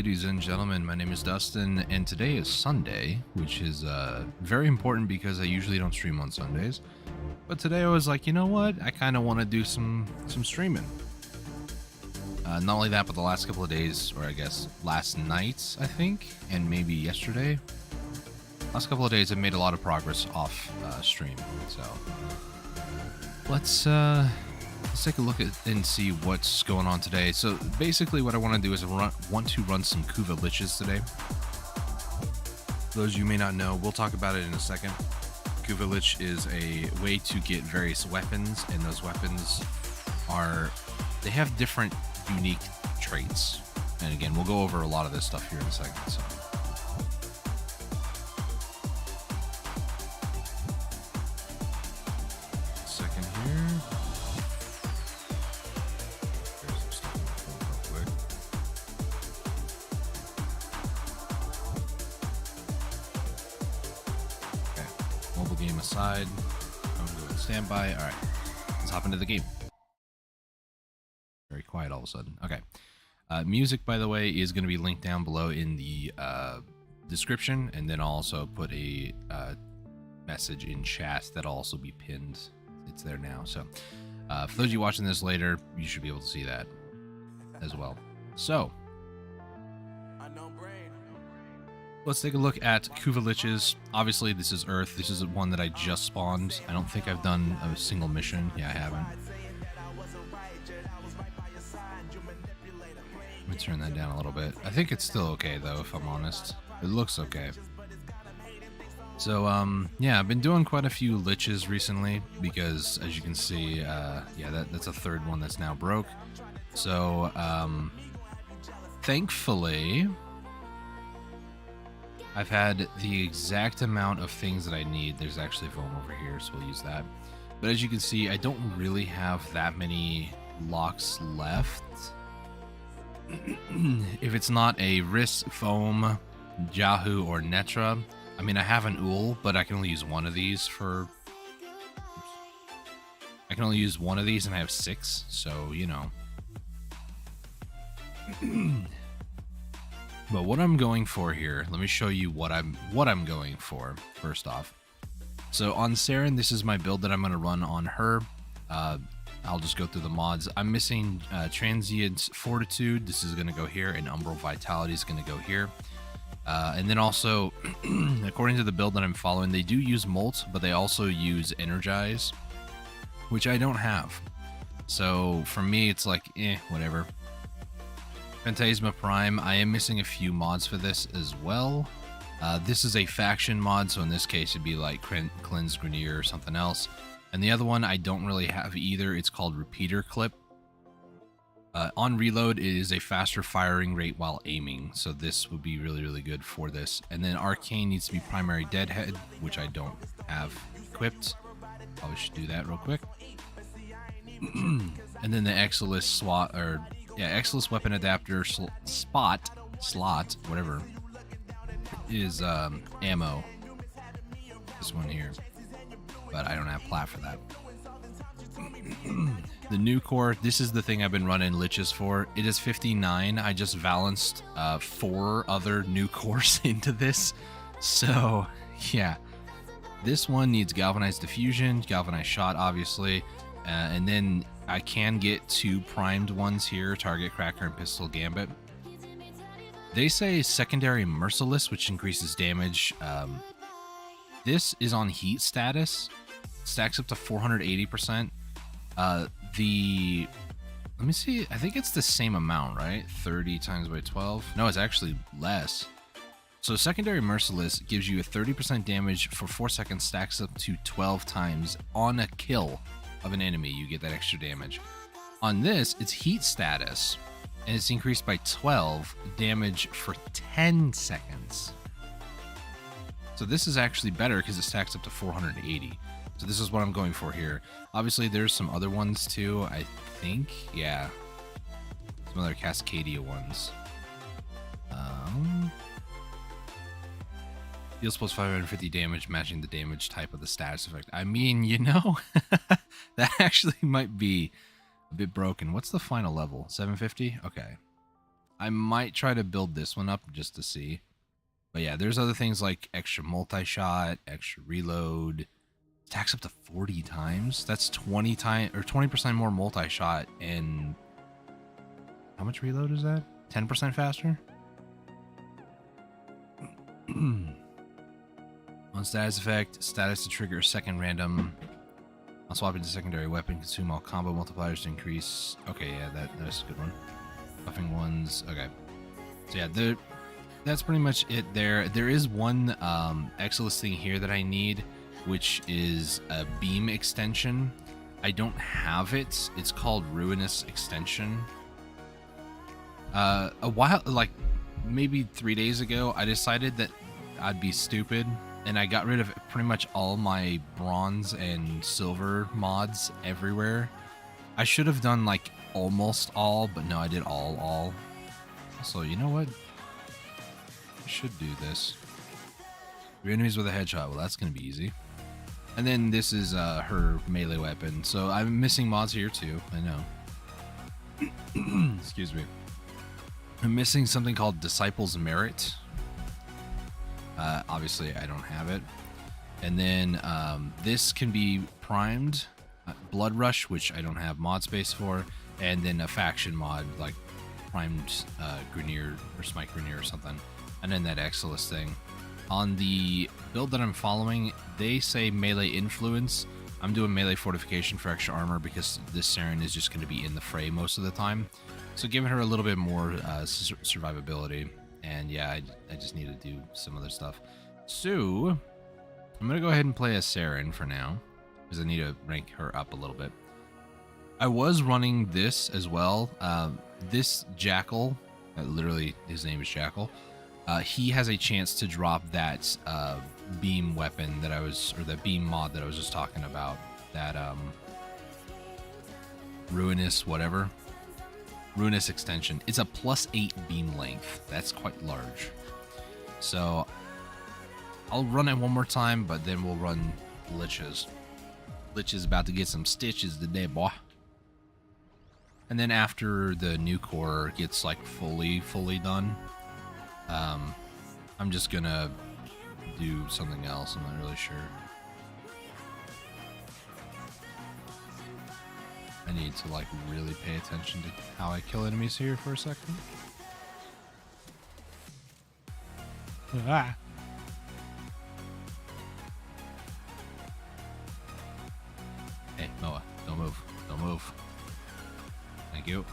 ladies and gentlemen, my name is Dustin, and today is Sunday, which is very important because I usually don't stream on Sundays. But today I was like, you know what? I kind of want to do some streaming. Not only that, but the last couple of days, or I guess last night, I think, and maybe yesterday. Last couple of days, I've made a lot of progress off stream. So let's take a look at and see what's going on today. So basically what I want to do is want to run some Kuva Liches today. For those of you who may not know, we'll talk about it in a second. Kuva Lich is a way to get various weapons, and those weapons they have different unique traits. And again, we'll go over a lot of this stuff here in a second. So aside. I'm going to go with standby. All right, let's hop into the game. Very quiet all of a sudden. Okay. Music, by the way, is going to be linked down below in the description, and then I'll also put a message in chat that'll also be pinned. It's there now. So for those of you watching this later, you should be able to see that as well. So let's take a look at Kuva Liches. Obviously, this is Earth. This is one that I just spawned. I don't think I've done a single mission. Yeah, I haven't. Let me turn that down a little bit. I think it's still okay, though, if I'm honest. It looks okay. So, yeah, I've been doing quite a few Liches recently because, as you can see, yeah, that's a third one that's now broke. So, thankfully, I've had the exact amount of things that I need. There's actually foam over here, so we'll use that. But as you can see, I don't really have that many locks left. If it's not a Wrist, Foam, Yahoo, or Netra, I mean, I have an Ool, but I can only use one of these for... I can only use one of these, and I have 6, so, you know. But what I'm going for here, let me show you what I'm going for first off. So on Saren, this is my build that I'm going to run on her. I'll just go through the mods. I'm missing Transient Fortitude. This is going to go here, and Umbral Vitality is going to go here. And then also, according to the build that I'm following, they do use Molt, but they also use Energize, which I don't have. So for me, it's like, whatever. Phantasma Prime, I am missing a few mods for this as well. This is a faction mod, so in this case it'd be like Cleanse Grenier or something else. And the other one I don't really have either. It's called Repeater Clip. On reload, it is a faster firing rate while aiming, so this would be really, really good for this. And then Arcane needs to be Primary Deadhead, which I don't have equipped. Probably should do that real quick. And then the Exilus SWAT, or yeah, Exilus Weapon Adapter slot, whatever, is ammo. This one here, but I don't have plat for that. The new core, this is the thing I've been running Liches for. It is 59. I just balanced 4 other new cores into this. So, yeah. This one needs Galvanized Diffusion, Galvanized Shot, obviously. And then I can get 2 primed ones here, Target Cracker and Pistol Gambit. They say Secondary Merciless, which increases damage. This is on heat status. Stacks up to 480%. Let me see, I think it's the same amount, right? 30 times by 12. No, it's actually less. So Secondary Merciless gives you a 30% damage for 4 seconds, stacks up to 12 times on a kill of an enemy. You get that extra damage. On this, it's heat status, and it's increased by 12 damage for 10 seconds. So this is actually better because it stacks up to 480. So this is what I'm going for here. Obviously, there's some other ones too, I think. Yeah. Some other Cascadia ones. Deals plus 550 damage, matching the damage type of the status effect. I mean, you know, that actually might be a bit broken. What's the final level? 750? Okay. I might try to build this one up just to see. But yeah, there's other things like extra multi-shot, extra reload. Stacks up to 40 times. That's 20 times or 20% more multi-shot, and how much reload is that? 10% faster? On status effect, status to trigger a second random. On swapping to secondary weapon, consume all combo multipliers to increase. Okay, yeah, that's a good one. Buffing ones. Okay. So yeah, that's pretty much it there. There is one Exilus thing here that I need, which is a beam extension. I don't have it. It's called Ruinous Extension. A while, like maybe 3 days ago, I decided that I'd be stupid, and I got rid of pretty much all my bronze and silver mods everywhere. I should have done like almost all, but no, I did all. So you know what? I should do this. Your enemies with a headshot. Well, that's gonna be easy. And then this is her melee weapon. So I'm missing mods here too. I know. Excuse me. I'm missing something called Disciples Merit. Obviously, I don't have it. And then this can be primed. Blood Rush, which I don't have mod space for. And then a faction mod, like primed Grenier or Smite Grenier or something. And then that Exilus thing. On the build that I'm following, they say melee influence. I'm doing melee fortification for extra armor because this Saren is just going to be in the fray most of the time. So giving her a little bit more survivability. And yeah, I just need to do some other stuff. So I'm going to go ahead and play a Saren for now, because I need to rank her up a little bit. I was running this as well. This Jackal, literally his name is Jackal. He has a chance to drop that beam weapon that that beam mod that I was just talking about. That Ruinous whatever. Ruinous Extension. It's a +8 beam length. That's quite large. So I'll run it one more time, but then we'll run Liches. Lich is about to get some stitches today, boy. And then after the new core gets like fully done, I'm just gonna do something else. I'm not really sure. I need to like really pay attention to how I kill enemies here for a second. Ah. Hey, Noah, don't move. Don't move. Thank you.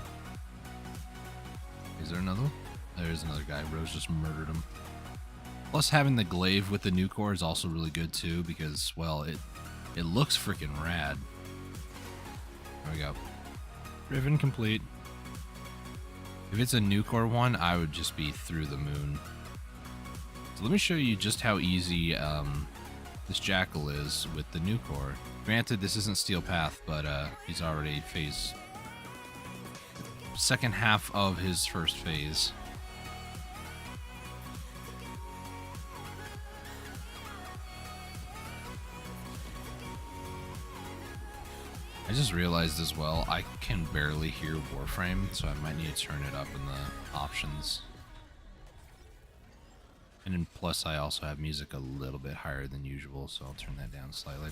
Is there another one? There's another guy. Rose just murdered him. Plus, having the glaive with the new core is also really good too, because, well, it looks freaking rad. There we go. Riven complete. If it's a new core one, I would just be through the moon. So let me show you just how easy this Jackal is with the new core. Granted, this isn't Steel Path, but he's already phase... second half of his first phase. I just realized as well, I can barely hear Warframe, so I might need to turn it up in the options. And then plus I also have music a little bit higher than usual, so I'll turn that down slightly.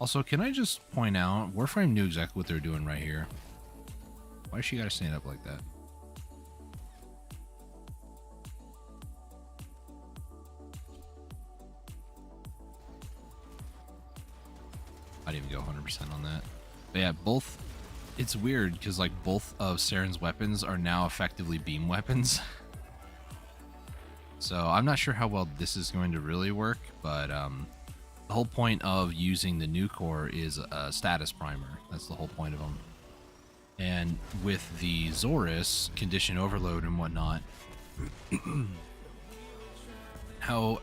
Also, can I just point out, Warframe knew exactly what they're doing right here. Why does she gotta stand up like that? I didn't even go 100% on that. But yeah, both... It's weird, because like both of Saren's weapons are now effectively beam weapons. So I'm not sure how well this is going to really work, but the whole point of using the new core is a status primer. That's the whole point of them. And with the Zorus, condition overload and whatnot, how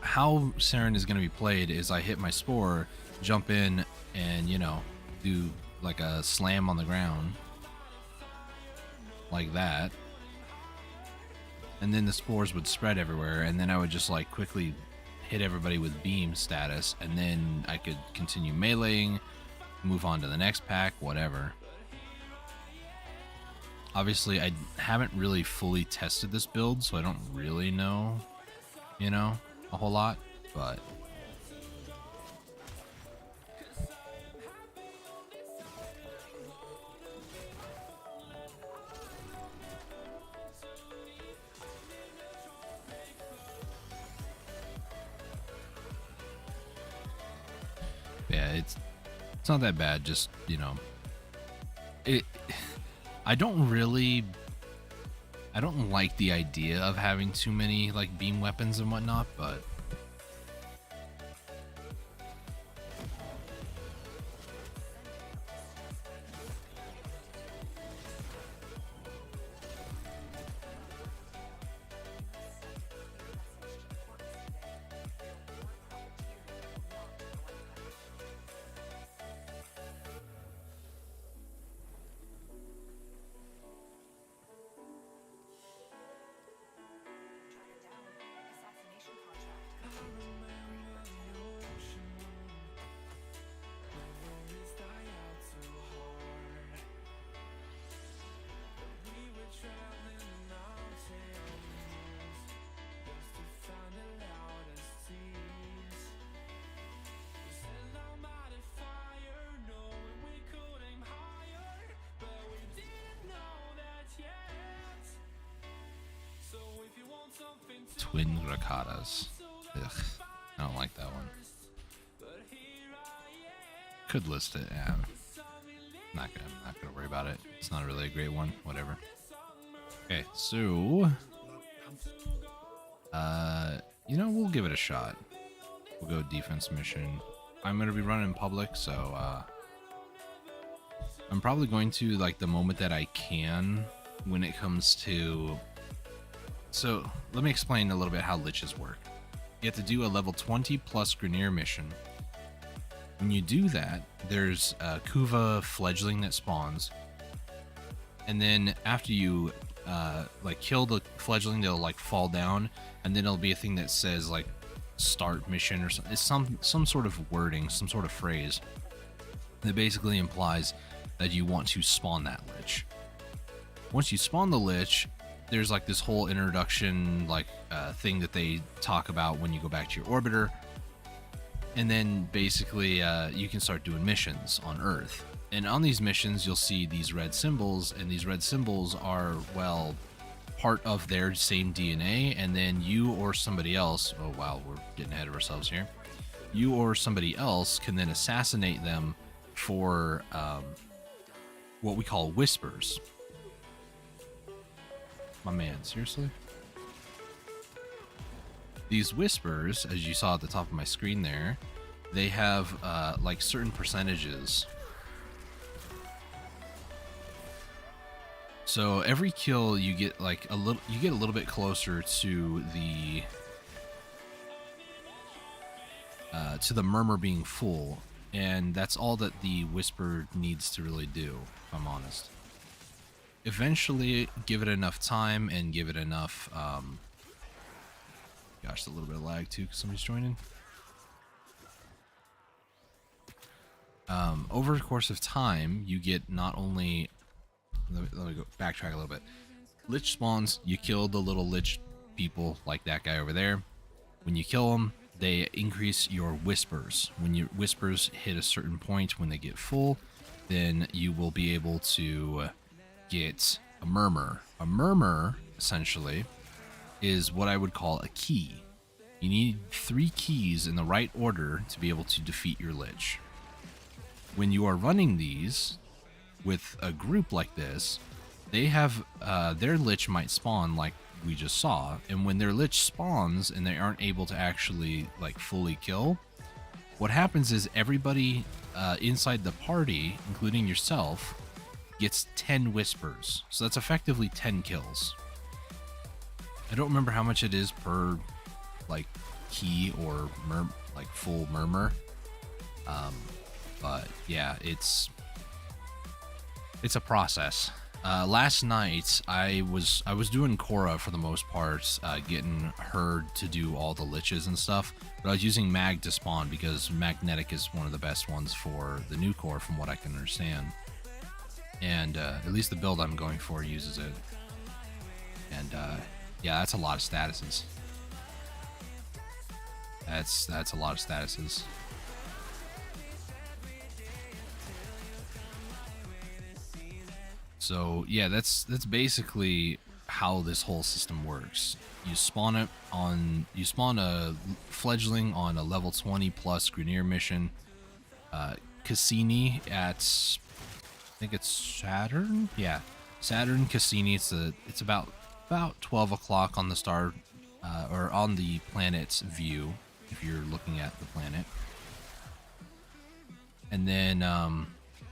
Saren is going to be played is I hit my spore, jump in, and, you know, do like a slam on the ground. Like that. And then the spores would spread everywhere, and then I would just like quickly hit everybody with beam status, and then I could continue meleeing, move on to the next pack, whatever. Obviously, I haven't really fully tested this build, so I don't really know, you know, a whole lot, but yeah, it's not that bad. Just, you know, it. I don't like the idea of having too many like beam weapons and whatnot, but twin Rakatas. Ugh, I don't like that one. Could list it. Yeah, I'm not gonna worry about it. It's not really a great one. Whatever. Okay, so you know, we'll give it a shot. We'll go defense mission. I'm gonna be running public, so I'm probably going to, like, the moment that I can when it comes to. So let me explain a little bit how liches work. You have to do a level 20 plus Grenier mission. When you do that, there's a Kuva fledgling that spawns, and then after you like kill the fledgling, they'll like fall down, and then it'll be a thing that says like start mission or something. It's some sort of wording, some sort of phrase that basically implies that you want to spawn that lich. Once you spawn the lich, there's like this whole introduction like thing that they talk about when you go back to your orbiter, and then basically you can start doing missions on Earth. And on these missions you'll see these red symbols, and these red symbols are, well, part of their same DNA, and then you or somebody else, oh wow, we're getting ahead of ourselves here, you or somebody else can then assassinate them for what we call whispers. My man, seriously? These whispers, as you saw at the top of my screen there, they have like certain percentages. So every kill you get like a little bit closer to the murmur being full, and that's all that the whisper needs to really do, if I'm honest. Eventually, give it enough time and give it enough gosh, a little bit of lag too because somebody's joining. Over the course of time, you get not only, let me go backtrack a little bit. Lich spawns, you kill the little lich people like that guy over there. When you kill them, they increase your whispers. When your whispers hit a certain point, when they get full, then you will be able to get a murmur. A murmur, essentially, is what I would call a key. You need 3 keys in the right order to be able to defeat your lich. When you are running these with a group like this, they have their lich might spawn like we just saw, and when their lich spawns and they aren't able to actually like fully kill, what happens is everybody inside the party, including yourself, gets 10 whispers. So that's effectively 10 kills. I don't remember how much it is per like key or like full murmur, but yeah, it's a process. Last night I was doing Korra for the most part, getting her to do all the liches and stuff, but I was using Mag to spawn because magnetic is one of the best ones for the new core from what I can understand. and at least the build I'm going for uses it. And yeah, that's a lot of statuses. That's a lot of statuses. So yeah, that's basically how this whole system works. You spawn a fledgling on a level 20 plus Grenier mission. Cassini at, I think it's Saturn. Yeah, Saturn Cassini. It's about 12 o'clock on the star or on the planet's view if you're looking at the planet. And then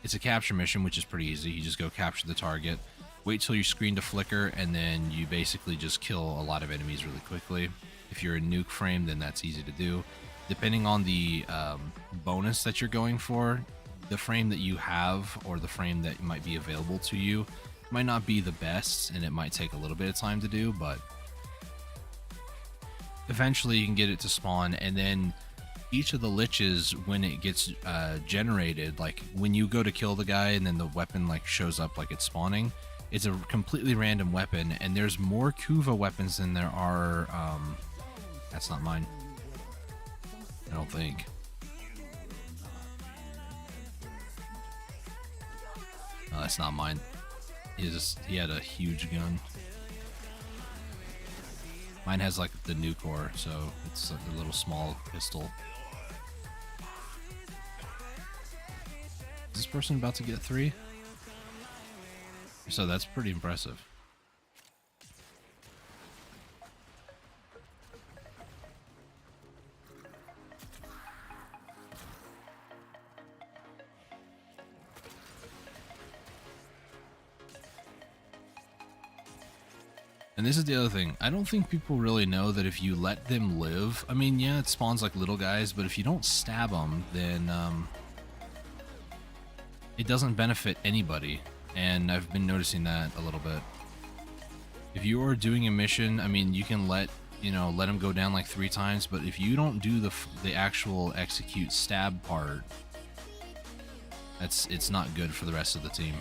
it's a capture mission, which is pretty easy. You just go capture the target, wait till your screen to flicker, and then you basically just kill a lot of enemies really quickly. If you're in nuke frame, then that's easy to do. Depending on the bonus that you're going for, the frame that you have or the frame that might be available to you might not be the best, and it might take a little bit of time to do, but eventually you can get it to spawn. And then each of the liches, when it gets generated, like when you go to kill the guy and then the weapon like shows up like it's spawning, it's a completely random weapon, and there's more Kuva weapons than there are that's not mine, I don't think. No, that's not mine. He had a huge gun. Mine has like the new core, so it's like a little small pistol. Is this person about to get 3? So that's pretty impressive. And this is the other thing. I don't think people really know that if you let them live, I mean, yeah, it spawns like little guys, but if you don't stab them, then it doesn't benefit anybody. And I've been noticing that a little bit. If you are doing a mission, I mean, you can let them go down like 3 times, but if you don't do the actual execute stab part, it's not good for the rest of the team.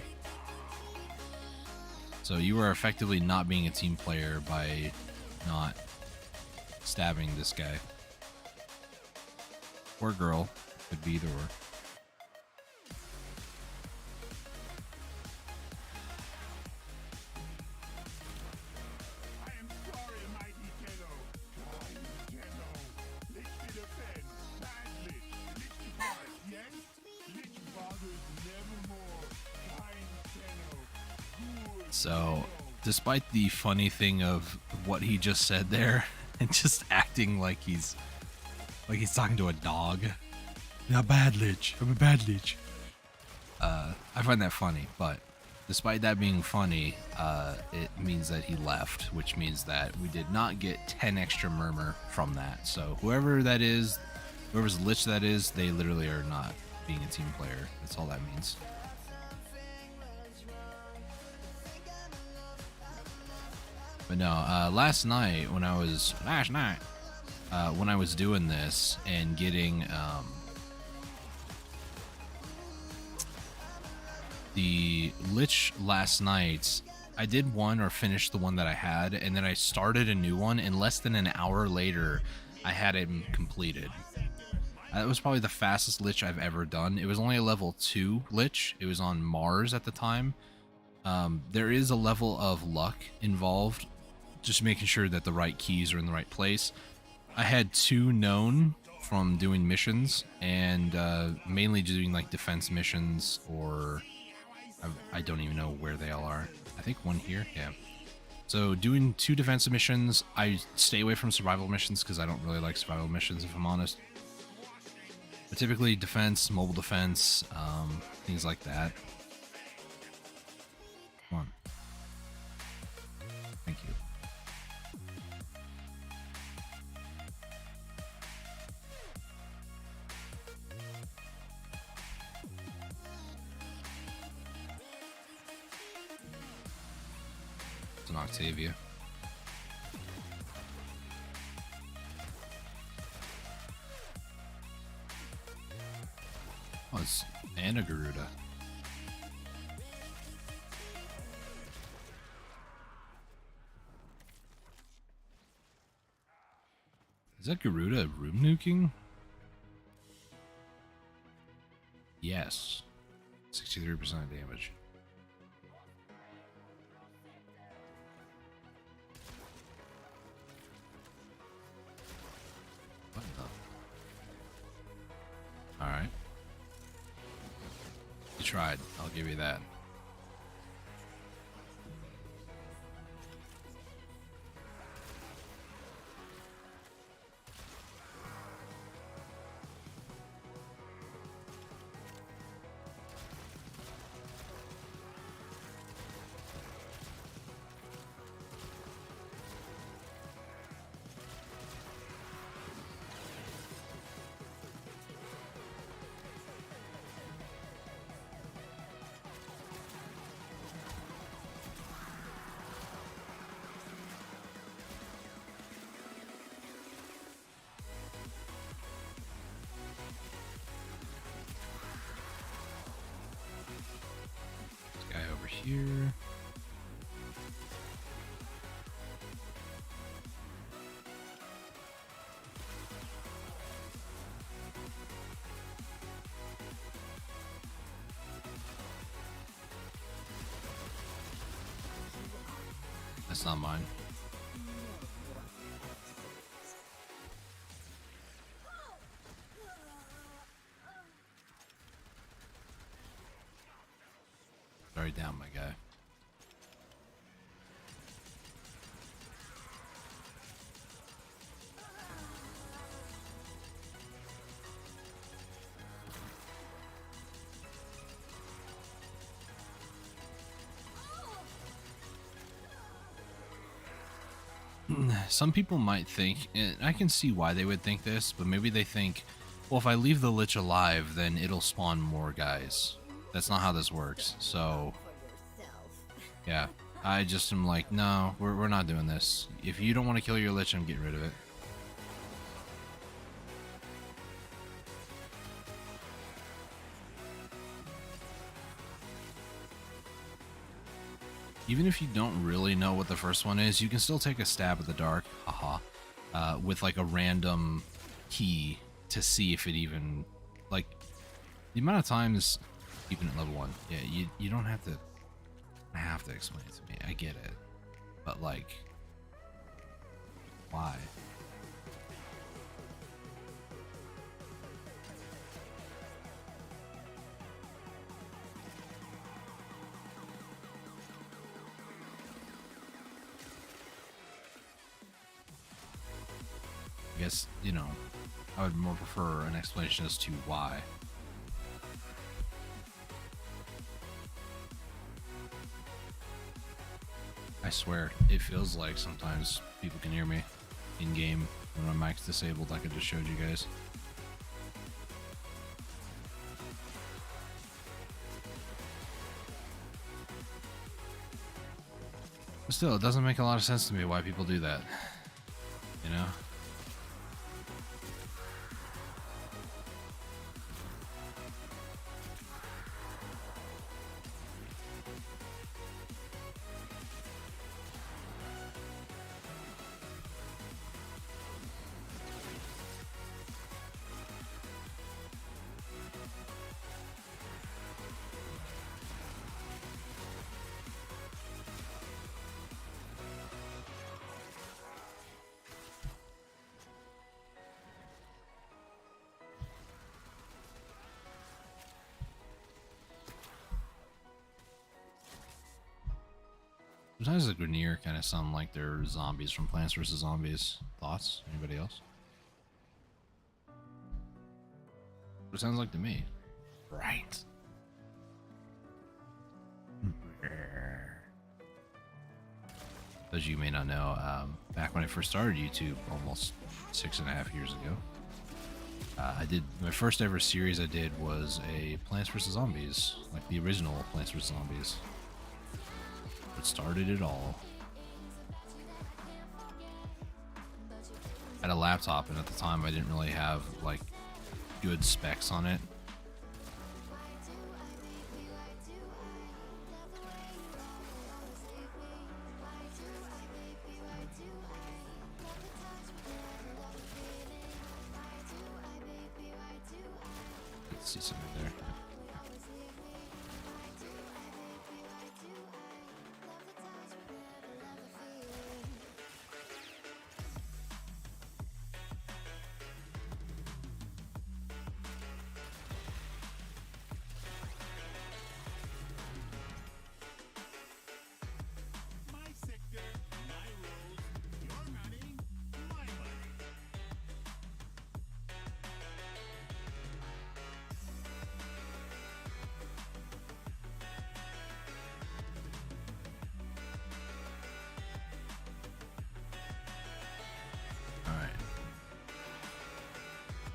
So you are effectively not being a team player by not stabbing this guy. Or girl. Could be either or. So, despite the funny thing of what he just said there, and just acting like he's talking to a dog. I'm a bad lich. I'm a bad lich. I find that funny, but despite that being funny, it means that he left, which means that we did not get 10 extra murmur from that. So whoever's lich that is, they literally are not being a team player. That's all that means. But no, last night when I was doing this and getting the Lich last night, I did one or finished the one that I had, and then I started a new one, and less than an hour later I had it completed. That was probably the fastest Lich I've ever done. It was only a level 2 Lich. It was on Mars at the time. There is a level of luck involved, just making sure that the right keys are in the right place. I had 2 known from doing missions, and mainly doing like defense missions, or I don't even know where they all are. I think one here, yeah. So doing 2 defensive missions. I stay away from survival missions because I don't really like survival missions, if I'm honest. But typically defense, mobile defense, things like that. Come on. Thank you. It's an Octavia. Oh, it's and a Garuda. Is that Garuda room nuking? Yes. 63% damage. What the? Alright. You tried. I'll give you that. Here. That's not mine. Sorry, down, my guy. Some people might think, and I can see why they would think this, but maybe they think, well, if I leave the Lich alive, then it'll spawn more guys. That's not how this works. So, yeah, I just am like, no, we're not doing this. If you don't want to kill your Lich, I'm getting rid of it. Even if you don't really know what the first one is, you can still take a stab at the dark, haha, with like a random key to see if it even, like, the amount of times keeping it level 1. Yeah, you don't have to explain it to me. I get it, but like, why? I guess, you know, I would more prefer an explanation as to why. I swear, it feels like sometimes people can hear me in-game when my mic's disabled, like I just showed you guys. But still, it doesn't make a lot of sense to me why people do that, you know? Sometimes the Grenier kind of sound like they're zombies from Plants vs. Zombies. Thoughts? Anybody else? What it sounds like to me. Right. As you may not know, back when I first started YouTube almost 6.5 years ago, I did my first ever series I did was a Plants vs. Zombies, like the original Plants vs. Zombies. What started it all. I had a laptop, and at the time I didn't really have like good specs on it. see something there.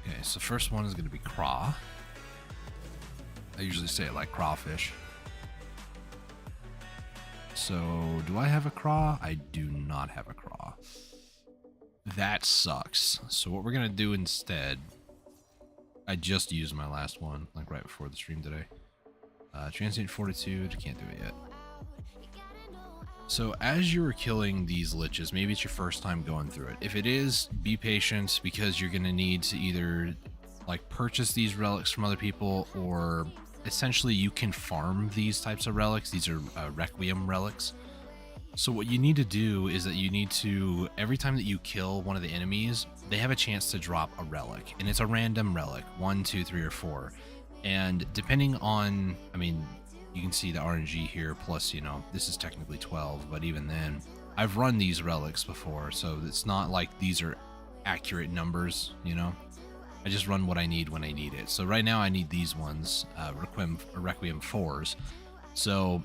Okay, so first one is going to be craw. I usually say it like crawfish. So, do I have a craw? I do not have a craw. That sucks. So what we're going to do instead, I just used my last one, like right before the stream today. Transient Fortitude, can't do it yet. So as you're killing these liches, maybe it's your first time going through it. If it is, be patient, because you're going to need to either like purchase these relics from other people, or essentially you can farm these types of relics. These are Requiem relics. So what you need to do is that you need to, every time that you kill one of the enemies, they have a chance to drop a relic, and it's a random relic, 1, 2, 3, or 4. And depending on, I mean, you can see the RNG here, plus, you know, this is technically 12, but even then, I've run these relics before, so it's not like these are accurate numbers, you know? I just run what I need when I need it. So right now I need these ones, Requiem 4s. So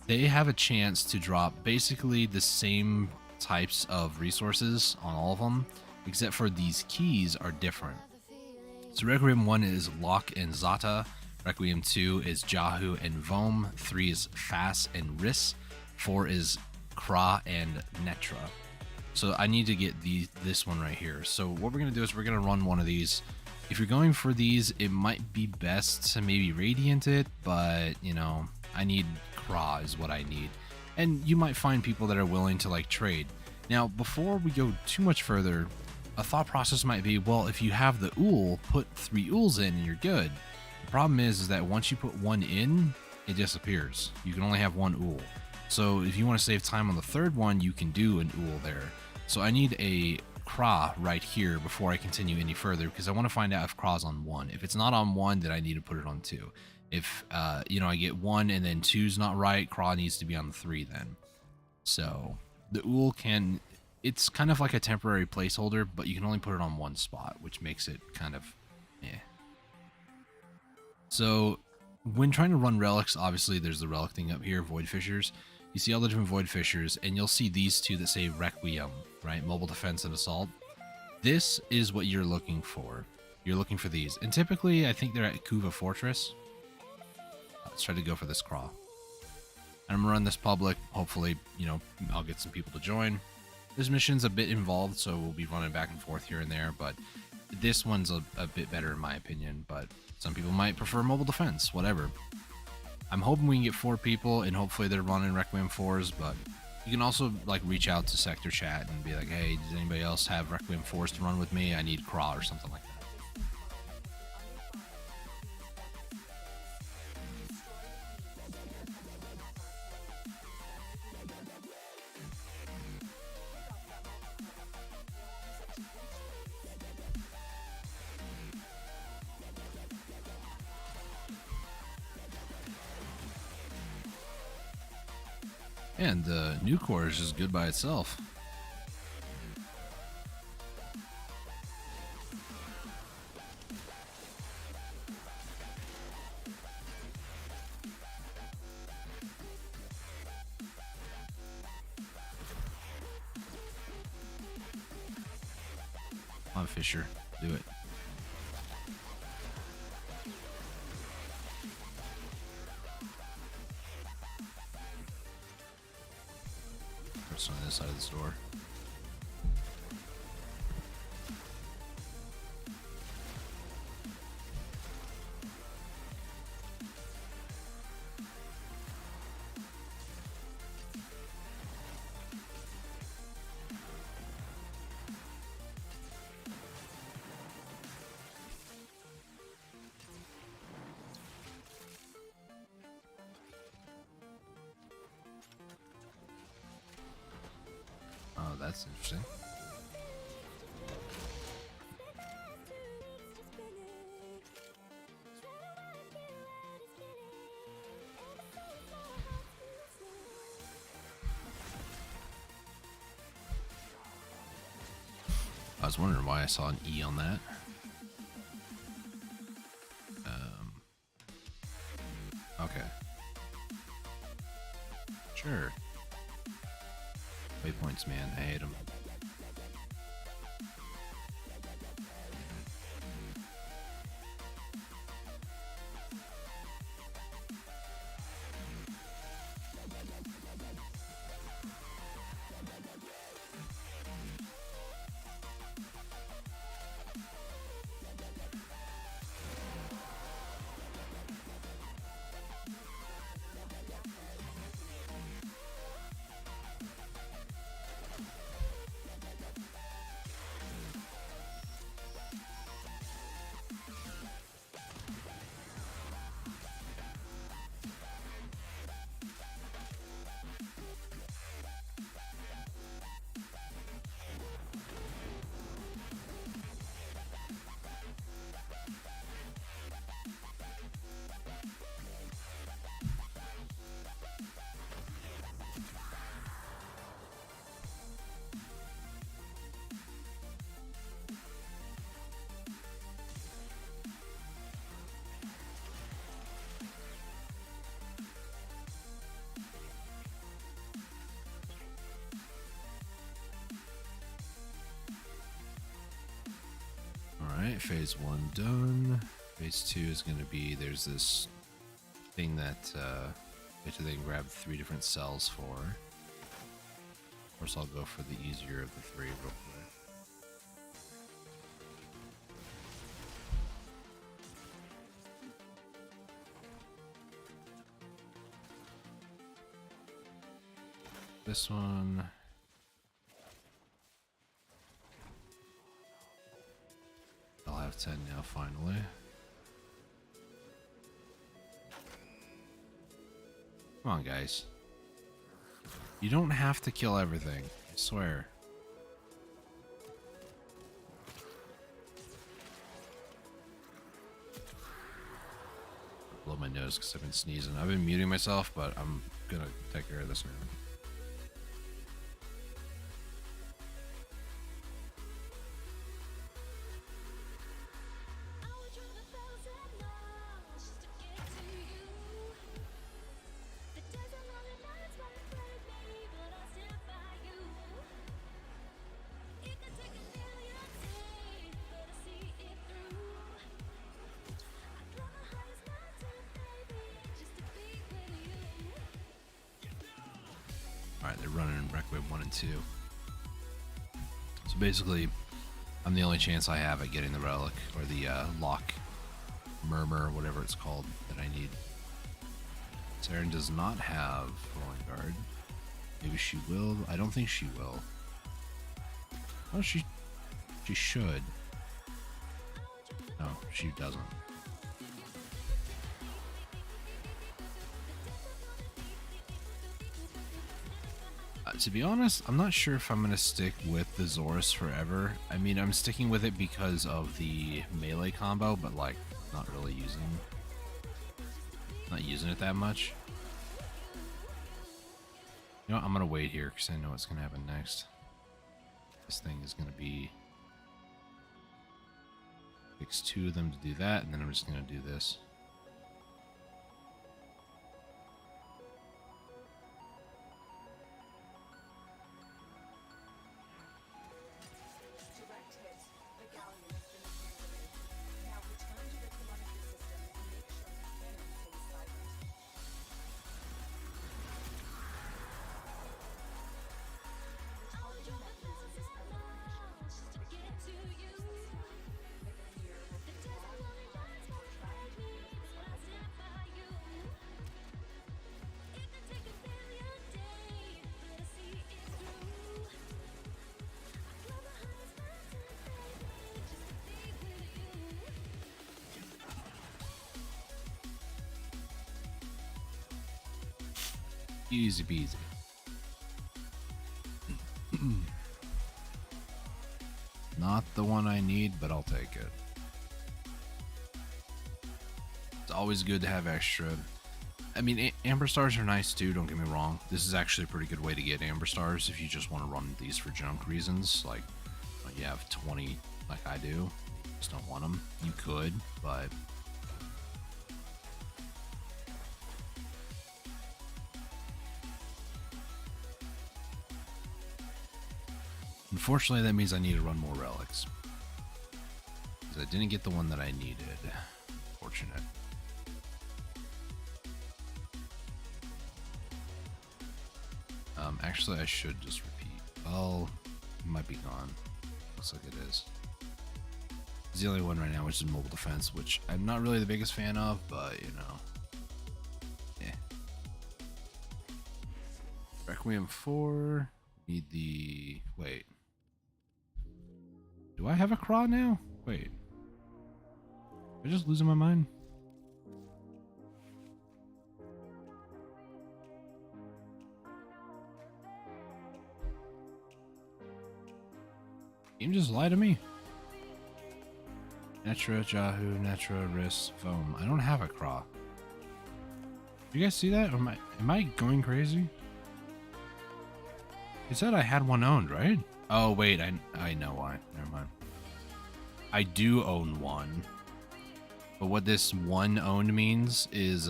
they have a chance to drop basically the same types of resources on all of them, except for these keys are different. So Requiem 1 is Locke and Zata, Requiem 2 is Jahu and Vom, 3 is Fas and Riss, 4 is Kra and Netra. So I need to get this one right here. So what we're going to do is we're going to run one of these. If you're going for these, it might be best to maybe Radiant it, but, you know, I need Kra is what I need. And you might find people that are willing to, like, trade. Now, before we go too much further, a thought process might be, well, if you have the Ool, put 3 Ools in and you're good. The problem is that once you put 1 in, it disappears. You can only have 1 Ool. So if you want to save time on the third one, you can do an Ool there. So I need a Kra right here before I continue any further, because I want to find out if Kra's on 1. If it's not on 1, then I need to put it on 2. If, you know, I get 1 and then 2's not right, Kra needs to be on 3 then. So the Ool can... It's kind of like a temporary placeholder, but you can only put it on 1 spot, which makes it kind of eh. So when trying to run relics, obviously there's the relic thing up here, Void Fissures. You see all the different Void Fissures, and you'll see these two that say Requiem, right? Mobile Defense and Assault. This is what you're looking for. You're looking for these. And typically, I think they're at Kuva Fortress. Let's try to go for this crawl. I'm going to run this public. Hopefully, you know, I'll get some people to join. This mission's a bit involved, so we'll be running back and forth here and there, but this one's a bit better in my opinion, but some people might prefer mobile defense, whatever. I'm hoping we can get 4 people, and hopefully they're running Requiem 4s, but you can also, like, reach out to Sector Chat and be like, hey, does anybody else have Requiem 4s to run with me? I need Craw or something like that. And the new core is just good by itself. Come on, Fisher, do it. On this side of the store. Oh, that's interesting. I was wondering why I saw an E on that. Okay. Sure. Waypoints, man. I hate them. Alright, phase 1 done. Phase 2 is going to be, there's this thing that you have to then grab 3 different cells for. Of course, I'll go for the easier of the 3 real quick. This one. I'll have 10 now, finally. Come on, guys. You don't have to kill everything, I swear. Blow my nose because I've been sneezing. I've been muting myself, but I'm gonna take care of this now. Alright, they're running Wreck Wave 1 and 2. So basically, I'm the only chance I have at getting the relic, or the lock murmur, whatever it's called, that I need. Saren does not have Rolling Guard. Maybe she will. I don't think she will. Oh, she should. No, she doesn't. To be honest, I'm not sure if I'm going to stick with the Zorus forever. I mean, I'm sticking with it because of the melee combo, but like, not really using it that much. You know what, I'm going to wait here because I know what's going to happen next. This thing is going to be... Fix 2 of them to do that, and then I'm just going to do this. Easy peasy. Not the one I need, but I'll take it. It's always good to have extra. I mean, Amber Stars are nice too, don't get me wrong. This is actually a pretty good way to get Amber Stars if you just want to run these for junk reasons. Like, you have 20 like I do. Just don't want them. You could, but... Unfortunately, that means I need to run more relics. Because I didn't get the one that I needed. Fortunate. Actually, I should just repeat. Well, it might be gone. Looks like it is. It's the only one right now, which is mobile defense, which I'm not really the biggest fan of, but you know. Yeah. Requiem 4. Need the... Wait. Do I have a craw now? Wait. Am I just losing my mind? Game just lie to me. Netra, Jahu, Netra, Riss, Foam. I don't have a craw. You guys see that? Or am I going crazy? It said I had one owned, right? Oh wait, I know why. Never mind. I do own one. But what this one owned means is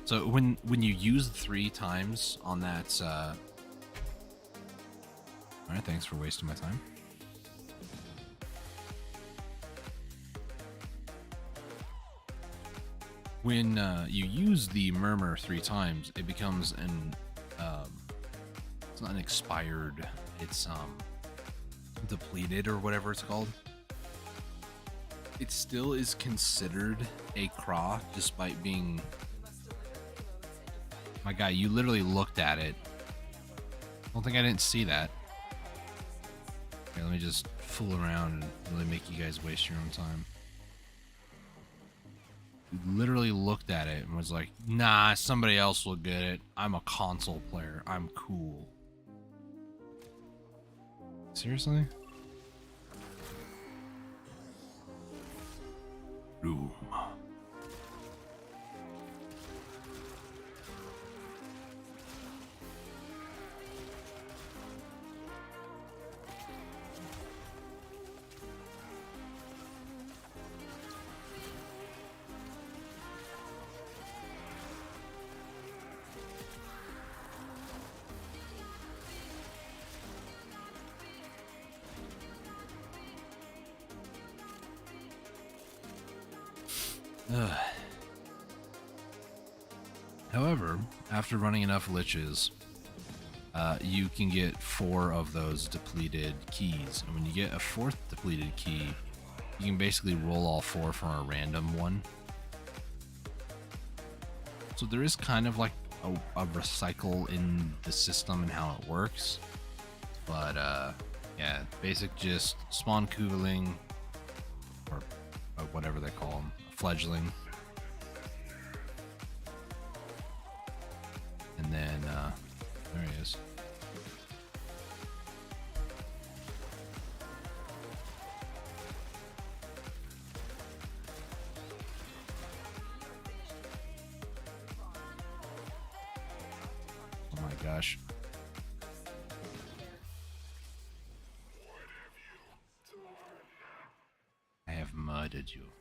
so when you use 3 times on that Alright, thanks for wasting my time. When you use the murmur 3 times, it becomes an it's not an expired, it's depleted or whatever it's called. It still is considered a craw despite being... My guy, you literally looked at it. I don't think I didn't see that. Okay, let me just fool around and really make you guys waste your own time. Literally looked at it and was like, nah, somebody else will get it. I'm a console player. I'm cool. Seriously? Room. However, after running enough liches, you can get 4 of those depleted keys. And when you get a 4th depleted key, you can basically roll all 4 from a random one. So there is kind of like a recycle in the system and how it works. But yeah, basic just spawn Kuva or whatever they call them, a fledgling. And then, there he is. Oh my gosh. I have murdered you.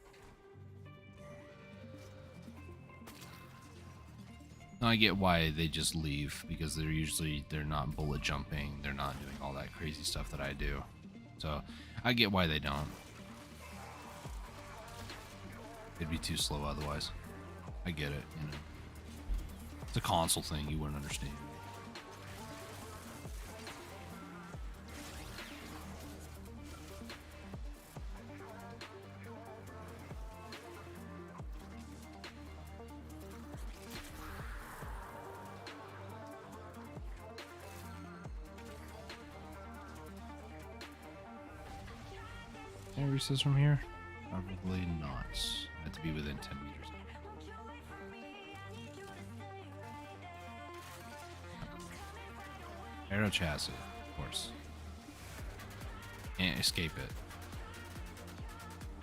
I get why they just leave, because they're not bullet jumping, they're not doing all that crazy stuff that I do. So I get why they don't. It'd be too slow otherwise. I get it, you know. It's a console thing, you wouldn't understand. Can I reach this from here? Probably not. I have to be within 10 meters. Aero chassis, of course. Can't escape it.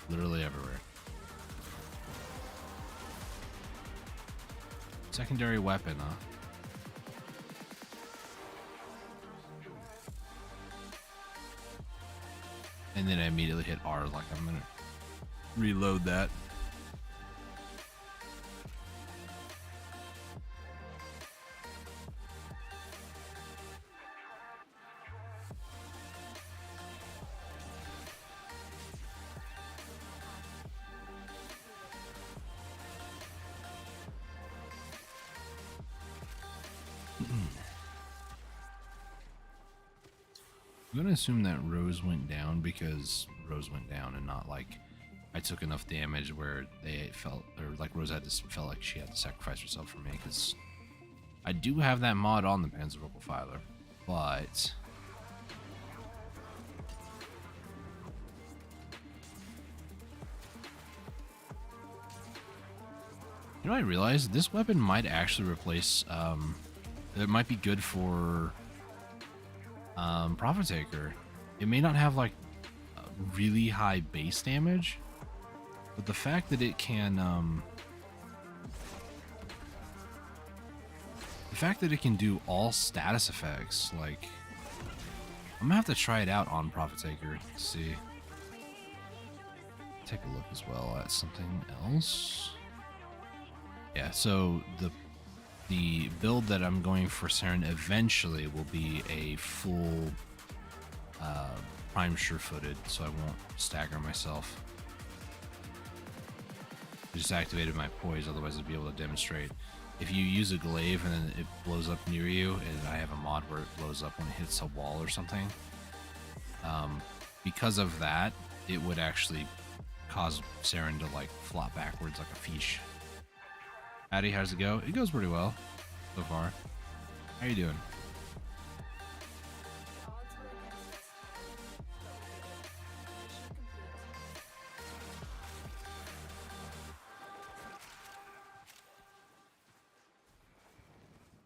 Literally everywhere. Secondary weapon, huh? And then I immediately hit R like I'm gonna reload that. I'm gonna assume that Rose went down because Rose went down and not like I took enough damage where they felt, or like Rose had to felt like she had to sacrifice herself for me, because I do have that mod on the Panzer Filer, but you know, I realized this weapon might actually replace, it might be good for Profit Taker. It may not have like really high base damage, but the fact that it can, the fact that it can do all status effects, like, I'm gonna have to try it out on Profit Taker to see. Take a look as well at something else. Yeah, so the build that I'm going for Saren eventually will be a full prime sure-footed, so I won't stagger myself. I just activated my poise, otherwise I'd be able to demonstrate. If you use a glaive and then it blows up near you, and I have a mod where it blows up when it hits a wall or something, because of that, it would actually cause Saren to like flop backwards like a fish. Howdy, how's it go? It goes pretty well so far. How you doing?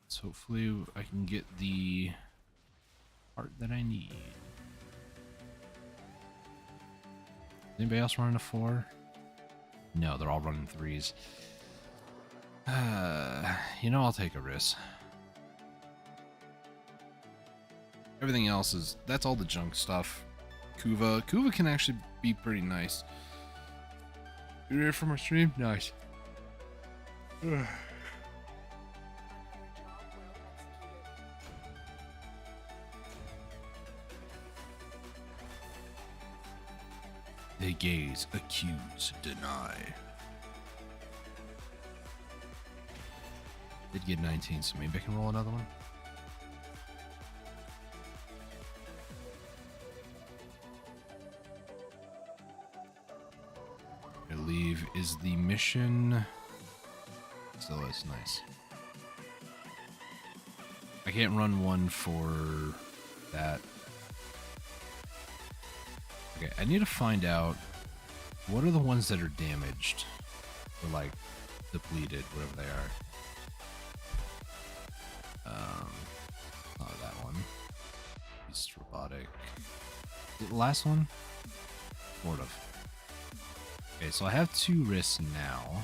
So hopefully I can get the part that I need. Anybody else running a 4? No, they're all running 3s. You know, I'll take a risk. Everything else is, that's all the junk stuff. Kuva can actually be pretty nice. You ready for my stream? Nice. Ugh. They gaze, accuse, deny. Did get 19, so maybe I can roll another one. I believe is the mission. Still is nice. I can't run one for that. Okay, I need to find out what are the ones that are damaged or like depleted, whatever they are. Oh, that one. Beast robotic. Is it the last one? Sort of. Okay, so I have 2 risks now.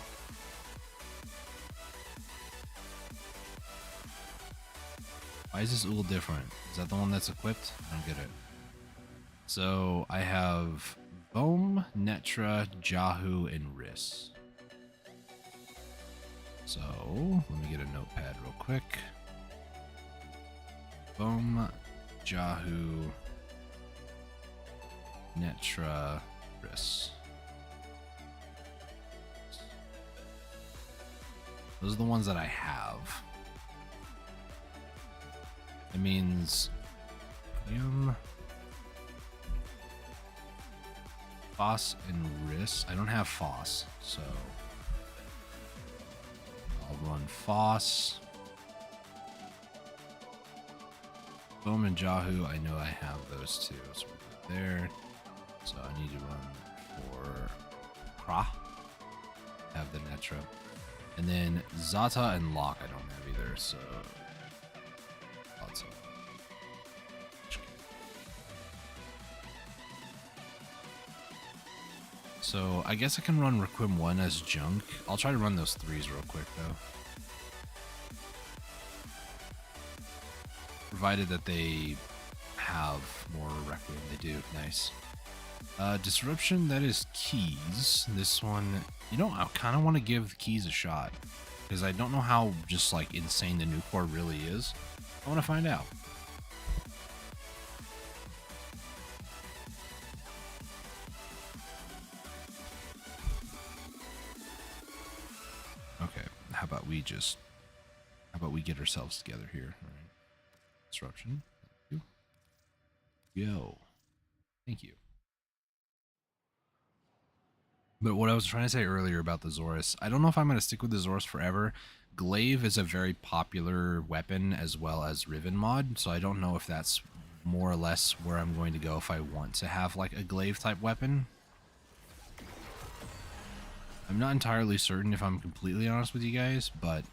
Why is this Ool different? Is that the one that's equipped? I don't get it. So I have Bohm, Netra, Jahu, and Riss. So let me get a notepad real quick. Bohm, Jahu, Netra, Riss. Those are the ones that I have. It means Foss and Riss. I don't have Foss, so I'll run Foss. Boom and Jahu, I know I have those 2, so we're good there. So I need to run for Kra. Have the Netra. And then Zata and Locke I don't have either, so So I guess I can run Requiem 1 as junk. I'll try to run those 3s real quick though. Provided that they have more Requiem. They do. Nice. Disruption, that is keys. This one, you know, I kind of want to give the keys a shot. Because I don't know how just like insane the new core really is. I want to find out. Okay, how about we get ourselves together here? All right. Disruption. Thank you. Yo. Thank you. But what I was trying to say earlier about the Zorus, I don't know if I'm going to stick with the Zorus forever. Glaive is a very popular weapon as well as Riven mod, so I don't know if that's more or less where I'm going to go if I want to have like a Glaive type weapon. I'm not entirely certain if I'm completely honest with you guys, but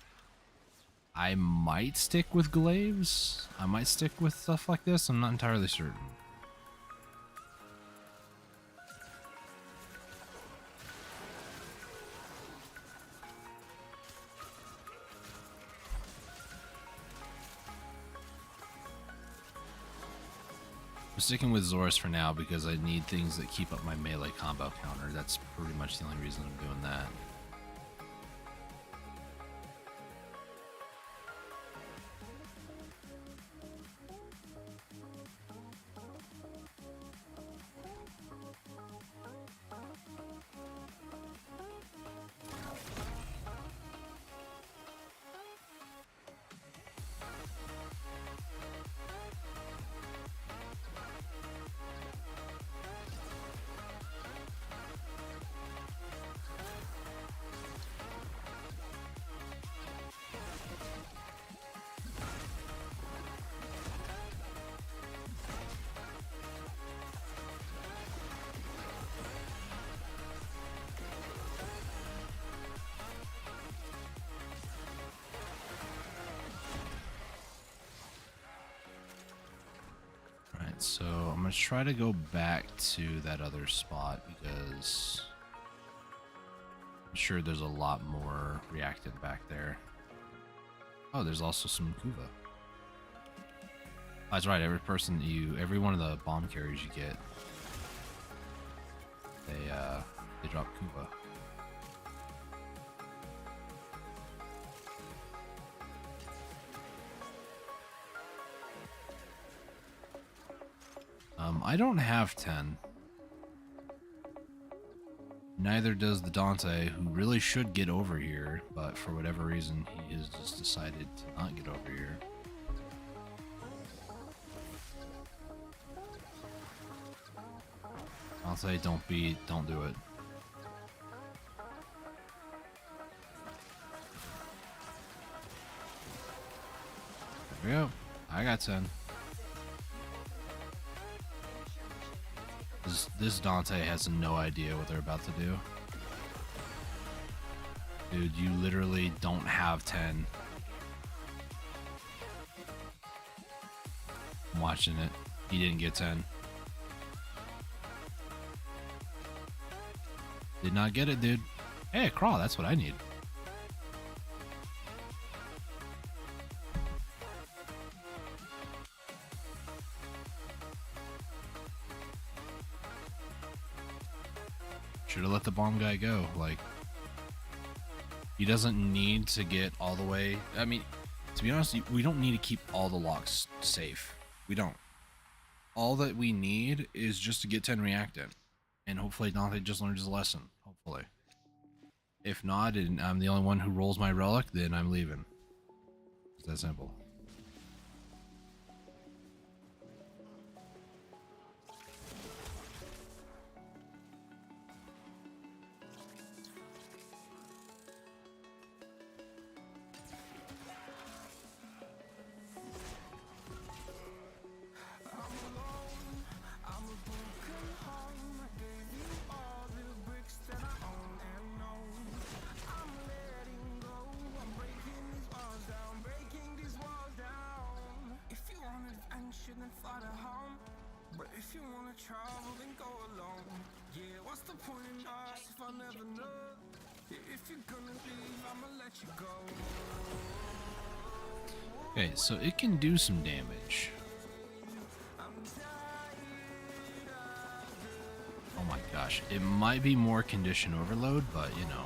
I might stick with Glaives. I might stick with stuff like this. I'm not entirely certain. I'm sticking with Zorus for now because I need things that keep up my melee combo counter. That's pretty much the only reason I'm doing that. So I'm going to try to go back to that other spot because I'm sure there's a lot more reactant back there. Oh, there's also some Kuva. That's right, every one of the bomb carriers you get, they drop Kuva. I don't have 10. Neither does the Dante, who really should get over here, but for whatever reason, he has just decided to not get over here. Dante, don't do it. There we go. I got 10. This Dante has no idea what they're about to do. Dude, you literally don't have 10. I'm watching it. He didn't get 10. Did not get it, dude. Hey, a crawl, that's what I need. Should have let the bomb guy go. Like, he doesn't need to get all the way. I mean, to be honest, we don't need to keep all the locks safe. We don't. All that we need is just to get 10 reactant. And hopefully Dante just learns his lesson. Hopefully. If not, and I'm the only one who rolls my relic, then I'm leaving. It's that simple. Then fly to home. But if you wanna travel, then go alone. Yeah, what's the point in us if I never know? If you're gonna leave, I'ma let you go. Okay, so it can do some damage. Oh my gosh, it might be more condition overload, but you know.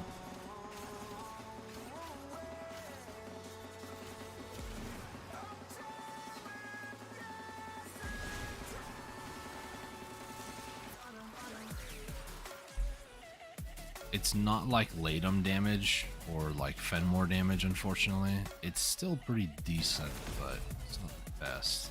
It's not like Latum damage or like Fenmore damage, unfortunately. It's still pretty decent, but it's not the best.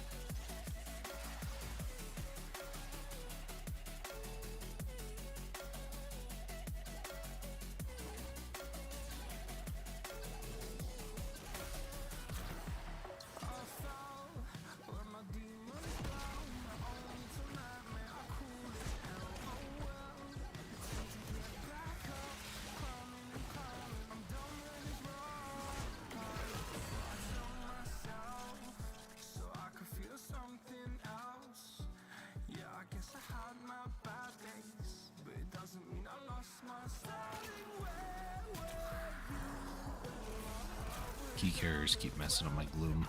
Key carriers keep messing up my gloom.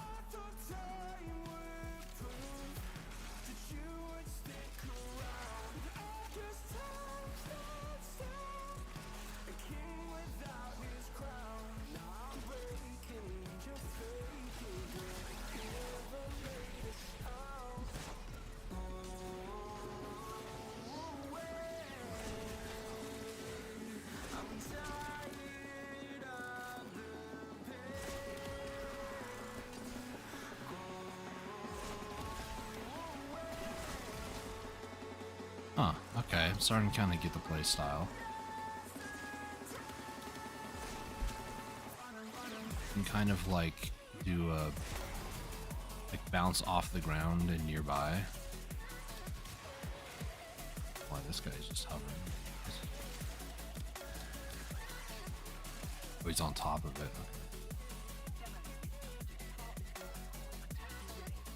Huh, okay, I'm starting to kind of get the play style. And kind of like do a like bounce off the ground and nearby. Why this guy's just hovering. Oh, he's on top of it.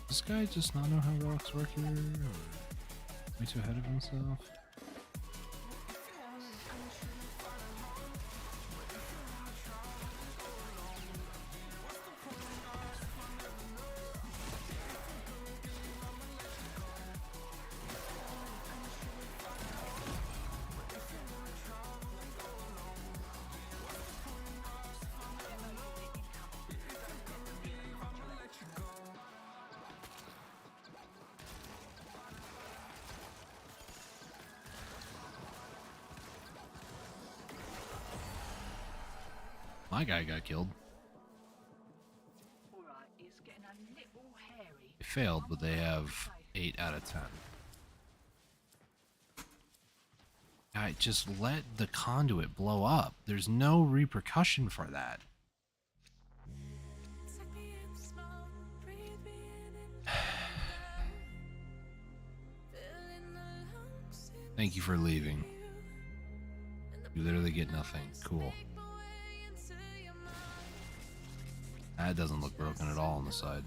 Does this guy just not know how rocks work here? Or way too ahead of himself? My guy got killed. They failed, but they have 8 out of 10. Guy, just let the conduit blow up. There's no repercussion for that. Thank you for leaving. You literally get nothing. Cool. That doesn't look broken at all on the side.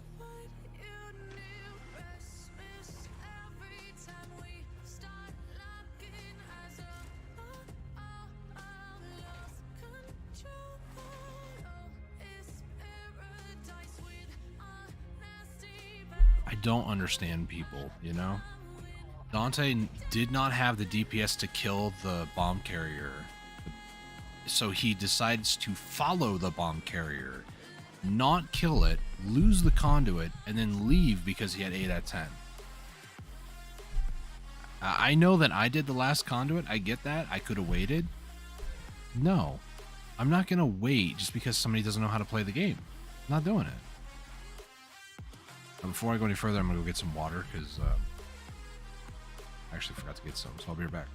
I don't understand people, you know? Dante did not have the DPS to kill the bomb carrier, so he decides to follow the bomb carrier, not kill it, lose the conduit, and then leave because he had 8 out of 10. I know that I did the last conduit. I get that. I could have waited. No. I'm not going to wait just because somebody doesn't know how to play the game. I'm not doing it. Before I go any further, I'm going to go get some water because I actually forgot to get some, so I'll be right back.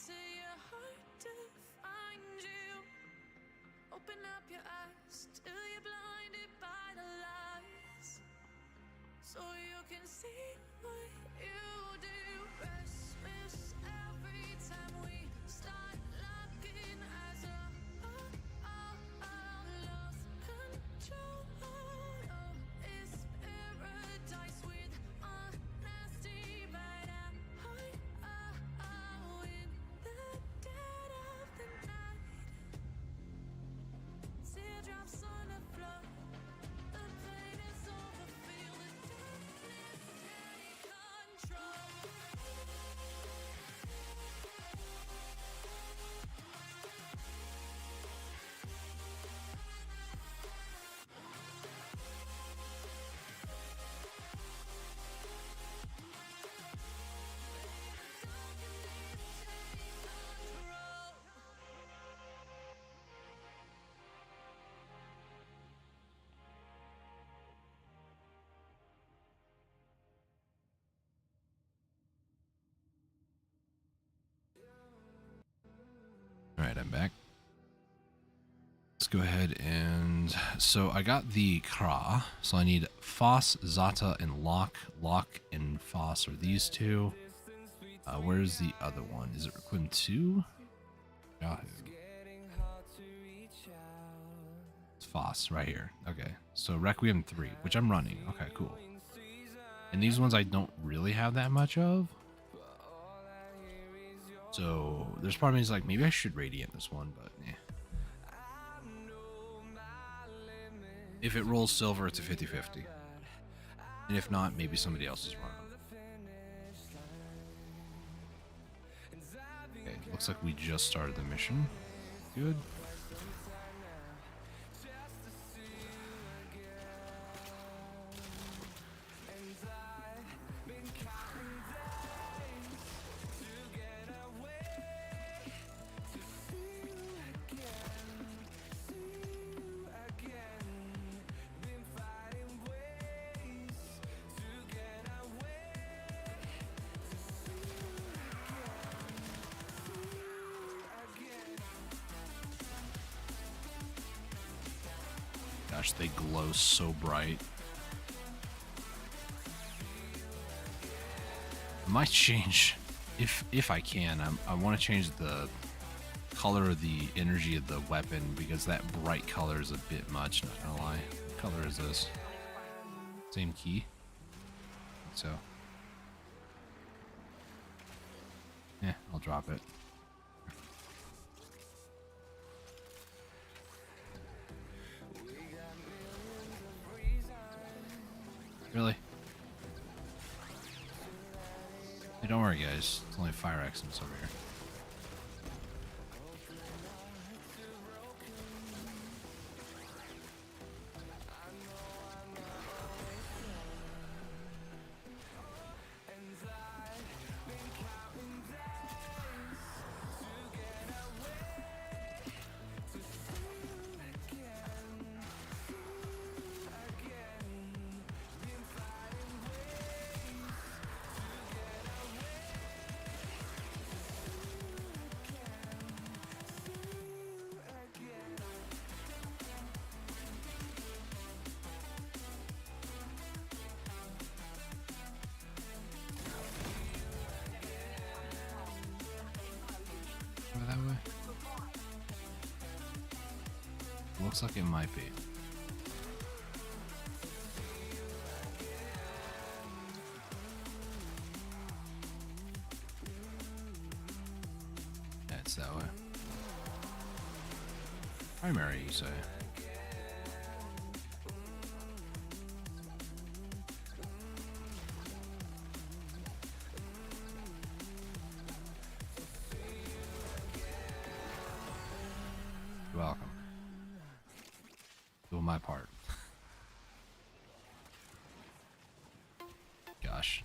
To your heart to find you. Open up your eyes to so you can see what you do. Restless every time we start looking as a lost control. Oh, it's paradise with honesty, but in the dead of the night, teardrops on the floor. The pain is over, feel the darkness take control. All right, I'm back. Let's go ahead and so I got the Kra, so I need Foss, Zata, and Lock. Lock and Foss are these two. Where's the other one? Is it Requiem 2? Yahoo. It's Foss right here. Okay, so Requiem 3, which I'm running. Okay, cool. And these ones I don't really have that much of. So there's part of me is like, maybe I should Radiant this one, but eh. If it rolls silver, it's a 50-50. And if not, maybe somebody else is running. Okay, looks like we just started the mission. Good. Gosh, they glow so bright. I might change, if I can, I want to change the color of the energy of the weapon because that bright color is a bit much, not gonna lie. What color is this? Same key? So. Yeah, I'll drop it. Really? Hey, don't worry, guys. It's only fire accents over here. Go that way? Looks like it might be. Yeah, it's that way. Primary, you say? You're welcome. Doing my part. Gosh.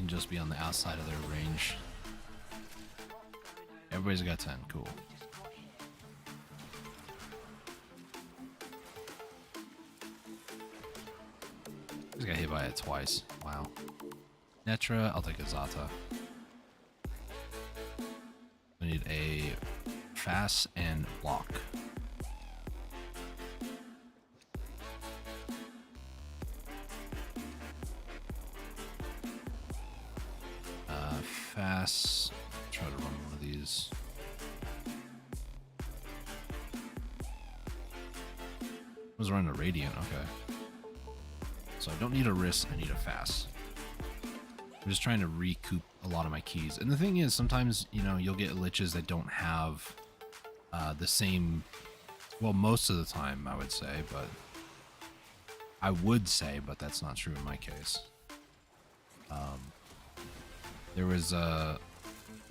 can just be on the outside of their range. Everybody's got 10. Cool. Just got hit by it twice. Wow. Netra, I'll take a Zata. I need a fast and block. Fast. Try to run one of these. I was running a Radiant, okay. So I don't need a wrist, I need a fast. I'm just trying to recoup a lot of my keys. And the thing is, sometimes, you know, you'll get liches that don't have the same, well, most of the time, I would say, but that's not true in my case. There was the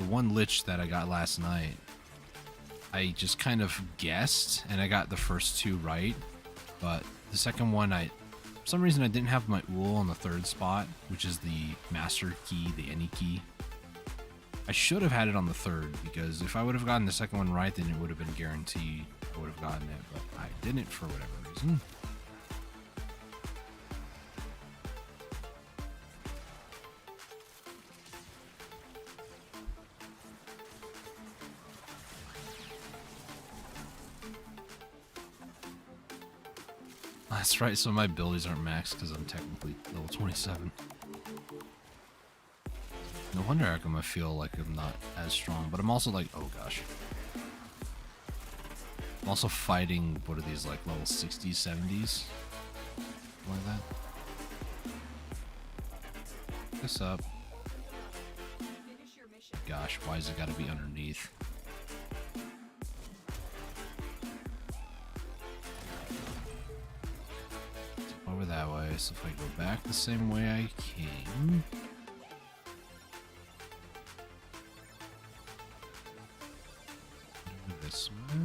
one lich that I got last night. I just kind of guessed, and I got the first two right, but the second one, for some reason I didn't have my Uul on the third spot, which is the master key, the any key. I should have had it on the third, because if I would have gotten the second one right, then it would have been guaranteed I would have gotten it, but I didn't for whatever reason. That's right, so my abilities aren't maxed because I'm technically level 27. No wonder how come I feel like I'm not as strong, but I'm also like, oh gosh. I'm also fighting, what are these, like level 60s, 70s? Like that. Pick this up. Gosh, why is it gotta be underneath? Over that way, so if I go back the same way I came. Over this way.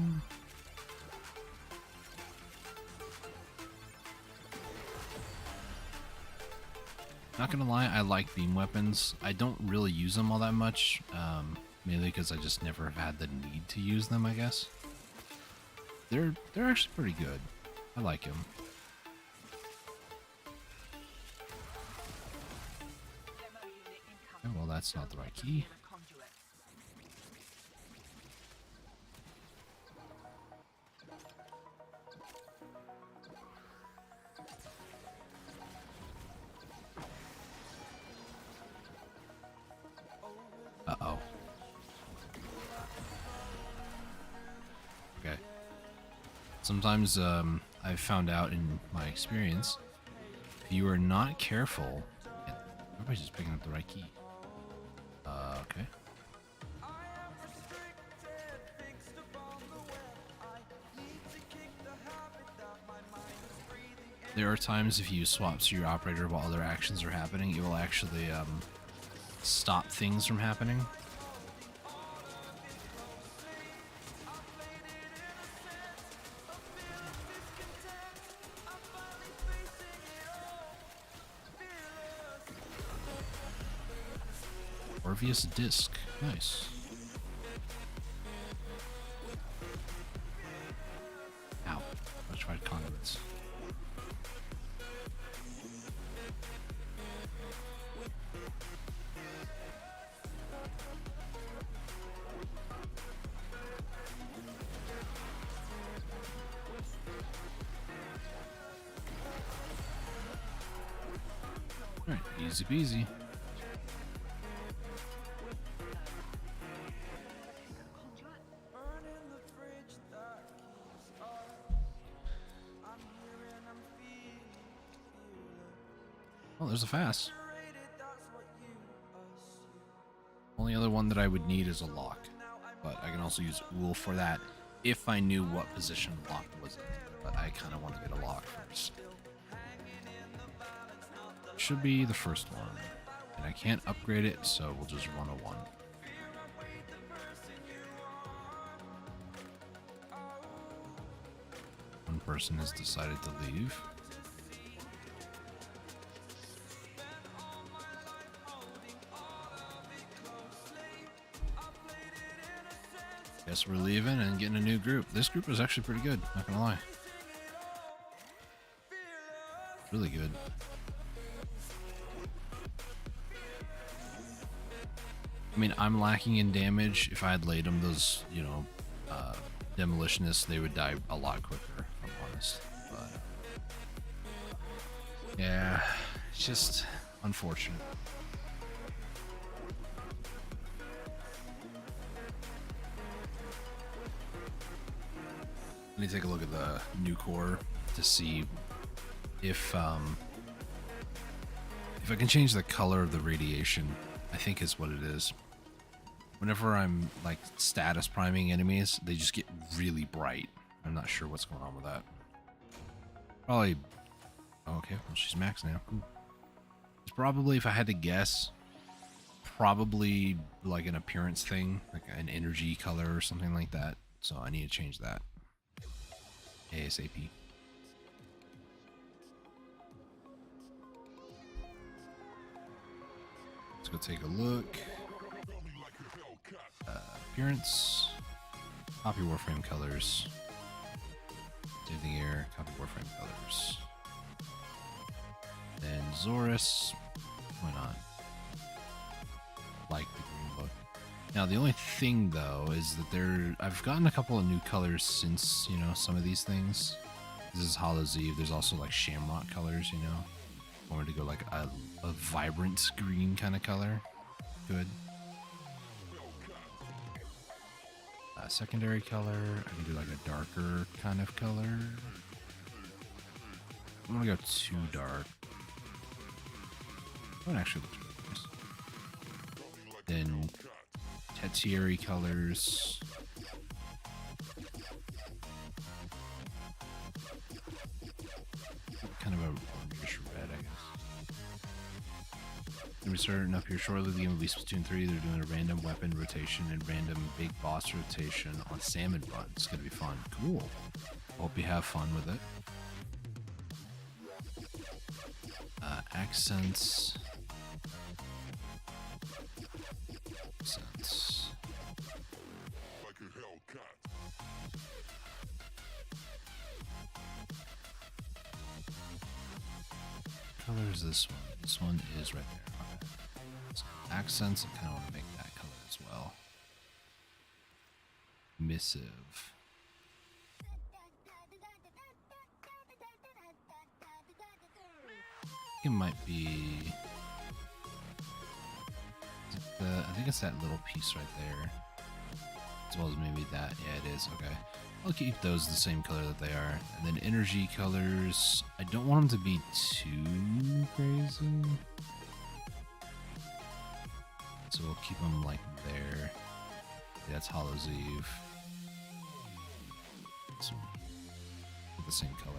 Not gonna lie, I like beam weapons. I don't really use them all that much, mainly because I just never have had the need to use them, I guess. They're actually pretty good. I like them. Okay, well, that's not the right key. Uh-oh. Okay. Sometimes, I've found out in my experience, if you are not careful, everybody's just picking up the right key. Okay. There are times if you swap to your operator while other actions are happening, it will actually, stop things from happening. Orpheus disc. Nice. Ow. I tried conduits. Alright, easy peasy. Oh, there's a fast. Only other one that I would need is a lock, but I can also use Uul for that if I knew what position lock was in. But I kind of want to get a lock first. Should be the first one, and I can't upgrade it, so we'll just run a 1. One person has decided to leave. Guess we're leaving and getting a new group. This group is actually pretty good, not gonna lie. Really good. I mean, I'm lacking in damage. If I had laid them those, you know, demolitionists, they would die a lot quicker, if I'm honest. But yeah, it's just unfortunate. Let me take a look at the new core to see if I can change the color of the radiation. I think is what it is. Whenever I'm like status priming enemies, they just get really bright. I'm not sure what's going on with that. Probably. Oh, okay, well she's max now. Ooh. It's probably, if I had to guess, probably like an appearance thing, like an energy color or something like that. So I need to change that ASAP. Let's go take a look. Appearance. Copy Warframe colors. Save the air. Copy Warframe colors. Then Zorus. Why not? Like the green book. Now the only thing though is that I've gotten a couple of new colors since, you know, some of these things. This is Hollow's Eve. There's also like Shamrock colors, you know. I wanted to go like a vibrant green kind of color. Good. Secondary color. I can do like a darker kind of color. I'm gonna go too dark. That one actually looks really nice. Then tertiary colors. Kind of a orangish red, I guess. Gonna be starting up here shortly. The game will be Splatoon 3. They're doing a random weapon rotation and random big boss rotation on Salmon Run. It's gonna be fun. Cool. Hope you have fun with it. Accents. Accents. What color is this one? This one is right there. Okay. So accents, I kind of want to make that color as well. Missive. It might be. I think it's that little piece right there, as well as maybe that. Yeah, it is. Okay, I'll keep those the same color that they are. And then energy colors. I don't want them to be too crazy, so we'll keep them like there. Yeah, that's Hollow's Eve. So the same color.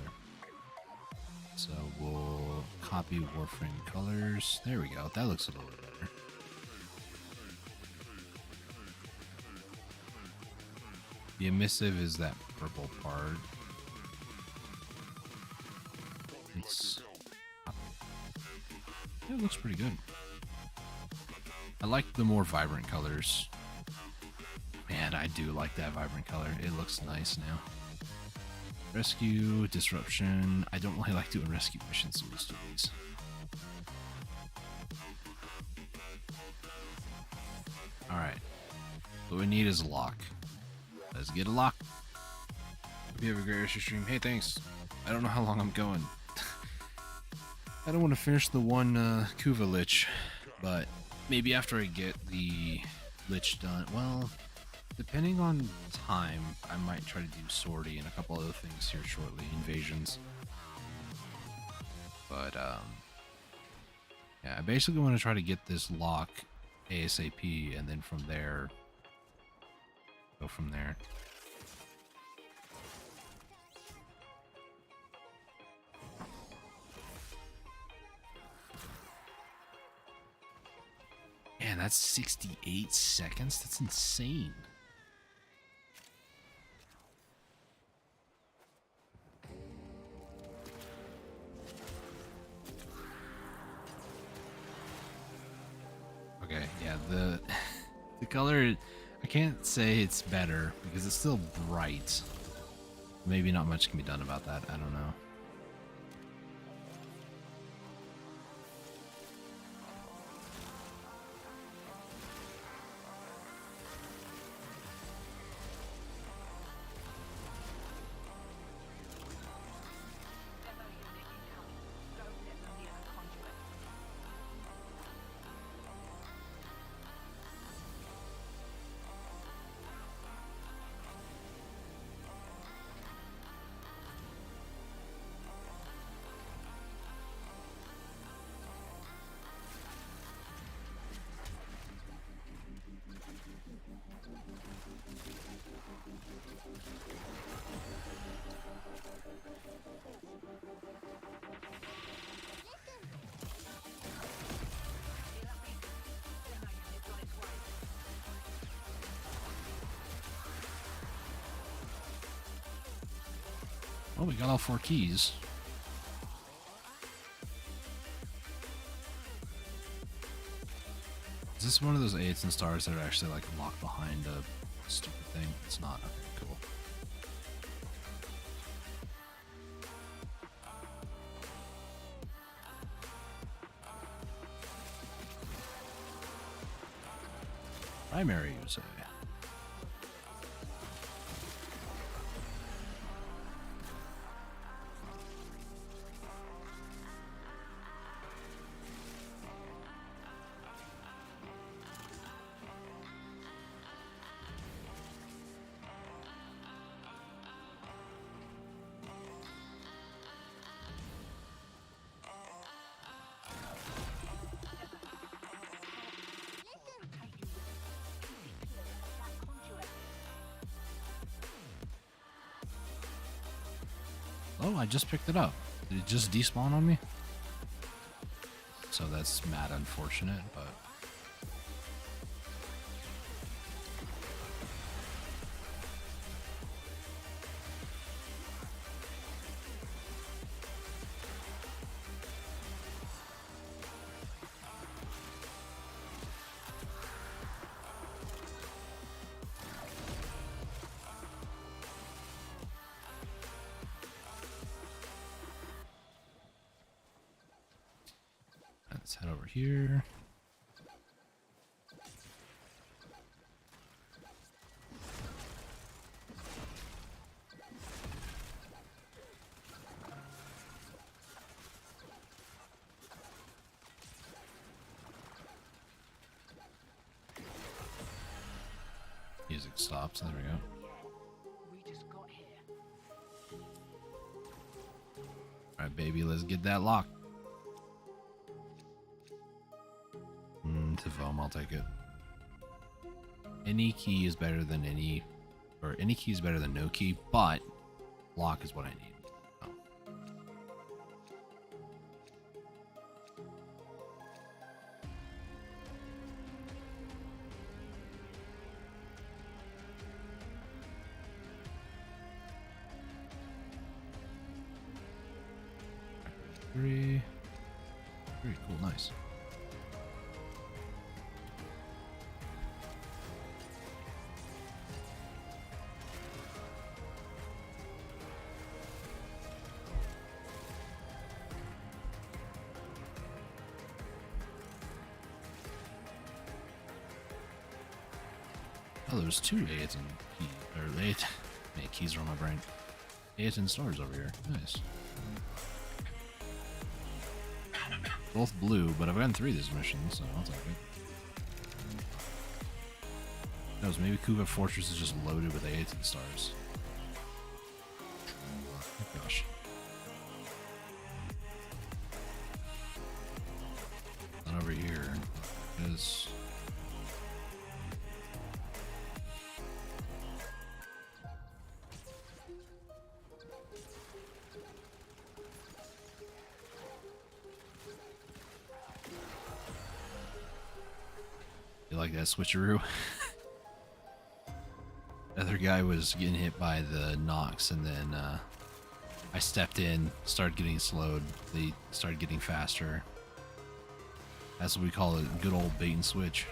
So we'll copy Warframe colors. There we go. That looks a little bit better. The emissive is that purple part. It looks pretty good. I like the more vibrant colors. Man, I do like that vibrant color. It looks nice now. Rescue, disruption. I don't really like doing rescue missions in most of these. Alright. What we need is a lock. Let's get a lock. Hope you have a great rest of your stream. Hey, thanks. I don't know how long I'm going. I don't want to finish the one Kuva Lich, but maybe after I get the Lich done. Well, depending on time, I might try to do Sortie and a couple other things here shortly. Invasions. But, yeah, I basically want to try to get this lock ASAP, and then from there, go from there. Man, that's 68 seconds? That's insane. Okay, yeah, the color, I can't say it's better because it's still bright. Maybe not much can be done about that. I don't know. Oh, we got all 4 keys. Is this one of those 8s and stars that are actually like locked behind a stupid thing? It's not. Okay, cool. Primary, you say? Oh, I just picked it up. Did it just despawn on me? So that's mad unfortunate, but... Let's head over here. Music stops. There we go. Alright, baby, let's get that lock. To foam, I'll take it. Any key is better than any key is better than no key, but lock is what I need. Oh. Three. Very cool, nice. Oh, there's 2 8s and keys, or 8 keys are on my brain. 8 and stars over here. Nice. Both blue, but I've gotten 3 of these missions, so I'll take it. Who knows, maybe Kuva Fortress is just loaded with 8s and stars. Oh gosh. And over here is... You like that switcheroo? The other guy was getting hit by the Nox, and then I stepped in, started getting slowed. They started getting faster. That's what we call it, good old bait and switch.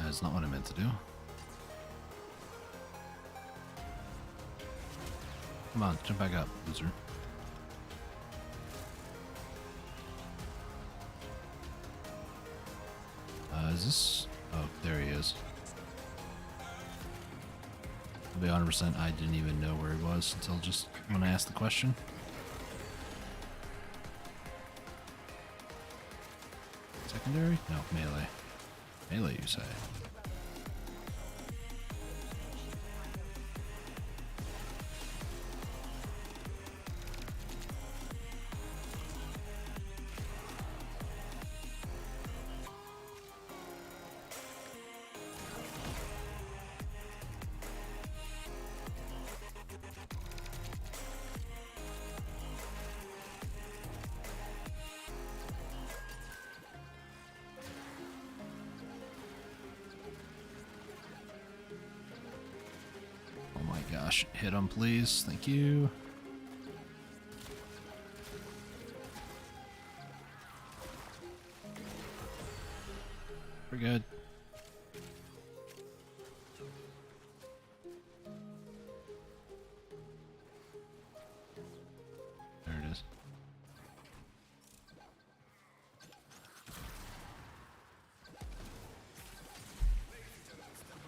That's not what I meant to do. Come on, jump back up, loser. Is this... Oh, there he is. To be 100%, I didn't even know where he was until just when I asked the question. Secondary? No, melee. Melee, you say? Oh my gosh, hit him please, thank you. We're good. There it is.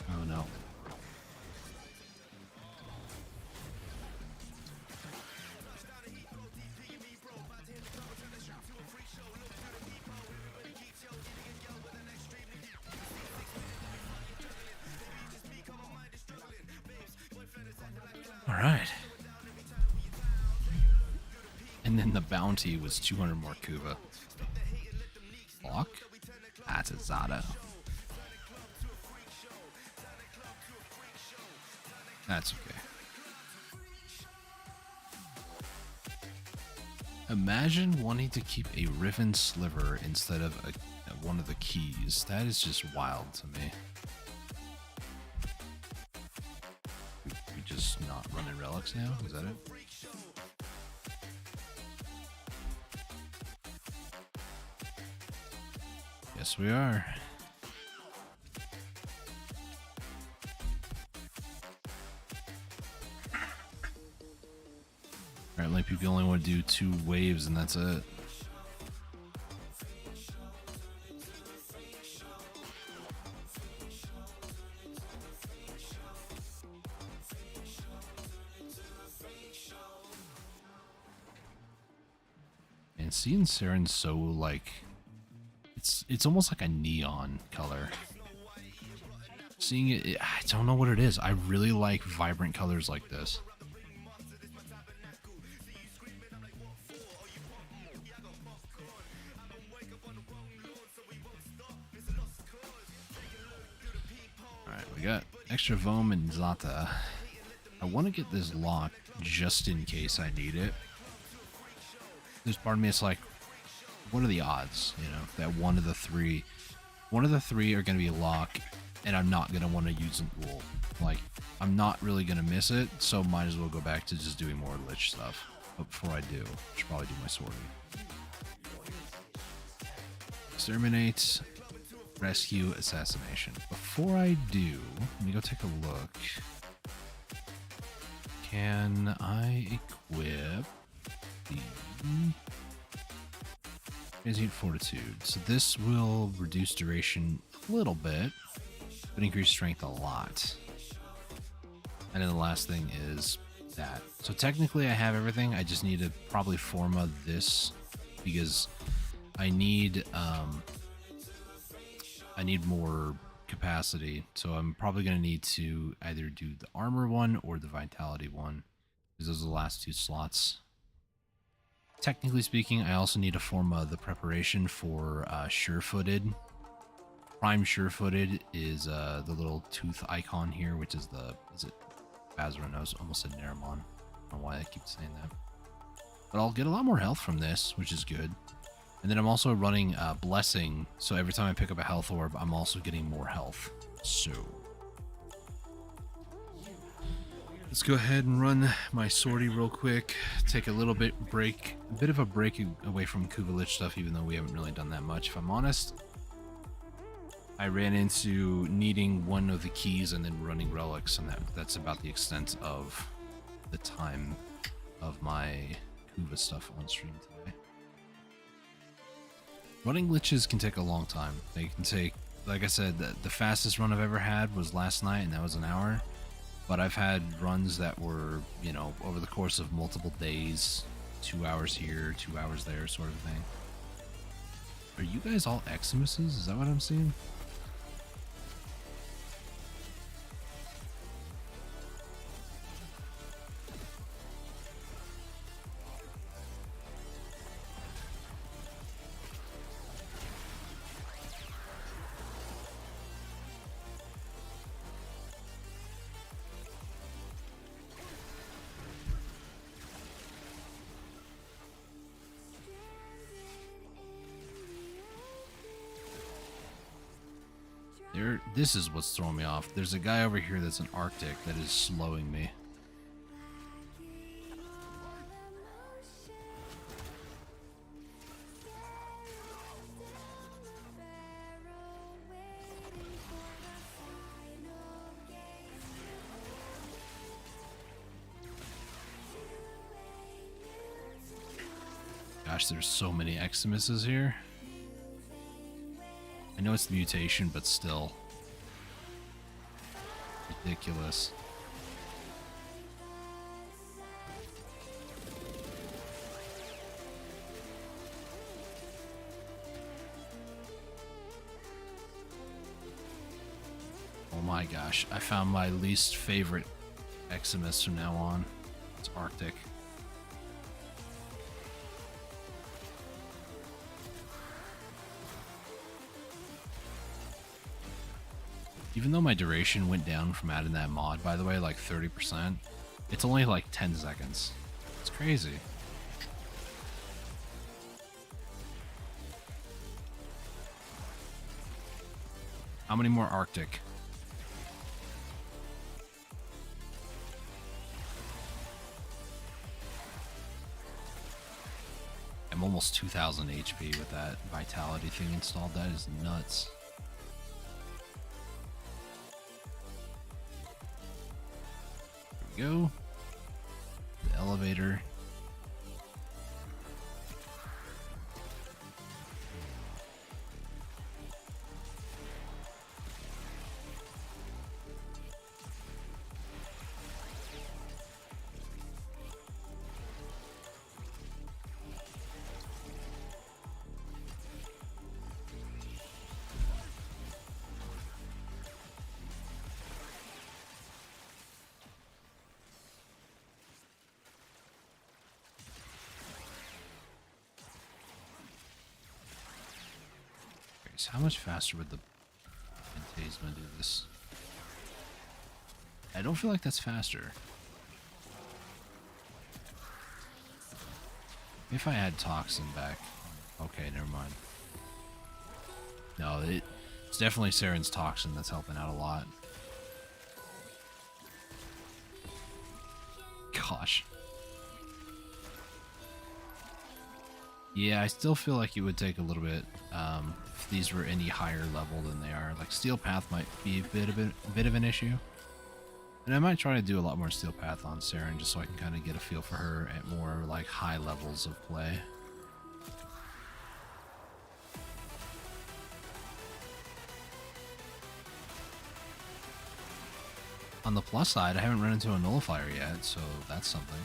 Oh no. All right. And then the bounty was 200 more Kuva. Block? That's a Zada. That's okay. Imagine wanting to keep a Riven Sliver instead of one of the keys. That is just wild to me. We just not running relics now? Is that it? Yes, we are. Alright, like people only want to do 2 waves and that's it. And seeing Saren's so like it's almost like a neon color. Seeing it, I don't know what it is. I really like vibrant colors like this. Alright, we got extra Vom and Zata. I want to get this locked just in case I need it. There's part of me that's like, what are the odds, you know, that one of the three are going to be a lock, and I'm not going to want to use it. Well, like, I'm not really going to miss it, so might as well go back to just doing more Lich stuff. But before I do, I should probably do my sortie. Exterminate, rescue, assassination. Before I do, let me go take a look. Can I equip the transient fortitude? So this will reduce duration a little bit, but increase strength a lot. And then the last thing is that. So technically I have everything. I just need to probably forma this because I need more capacity. So I'm probably going to need to either do the armor one or the vitality one because those are the last 2 slots. Technically speaking, I also need to form the preparation for sure-footed. Prime sure-footed is the little tooth icon here, which is the, is it Bazra? I almost said Naramon. I don't know why I keep saying that. But I'll get a lot more health from this, which is good. And then I'm also running Blessing, so every time I pick up a health orb, I'm also getting more health. So let's go ahead and run my sortie real quick. Take a little bit of a break away from Kuva Lich stuff, even though we haven't really done that much. If I'm honest, I ran into needing one of the keys and then running relics, and that's about the extent of the time of my Kuva stuff on stream today. Running glitches can take a long time. They can take, like I said, the fastest run I've ever had was last night, and that was an hour. But I've had runs that were, you know, over the course of multiple days, 2 hours here, 2 hours there, sort of thing. Are you guys all Eximuses? Is that what I'm seeing? This is what's throwing me off. There's a guy over here that's an Arctic that is slowing me. Gosh, there's so many Eximuses here. I know it's the mutation, but still. Ridiculous. Oh my gosh, I found my least favorite Eximus from now on. It's Arctic. Even though my duration went down from adding that mod, by the way, like 30%, it's only like 10 seconds. It's crazy. How many more Arctic? I'm almost 2000 HP with that vitality thing installed. That is nuts. Go. The elevator. How much faster would the Phantasma do this? I don't feel like that's faster. If I had Toxin back. Okay, never mind. No, it's definitely Saren's Toxin that's helping out a lot. Gosh. Yeah, I still feel like it would take a little bit if these were any higher level than they are. Like Steel Path might be a bit of an issue. And I might try to do a lot more Steel Path on Saren just so I can kind of get a feel for her at more like high levels of play. On the plus side, I haven't run into a Nullifier yet, so that's something.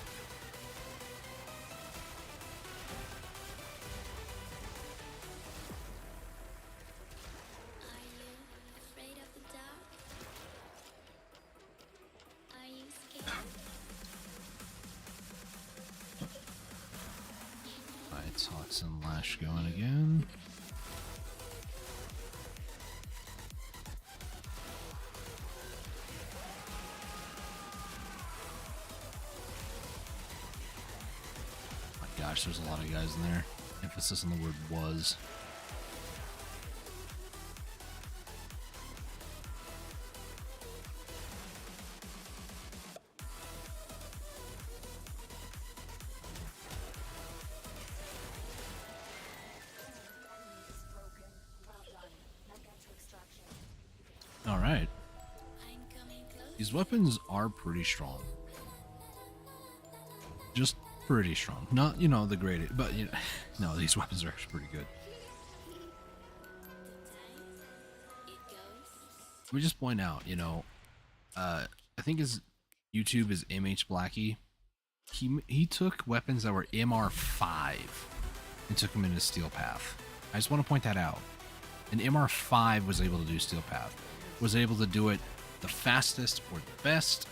Toxin Lash going again. My gosh, there's a lot of guys in there. Emphasis on the word was. Well done. Now get to extraction. All right. These weapons are pretty strong. Just pretty strong. Not, you know, the greatest, but, you know, no, these weapons are actually pretty good. Let me just point out, you know, I think his YouTube is MH Blackie. He took weapons that were MR5 and took them into Steel Path. I just want to point that out. An MR5 was able to do Steel Path. Was able to do it the fastest or the best?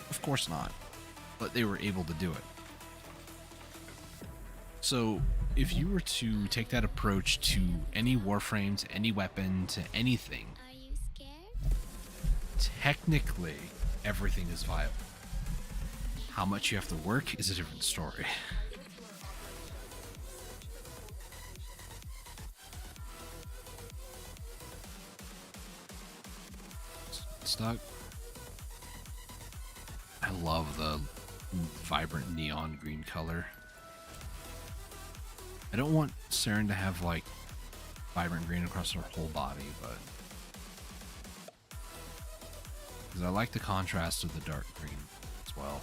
Of course not. But they were able to do it. So, if you were to take that approach to any Warframe, to any weapon, to anything, Are you scared? technically everything is viable. How much you have to work is a different story. Stuck. I love the vibrant neon green color. I don't want Saren to have like vibrant green across her whole body, but because I like the contrast of the dark green as well.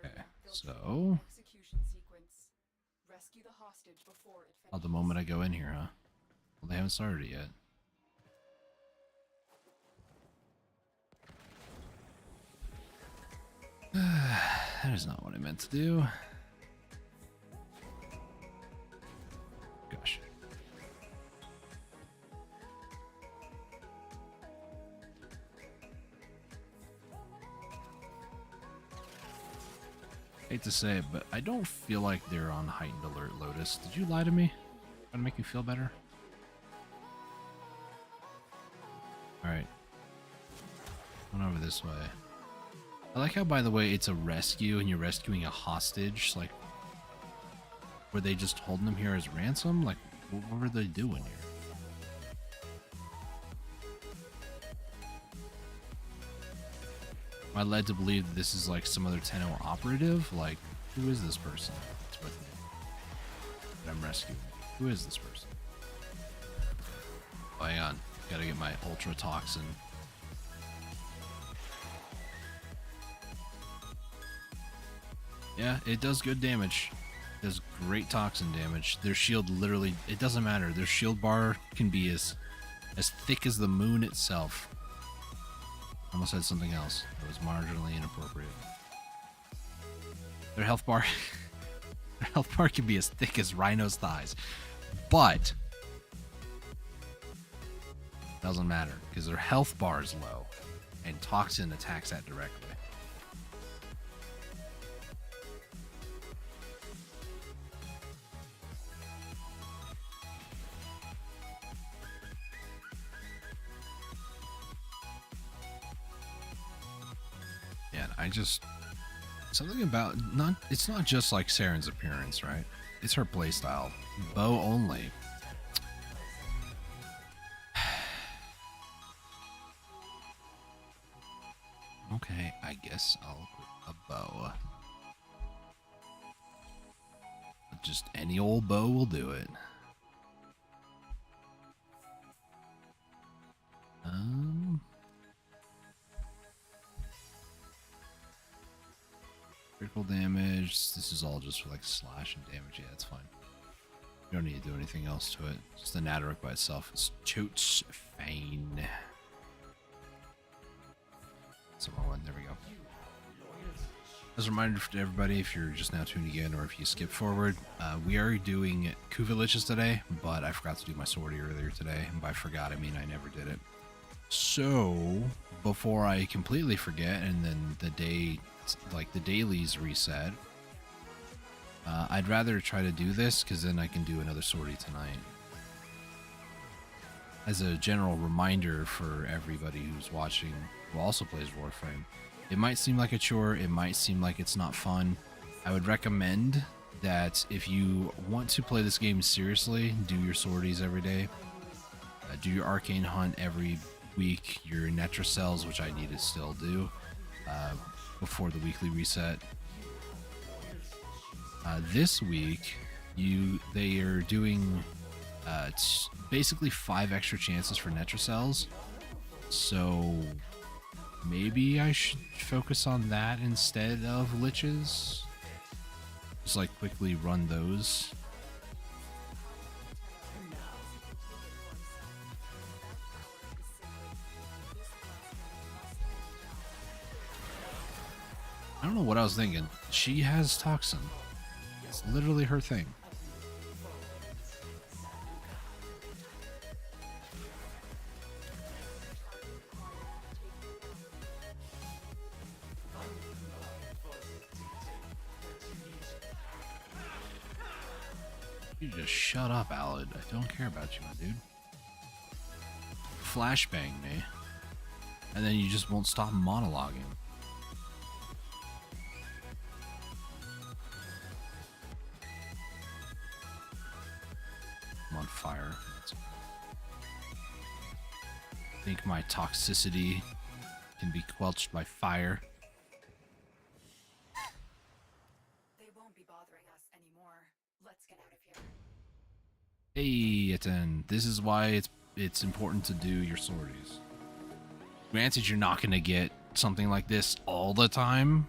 Okay, so oh, the moment I go in here, huh? Well, they haven't started it yet. That is not what I meant to do. Gosh. Hate to say it, but I don't feel like they're on heightened alert, Lotus. Did you lie to me? Trying to make me feel better? Alright. Going over this way. I like how, by the way, it's a rescue and you're rescuing a hostage. Like, were they just holding them here as ransom? Like, what were they doing here? Am I led to believe that this is like some other Tenno operative? Like, who is this person that's with me that I'm rescuing? Who is this person? Oh, hang on. Gotta get my ultra toxin. Yeah, it does good damage. It does great toxin damage. Their shield literally, it doesn't matter. Their shield bar can be as thick as the moon itself. I almost said something else that was marginally inappropriate. Their health bar, their health bar can be as thick as Rhino's thighs, but doesn't matter because their health bar is low, and toxin attacks that directly. I just something about it's not just like Saren's appearance, right? It's her playstyle. Bow only. Okay, I guess I'll put a bow. Just any old bow will do it. Critical damage. This is all just for like slash and damage. Yeah, that's fine. You don't need to do anything else to it. Just the Natteric by itself is totes fine. That's the wrong one. There we go. As a reminder to everybody, if you're just now tuning in or if you skip forward, we are doing Kuva Liches today, but I forgot to do my sortie earlier today. And by forgot, I mean I never did it. So, before I completely forget and then the day, like the dailies reset, I'd rather try to do this because then I can do another sortie tonight. As a general reminder for everybody who's watching who also plays Warframe, it might seem like a chore, it might seem like it's not fun. I would recommend that if you want to play this game seriously, do your sorties every day. Do your arcane hunt every week, your Netracells, which I need to still do before the weekly reset. This week, they are doing basically 5 extra chances for Netracells. So maybe I should focus on that instead of Liches. Just like quickly run those. I don't know what I was thinking. She has Toxin. It's literally her thing. You just shut up, Alad. I don't care about you, my dude. Flashbang me. And then you just won't stop monologuing. I'm on fire. I think my toxicity can be quelched by fire. They won't be bothering us anymore. Let's get out of here. Hey, Eten. This is why it's important to do your sorties. Granted, you're not going to get something like this all the time,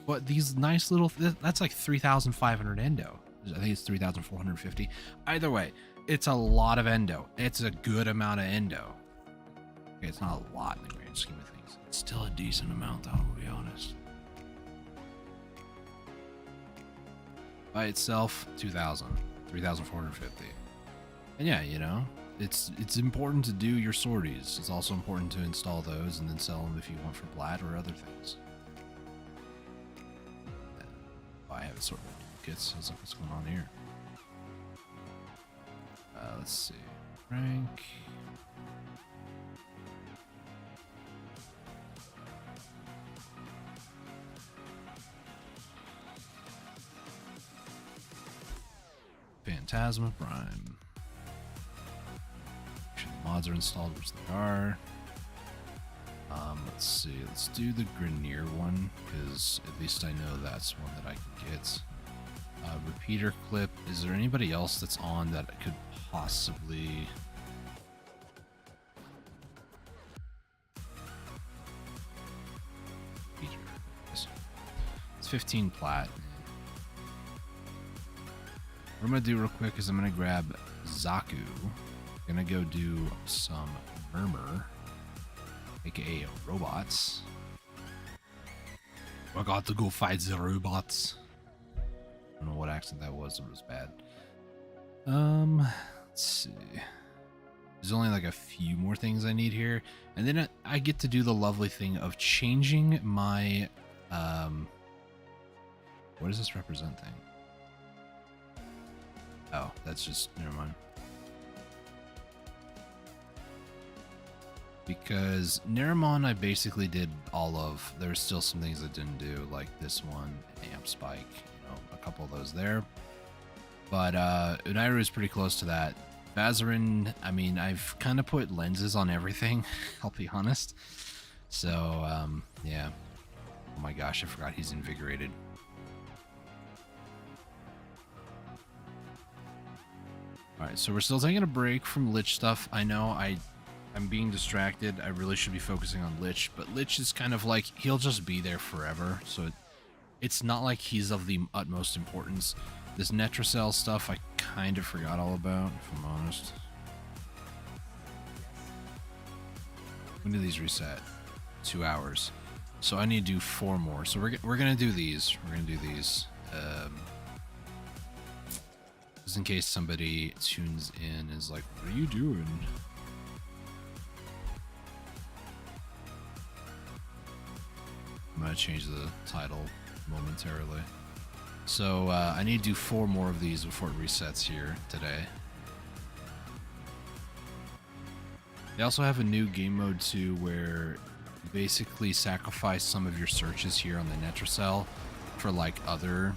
but these nice little... That's like 3,500 endo. I think it's 3,450. Either way, it's a lot of endo. It's a good amount of endo. Okay, it's not a lot in the grand scheme of things. It's still a decent amount, though, to be honest. By itself, 2,000. 3,450. And yeah, you know, it's important to do your sorties. It's also important to install those and then sell them if you want for Blat or other things. I have assortment duplicates. Let's look what's going on here. Let's see. Rank. Phantasma Prime. Make sure the mods are installed, which they are. Let's see. Let's do the Grineer one, because at least I know that's one that I can get. Repeater clip. Is there anybody else that's on that could possibly... Repeater. It's 15 plat. What I'm going to do real quick is I'm going to grab Zaku. I'm going to go do some Murmur, aka robots. I got to go fight the robots. I don't know what accent that was. It was bad. Let's see. There's only like a few more things I need here. And then I get to do the lovely thing of changing my... what does this represent thing? Oh, that's just... Never mind. Because Neramon I basically did all of. There's still some things I didn't do, like this one, Amp Spike, you know, a couple of those there. But Unairu is pretty close to that. Vazarin, I mean, I've kind of put lenses on everything, I'll be honest. So, yeah. Oh my gosh, I forgot he's invigorated. Alright, so we're still taking a break from Lich stuff. I know I'm being distracted. I really should be focusing on Lich, but Lich is kind of like, he'll just be there forever, so it's not like he's of the utmost importance. This Netracell stuff I kind of forgot all about, if I'm honest. When do these reset? 2 hours. So I need to do 4 more. So we're gonna do these. We're gonna do these. Just in case somebody tunes in and is like, what are you doing? I'm gonna change the title momentarily. So I need to do 4 more of these before it resets here today. They also have a new game mode too, where you basically sacrifice some of your searches here on the Netracell for like other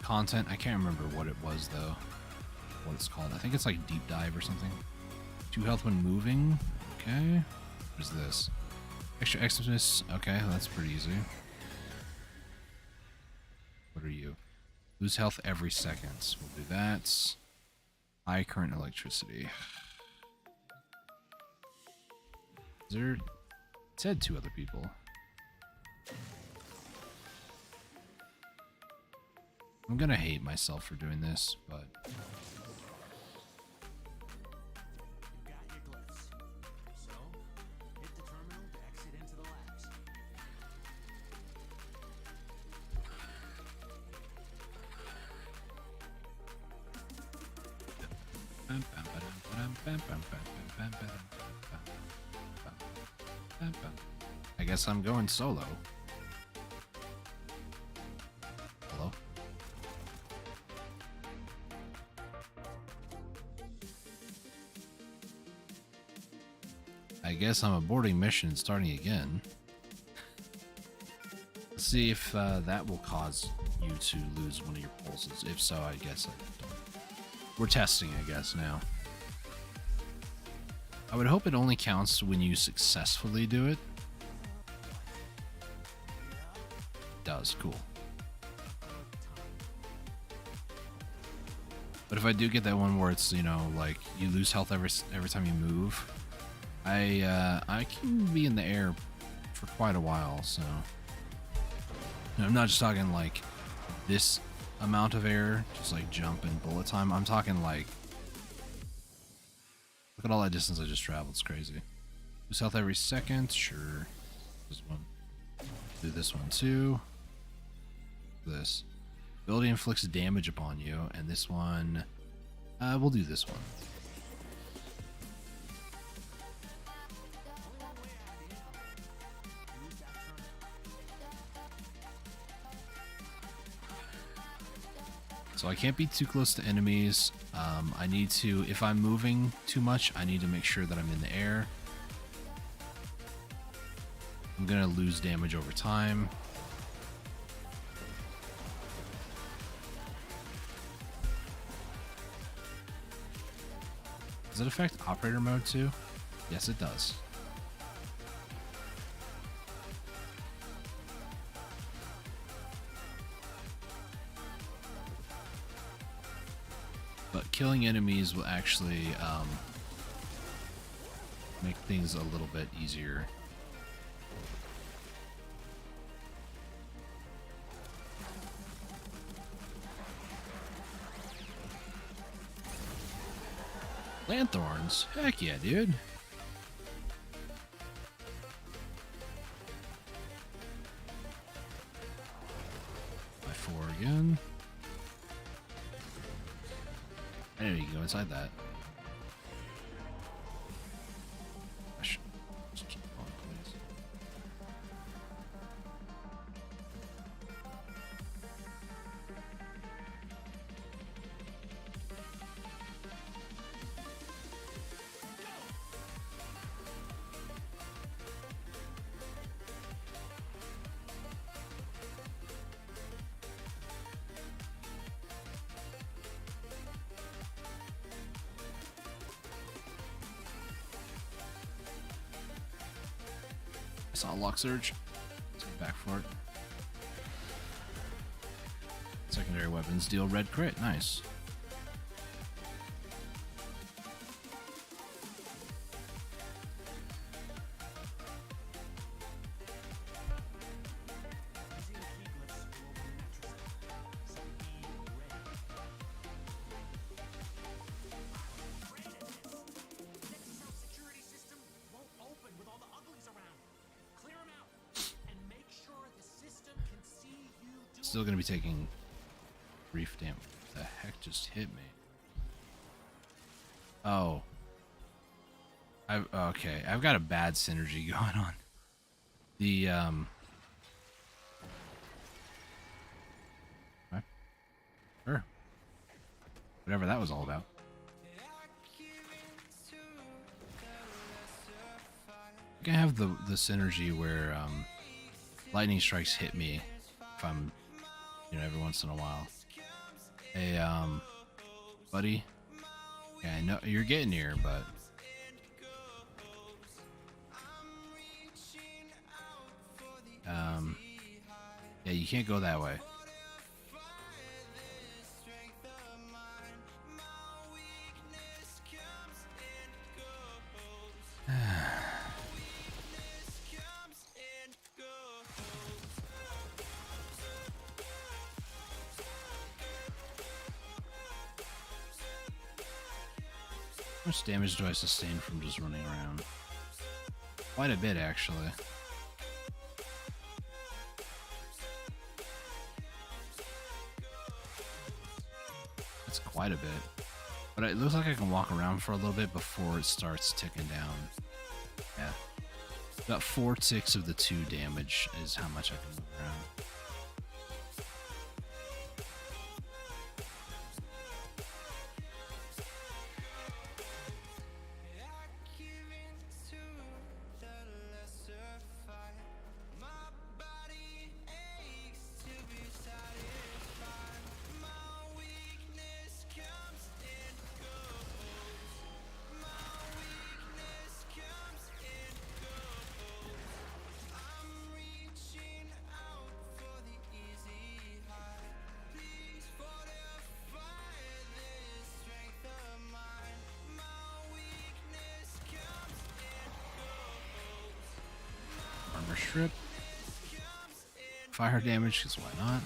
content. I can't remember what it was though. What it's called. I think it's like Deep Dive or something. 2 health when moving. Okay. What is this? Extra Exodus. Okay, that's pretty easy. What are you? Lose health every second. We'll do that. High current electricity. Is there... It said 2 other people. I'm gonna hate myself for doing this, but... You got your glyphs. So, hit the terminal to exit into the labs. I guess I'm going solo. Hello? I guess I'm aborting mission and starting again. Let's see if that will cause you to lose one of your pulses. If so, I guess we're testing, I guess, now. I would hope it only counts when you successfully do it. It does, cool. But if I do get that one where it's, you know, like you lose health every time you move, I can be in the air for quite a while, so I'm not just talking like this amount of air, just like jump and bullet time. I'm talking like, look at all that distance I just traveled. It's crazy. Lose health every second, sure. This one. Do this one too. This ability inflicts damage upon you, and this one, we'll do this one. So I can't be too close to enemies. I need to, if I'm moving too much, I need to make sure that I'm in the air. I'm gonna lose damage over time. Does it affect operator mode too? Yes, it does. But killing enemies will actually make things a little bit easier. Lanthorns? Heck yeah, dude. By 4 again. I didn't know you can go inside that. I should just keep going, please. I saw a lock surge. Let's get back for it. Secondary weapons deal red crit. Nice. Still gonna be taking brief damage. What the heck just hit me? Oh. Okay. I've got a bad synergy going on. The okay. Sure. Whatever that was all about. I can have the synergy where lightning strikes hit me if I'm, you know, every once in a while. Hey, buddy. Yeah, I know you're getting here, but yeah, you can't go that way. much damage do I sustain from just running around? Quite a bit, actually. That's quite a bit. But it looks like I can walk around for a little bit before it starts ticking down. Yeah. About 4 ticks of the 2 damage is how much I can move around. Armor strip. Fire damage, because why not?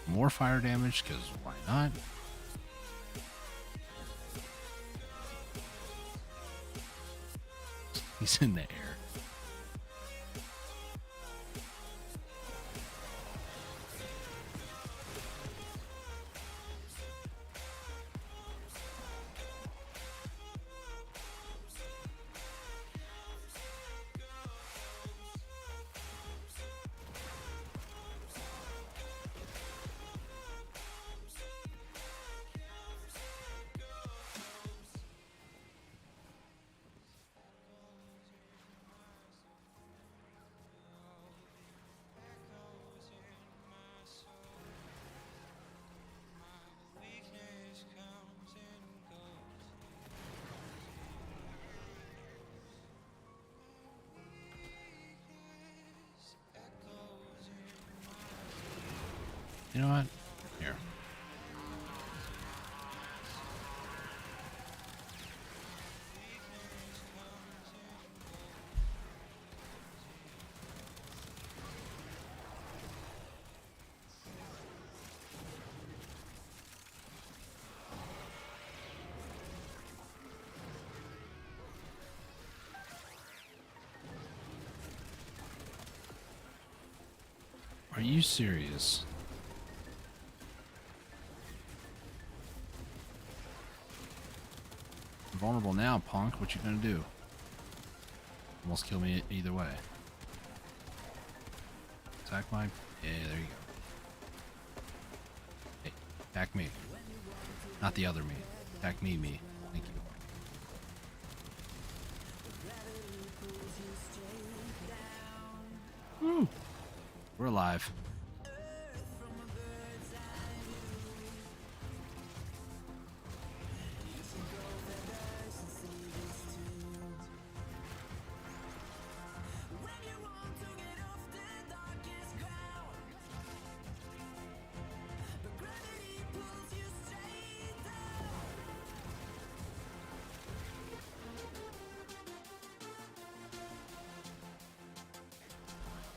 More fire damage, because why not? He's in the air. You know what? Here. Are you serious? I'm vulnerable now, punk. What you gonna do? Almost kill me either way. Attack mine? Yeah, there you go. Hey, attack me. Not the other me. Attack me. Thank you. Woo! We're alive.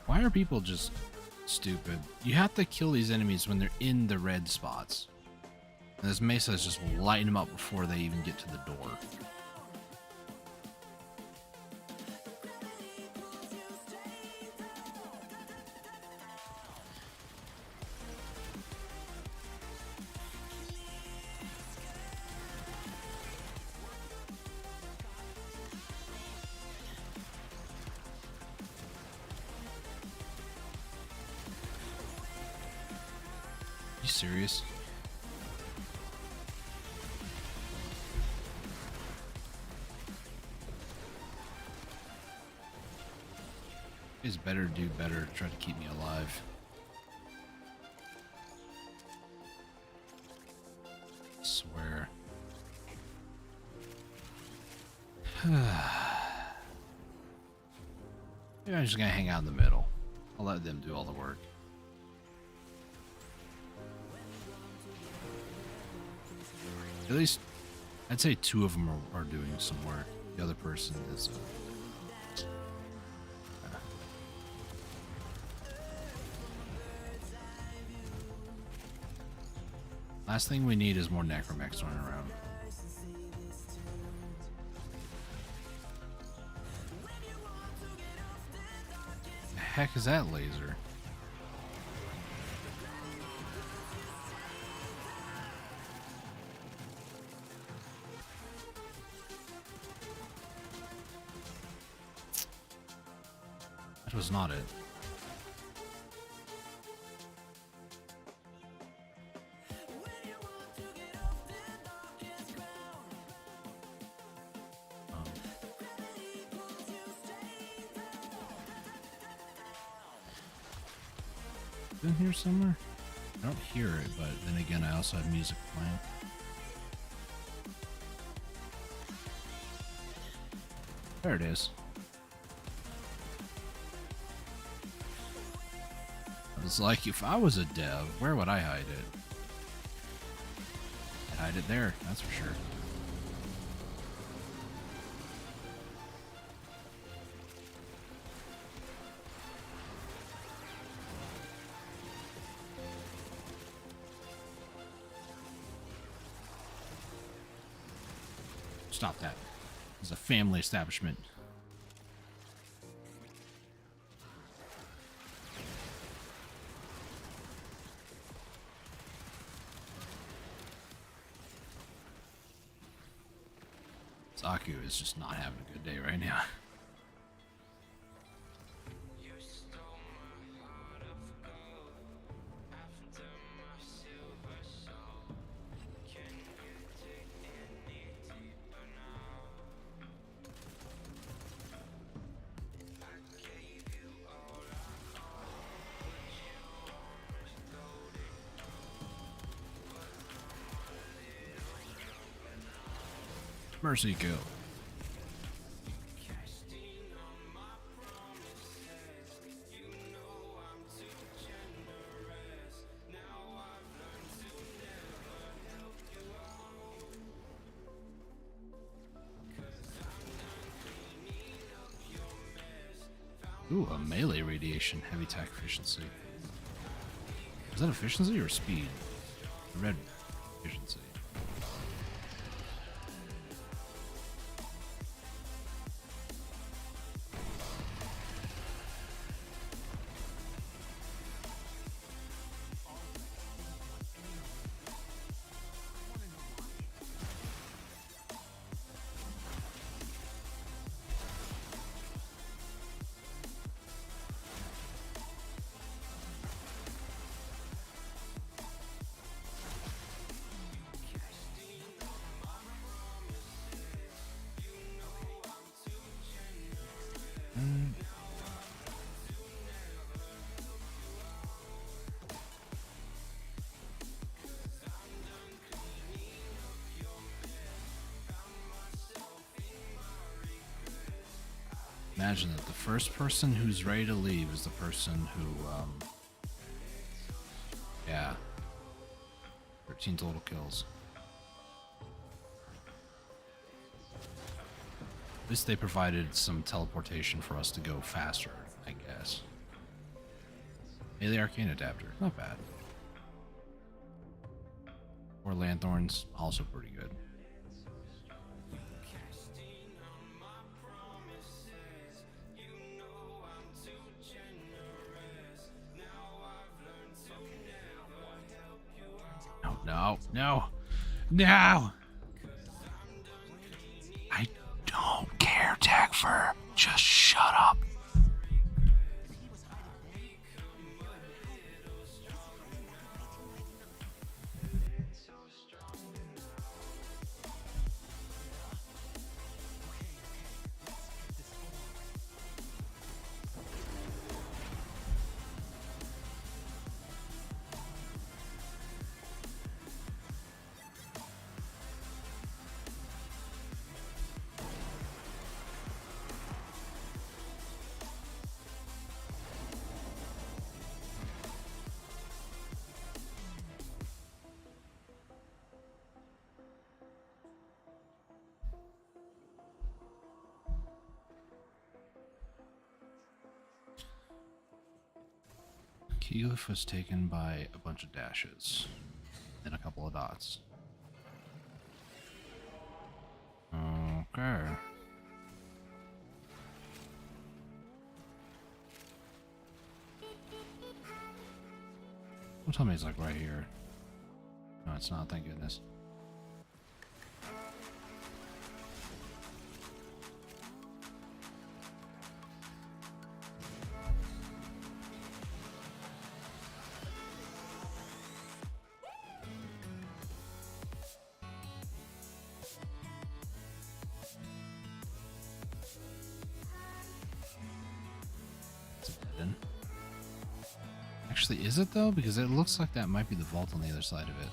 Why are people just stupid? You have to kill these enemies when they're in the red spots. And this Mesa is just lighting them up before they even get to the door. You serious? You guys better do better to try to keep me alive. I swear. Maybe I'm just gonna hang out in the middle. I'll let them do all the work. At least, I'd say 2 of them are doing some work. The other person is... Last thing we need is more necromechs running around. The heck is that laser? That was not it. In here somewhere? I don't hear it, but then again, I also have music playing. There it is. I was like, if I was a dev, where would I hide it? I'd hide it there, that's for sure. Stop that. It's a family establishment. Zaku is just not having a good day right now. Mercy kill. Ooh, a melee radiation, heavy attack efficiency. Is that efficiency or speed? Red efficiency. Imagine that the first person who's ready to leave is the person who, yeah. 13 total kills. At least they provided some teleportation for us to go faster, I guess. Melee Arcane Adapter, not bad. Or Lanthorns, also pretty good. No, no, no! I don't care, Tagfer. Just shut up. Keyleth was taken by a bunch of dashes and a couple of dots. Okay. Don't tell me it's like right here. No, it's not, thank goodness. It's a dead end. Actually, is it though? Because it looks like that might be the vault on the other side of it.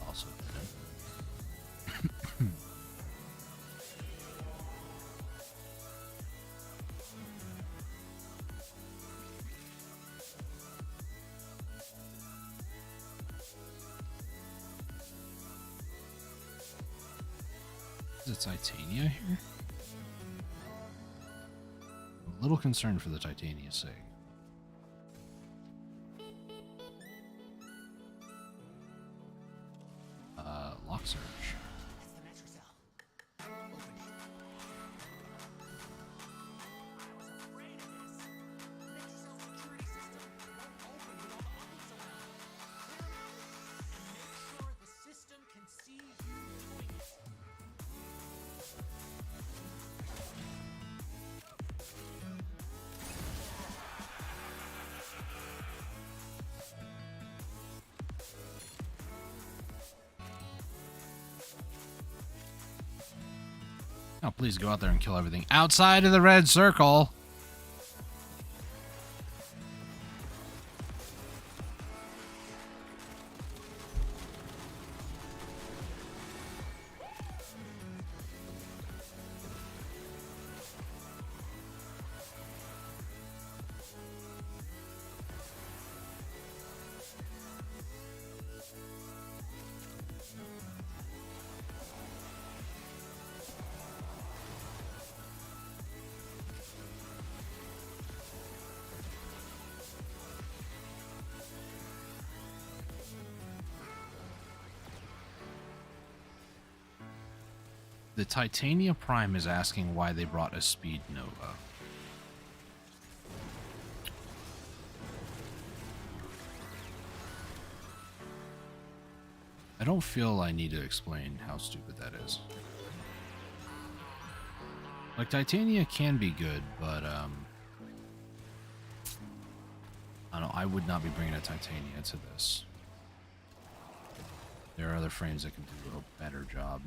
Also dead end. Is it Titania here? I'm a little concerned for the Titania's sake. Lock search. It's the Netracell. Open it. I was afraid of this. The Netracell security system won't open with all the objects around. Make sure the system can see you doing it. Oh, please go out there and kill everything outside of the red circle. The Titania Prime is asking why they brought a Speed Nova. I don't feel I need to explain how stupid that is. Like, Titania can be good, but, I don't know, I would not be bringing a Titania to this. There are other frames that can do a better job.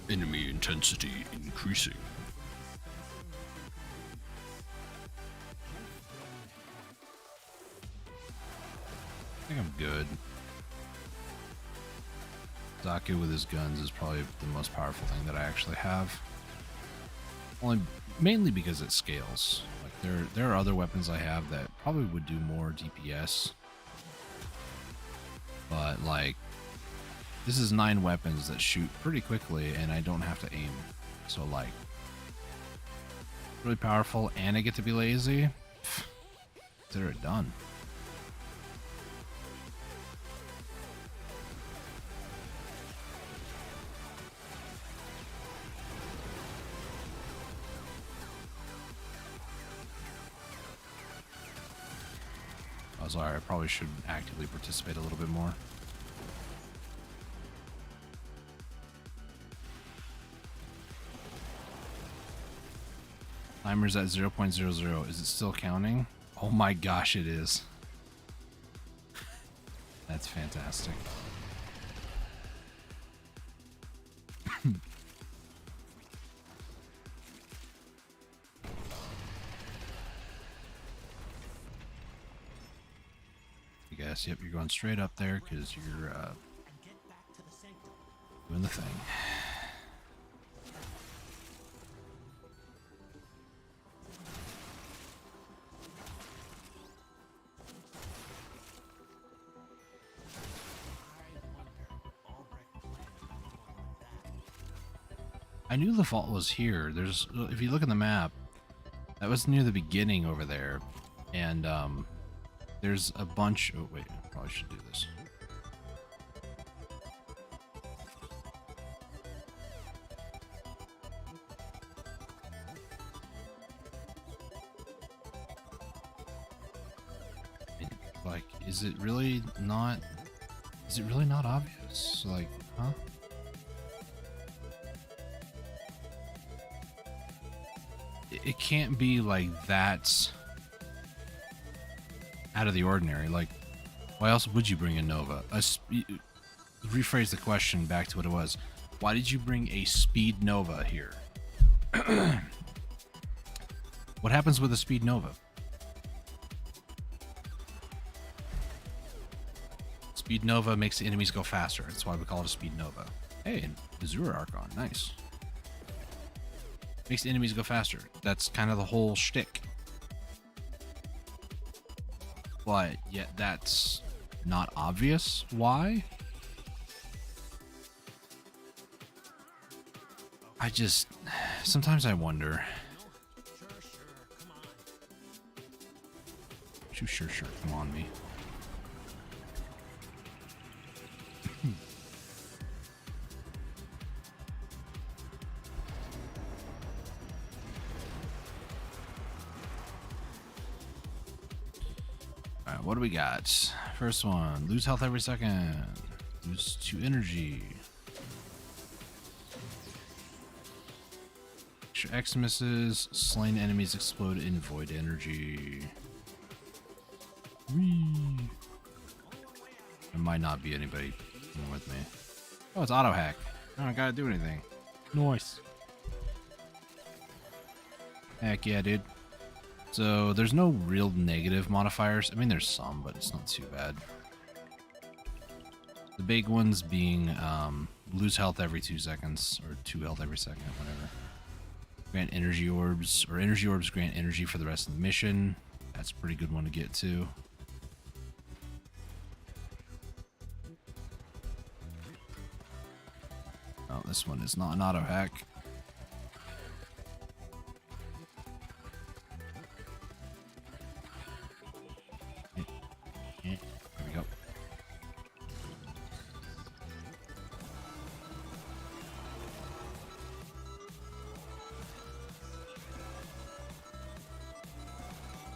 Enemy intensity increasing. I think I'm good. Zaku with his guns is probably the most powerful thing that I actually have. Only mainly because it scales. Like there are other weapons I have that probably would do more DPS. But like this is 9 weapons that shoot pretty quickly and I don't have to aim. So like really powerful and I get to be lazy. Consider it done. Oh, sorry, I probably should actively participate a little bit more. Timer's at 0.00. Is it still counting? Oh my gosh, it is. That's fantastic. I guess, yep, you're going straight up there because you're doing the thing. I knew the vault was here. There's, if you look at the map, that was near the beginning over there, and there's a bunch. Oh wait, I probably should do this. Like, is it really not? Is it really not obvious? Like, huh? It can't be like that out of the ordinary. Like, why else would you bring a Nova? Rephrase the question back to what it was. Why did you bring a Speed Nova here? What happens with a Speed Nova? Speed Nova makes the enemies go faster. That's why we call it a Speed Nova. Hey, Azure Archon. Nice. Makes the enemies go faster. That's kind of the whole shtick. But yet that's not obvious. Why? I just... Sometimes I wonder. Sure, come on me. Alright, what do we got? First one, lose health every second. Lose 2 energy. Extra X misses. Slain enemies explode in void energy. Whee. There might not be anybody coming with me. Oh, it's auto hack. I don't gotta do anything. Nice. Heck yeah, dude. So there's no real negative modifiers. I mean, there's some, but it's not too bad. The big ones being lose health every 2 seconds, or 2 health every second, whatever. Grant energy orbs, or energy orbs grant energy for the rest of the mission. That's a pretty good one to get to. Oh, this one is not an auto hack. There we go.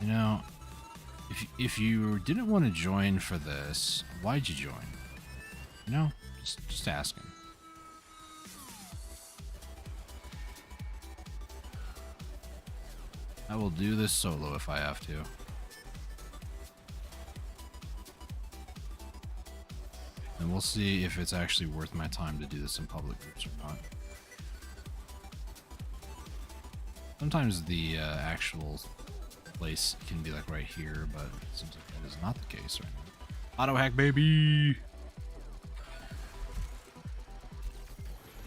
You know, if you didn't want to join for this, why'd you join? You know, just asking. I will do this solo if I have to. And we'll see if it's actually worth my time to do this in public groups or not. Sometimes the actual place can be like right here, but it seems like that is not the case right now. Auto hack, baby!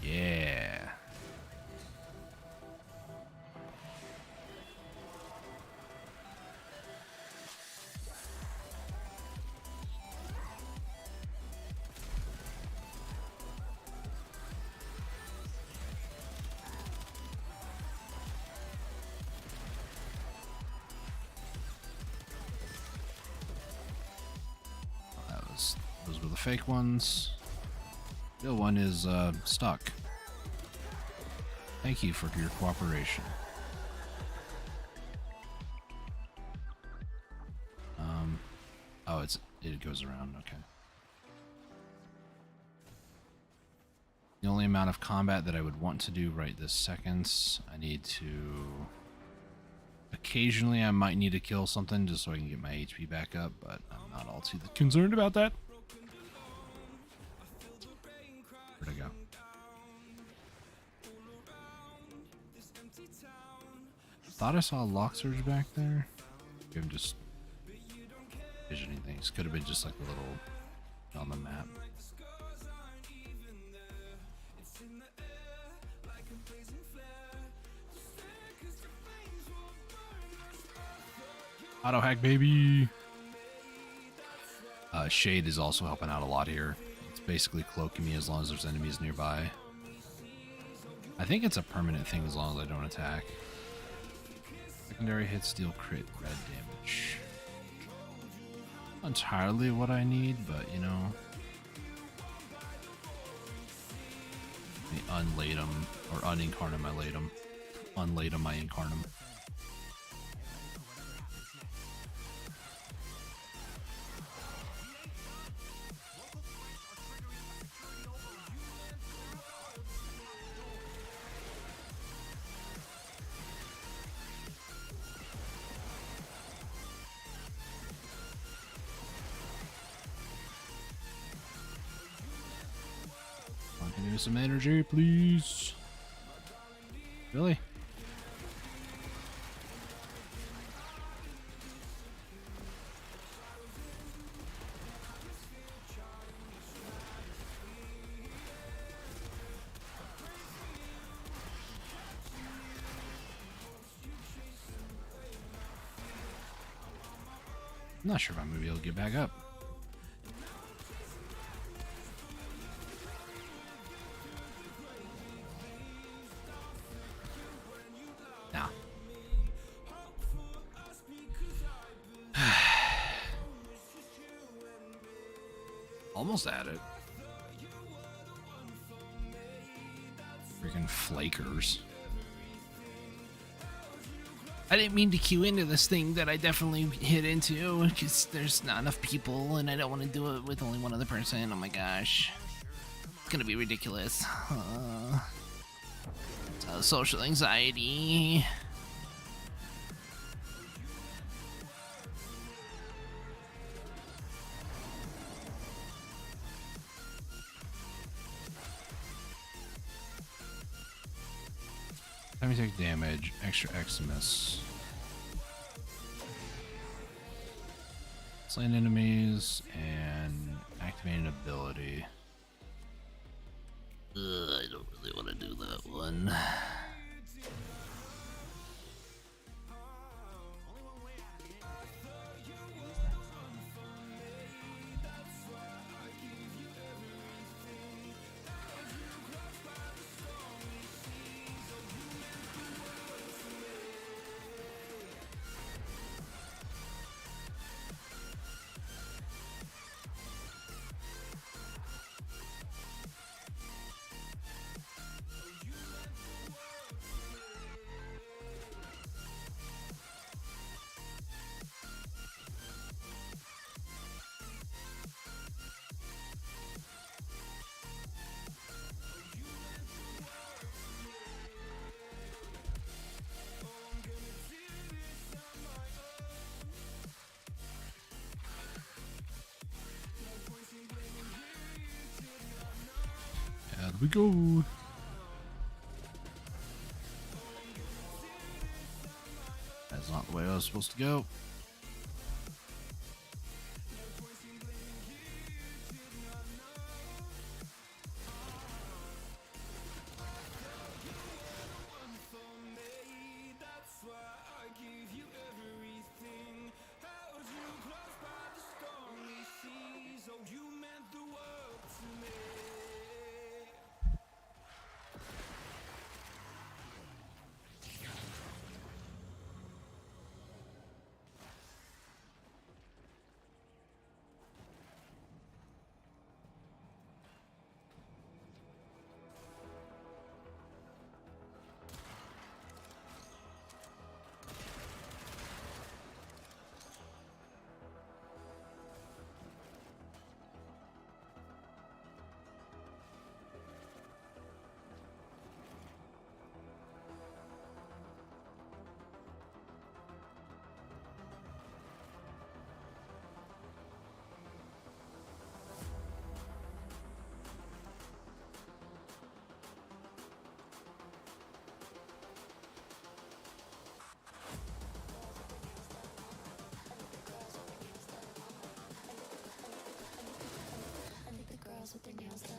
Yeah. Those were the fake ones. The real one is stuck. Thank you for your cooperation. Oh, it goes around. Okay. The only amount of combat that I would want to do right this second, I need to. Occasionally, I might need to kill something just so I can get my HP back up, but I'm not all too concerned about that. Where'd I go? Thought I saw a lock surge back there. Maybe I'm just visioning things. Could have been just like a little on the map. Auto hack, baby. Shade is also helping out a lot here. It's basically cloaking me as long as there's enemies nearby. I think it's a permanent thing as long as I don't attack. Secondary hit, steal, crit, red damage. Not entirely what I need, but you know. The unlatum, or unincarnate my latum. Unlatum my incarnum. Give me some energy, please. Really? I'm not sure if I'm gonna be able to get back up. Nah. Almost at it. Freaking flakers. I didn't mean to queue into this thing that I definitely hit into because there's not enough people and I don't want to do it with only one other person. Oh my gosh. It's gonna be ridiculous. Social anxiety. Let me take damage, extra Xmas. Slain enemies and activate an ability. I don't really want to do that one. There we go. Not the way I was supposed to go. With their nails done.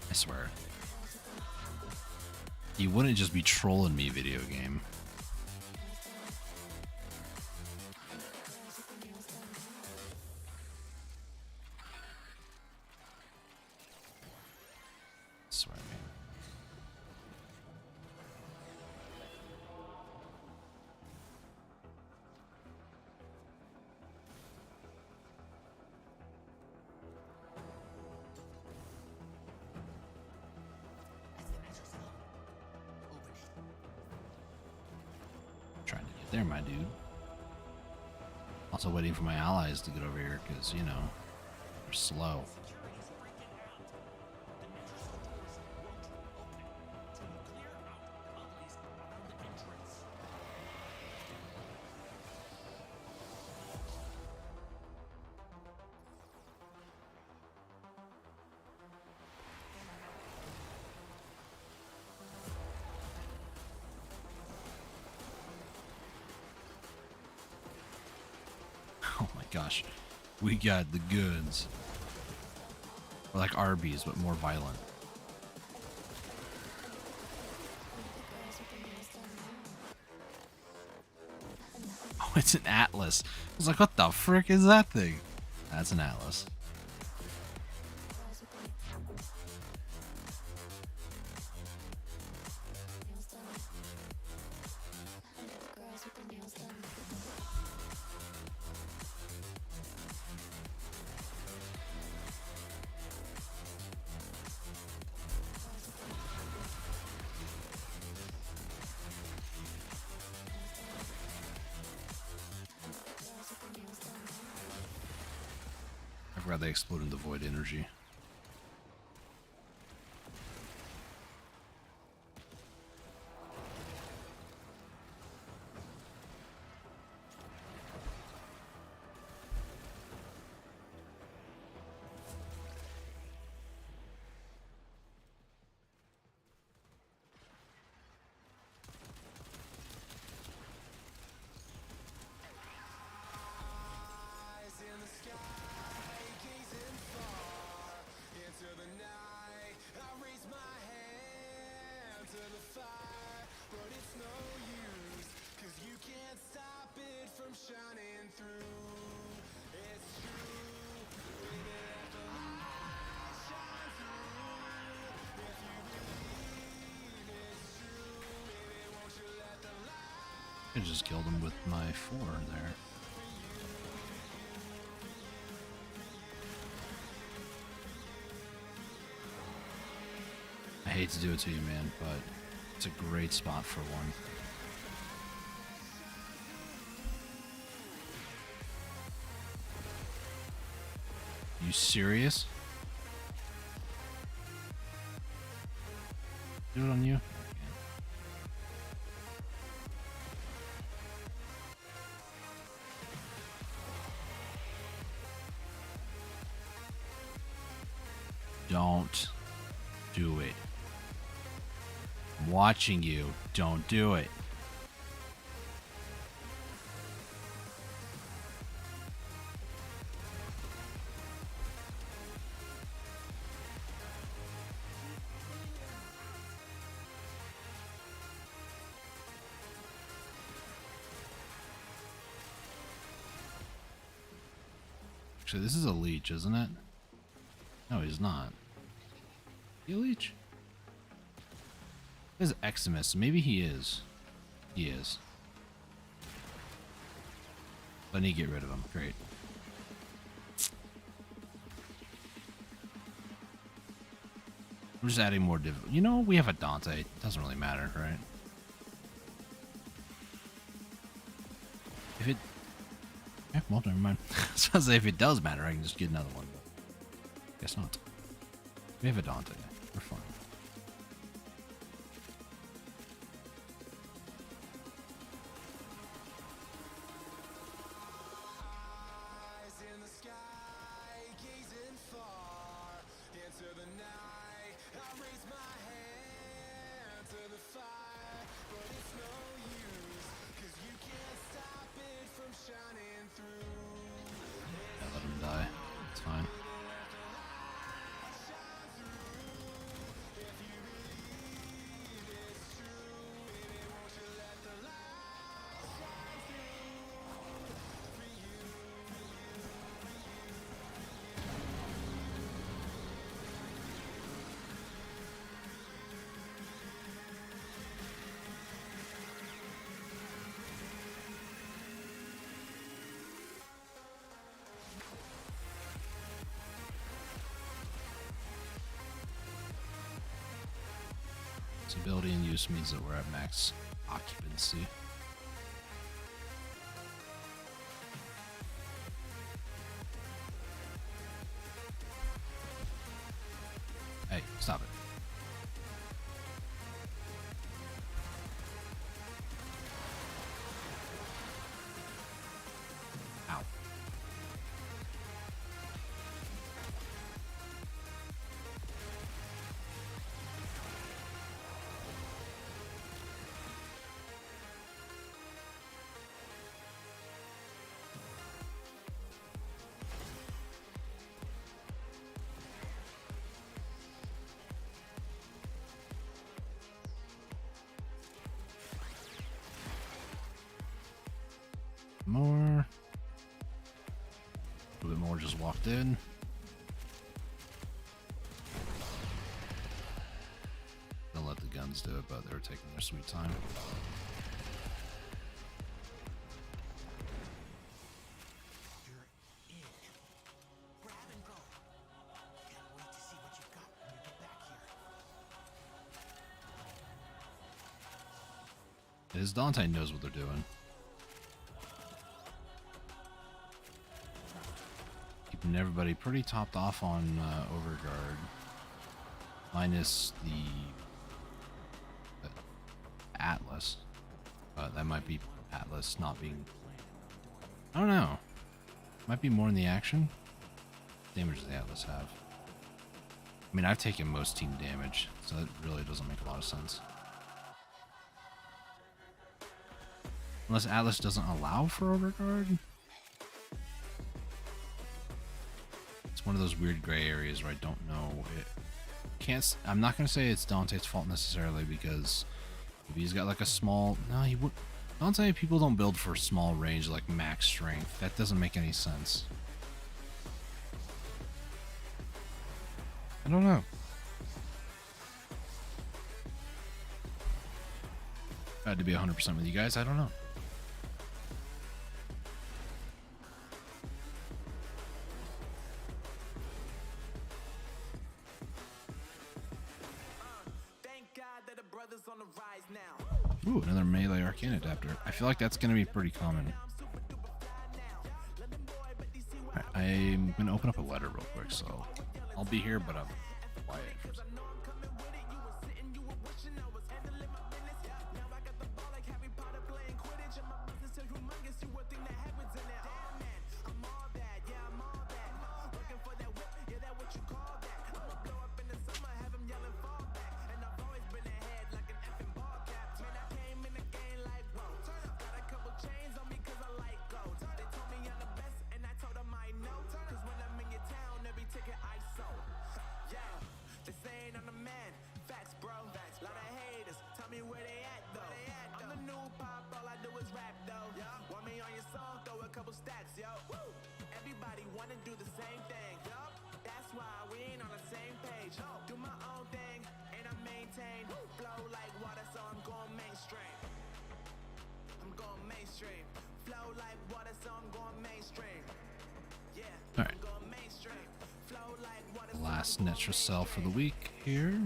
I swear. You wouldn't just be trolling me, video game. I swear, man. Trying to get there, my dude. Also waiting for my allies to get over here, because, you know, they're slow. Oh my gosh. We got the goods. We're like Arby's, but more violent. Oh, it's an Atlas. I was like, what the frick is that thing? That's an Atlas. I forgot they exploded the void energy. I just killed him with my 4 there. I hate to do it to you, man, but it's a great spot for one. You serious? Do it on you? Don't do it. I'm watching you. Don't do it. Actually, this is a leech, isn't it? No, he's not. He a leech? This is Eximus. Maybe he is. He is. I need to get rid of him. Great. I'm just adding more div. You know, we have a Dante. Doesn't really matter, right? If it... Yeah, well, never mind. I was about to say, if it does matter, I can just get another one. But guess not. We have a Dante. We're fine. Eyes in the sky, gazing far into the night. I raise my hand to the fire, but it's no use, 'cause you can't stop it from shining through. Yeah, let him die. It's fine. This ability in use means that we're at max occupancy. Hey, stop it. Ow. More. A little bit more just walked in. Don't let the guns do it, but they were taking their sweet time. You're in. Grab and go. Can't wait to see what you've got when you get back here. His Dante knows what they're doing. Keeping everybody pretty topped off on Overguard. Minus the Atlas. That might be Atlas not being... I don't know. Might be more in the action. Damage does the Atlas have? I mean, I've taken most team damage, so that really doesn't make a lot of sense. Unless Atlas doesn't allow for Overguard? It's one of those weird gray areas where I don't know. I'm not going to say it's Dante's fault necessarily, because if he's got like a small... No, he would... Dante, people don't build for small range like max strength. That doesn't make any sense. I don't know. I had to be 100% with you guys. I don't know. Thank God that the brother's on the rise now. Ooh, another melee arcane adapter. I feel like that's going to be pretty common. I'm gonna open up a letter real quick, so I'll be here, but I'm quiet for a second. Alright. Last Netracell for the week here.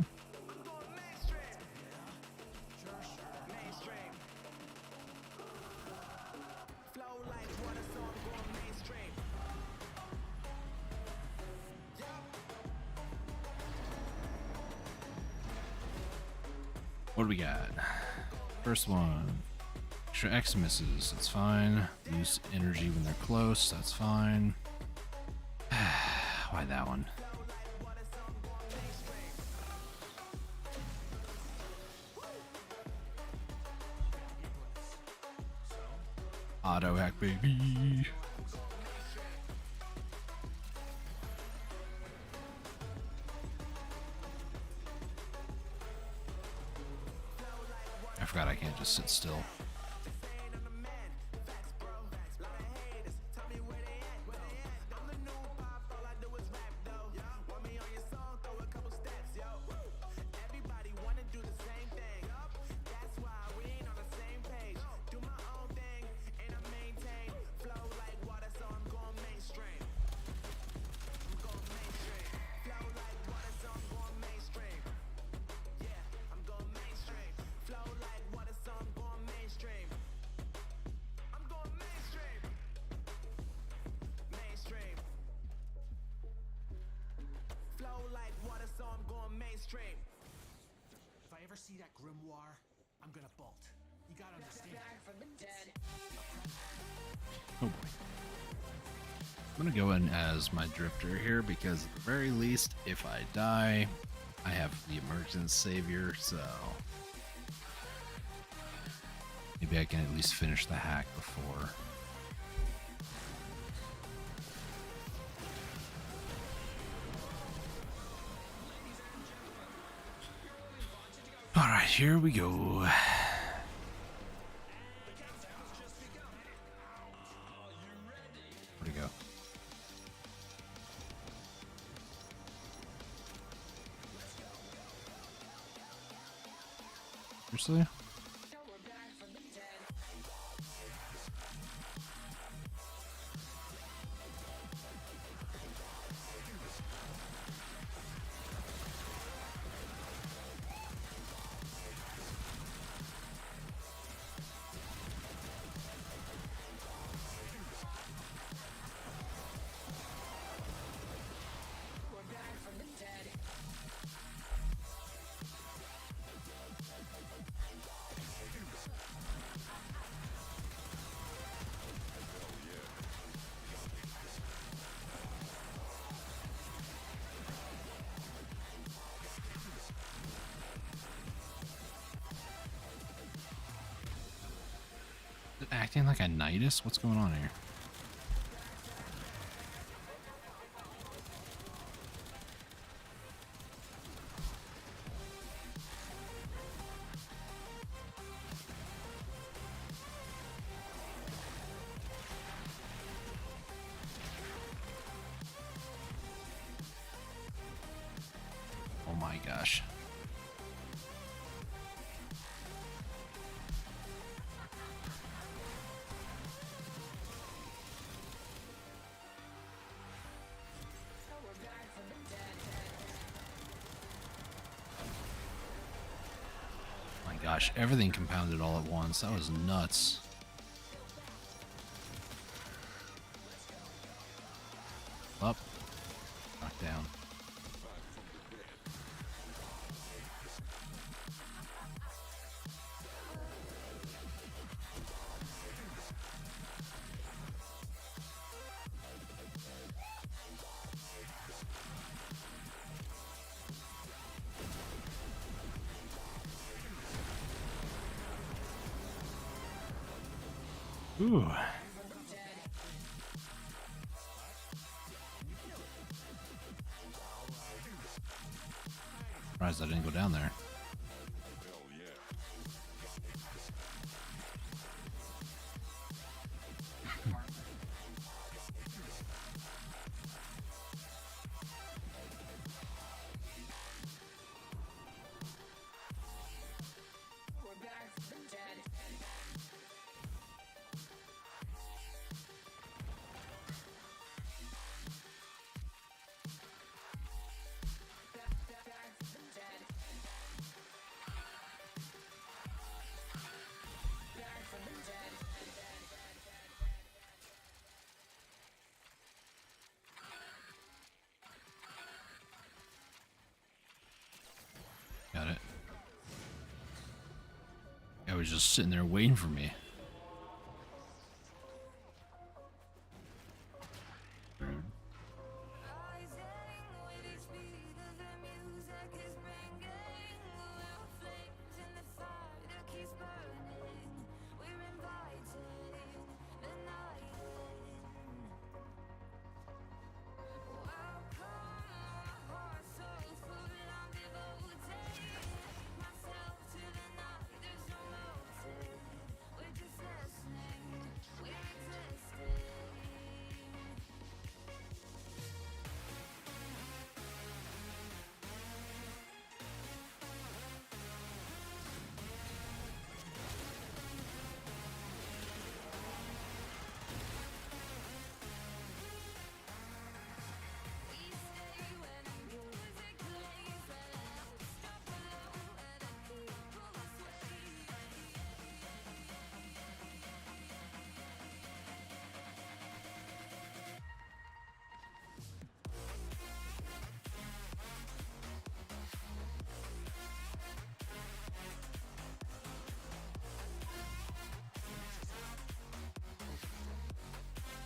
What do we got? First one. Extra X misses, that's fine. Lose energy when they're close, that's fine. Why that one? Auto hack, baby. I forgot I can't just sit still. If I ever see that grimoire, I'm gonna bolt. You gotta understand. Oh boy. I'm gonna go in as my drifter here because at the very least, if I die, I have the emergent savior, so maybe I can at least finish the hack before. Alright, here we go. Where'd he go? Seriously? Acting like a nidus? What's going on here? Oh my gosh. Gosh, everything compounded all at once. That was nuts. Up. Knocked down. Ooh. Surprised I didn't go down there. Got it. I was just sitting there waiting for me. Rude.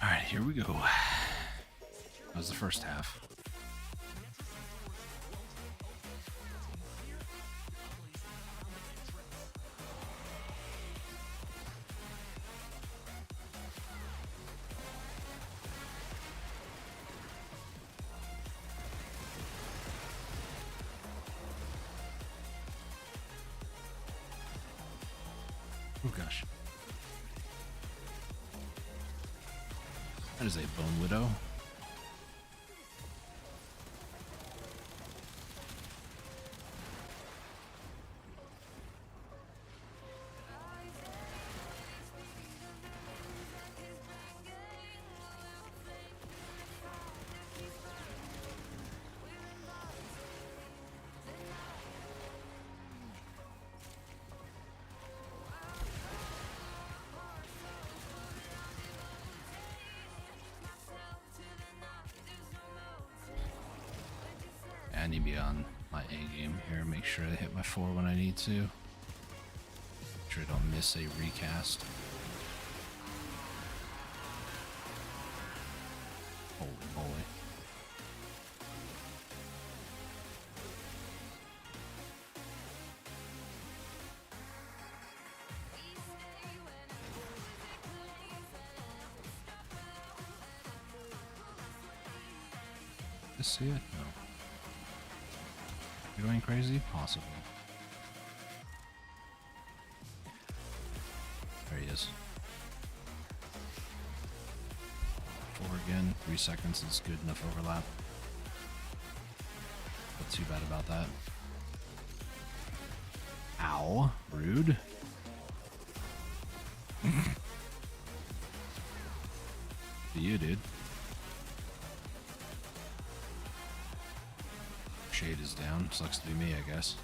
All right, here we go. That was the first half. Oh gosh. That is a Bone Widow. I need to be on my A game here, make sure I hit my 4 when I need to. Make sure I don't miss a recast. Holy moly. Just see it? No. You going crazy? Possibly. There he is. 4 again. 3 seconds is good enough overlap. Not too bad about that. Ow. Rude. To you, dude. Shade is down. Sucks to be me, I guess.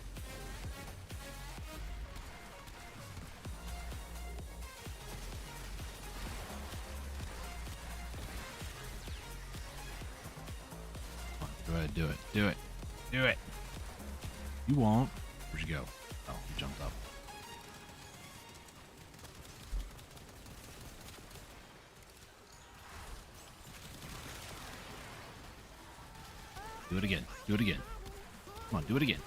ahead, do it. Do it. Do it. You won't. Where'd you go? Oh, you jumped up. Do it again. Do it again. Come on, do it again.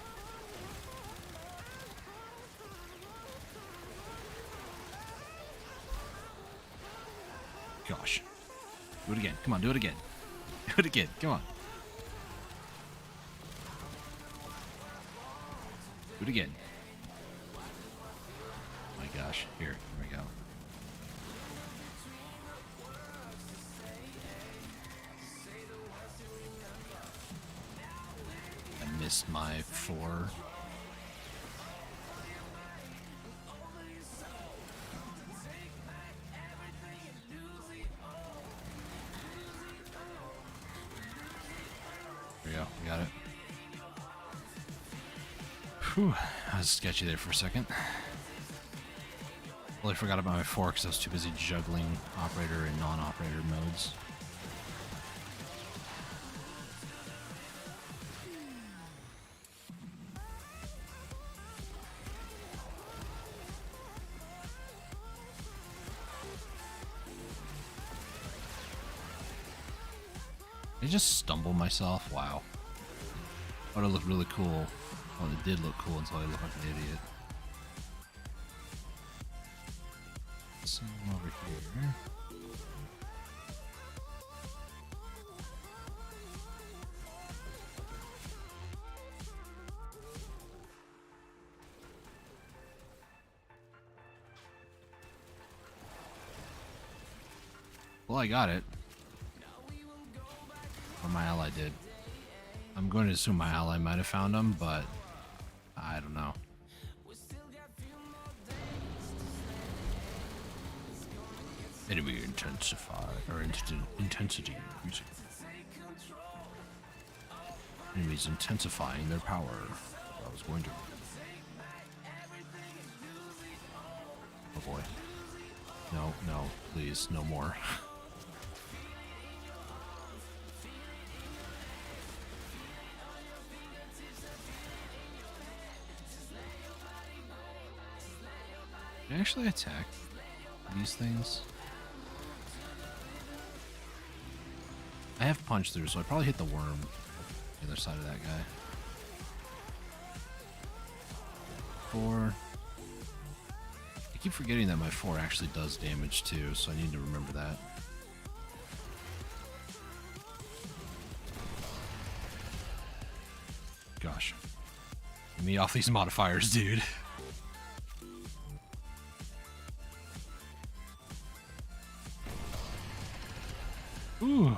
Gosh. Do it again. Come on, do it again. Do it again. Come on. Do it again. Oh my gosh. Here we go. I missed my 4. There we go. We got it. Whew. I was sketchy there for a second. Well, I forgot about my 4 because I was too busy juggling operator and non-operator modes. Did I just stumble myself? Wow. Thought it looked really cool. Well, it did look cool until I looked like an idiot. So over here. Well, I got it. Or my ally did. I'm going to assume my ally might have found him, but I don't know. Enemy intensify or intensity increasing. Enemies intensifying their power. I was going to. Oh boy. No, no, please, no more. Can I actually attack these things? I have punch through, so I probably hit the worm on the other side of that guy. 4. I keep forgetting that my 4 actually does damage too, so I need to remember that. Gosh. Get me off these modifiers, dude. Ooh.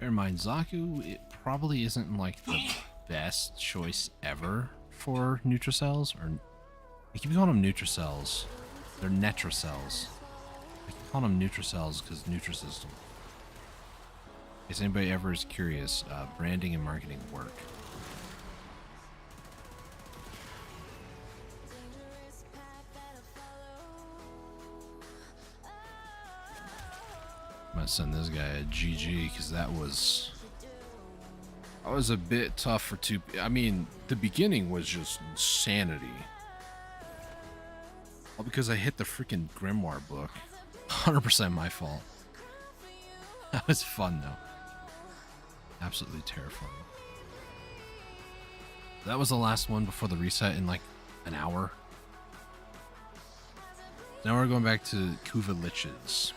Bear in mind, Zaku, it probably isn't like the best choice ever for Netracells, or I keep calling them Netracells. They're Netracells. I keep calling them Netracells because Nutrisystem. In case anybody ever is curious, branding and marketing work. I'm gonna send this guy a GG because that was a bit tough for 2. I mean, the beginning was just insanity. All because I hit the freaking Grimoire book. 100% my fault. That was fun though. Absolutely terrifying. That was the last one before the reset in like an hour. Now we're going back to Kuva Liches.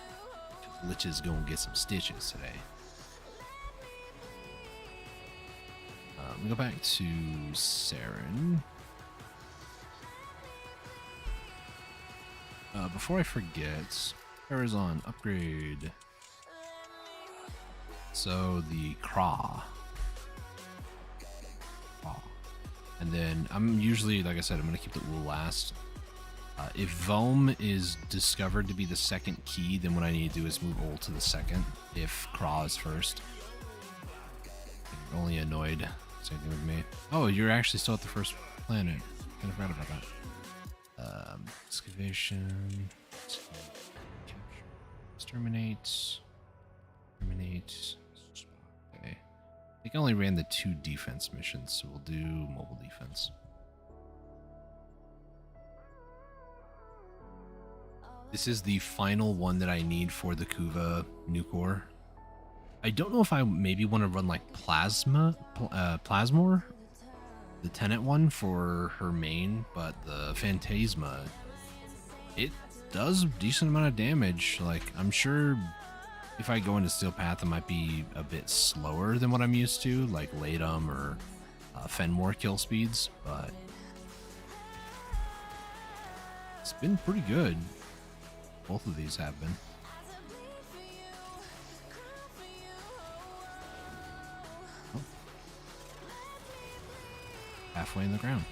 Liches gonna get some stitches today. let me go back to Saren. Before I forget, Horizon upgrade. So the Craw. And then I'm usually, like I said, I'm going to keep the Wool last. If Voam is discovered to be the second key, then what I need to do is move Ul to the second. If Craw is first. You're only annoyed. Same thing with me. Oh, you're actually still at the first planet. Kind of forgot about that. Excavation. Exterminate. Terminate. Okay. I think I only ran the 2 defense missions, so we'll do mobile defense. This is the final one that I need for the Kuva new core. I don't know if I maybe want to run like Plasmor, the Tenet one for her main, but the Phantasma, it does a decent amount of damage. Like, I'm sure if I go into Steel Path, it might be a bit slower than what I'm used to, like Latum or Fenmore kill speeds, but it's been pretty good. Both of these have been. Oh. Halfway in the ground.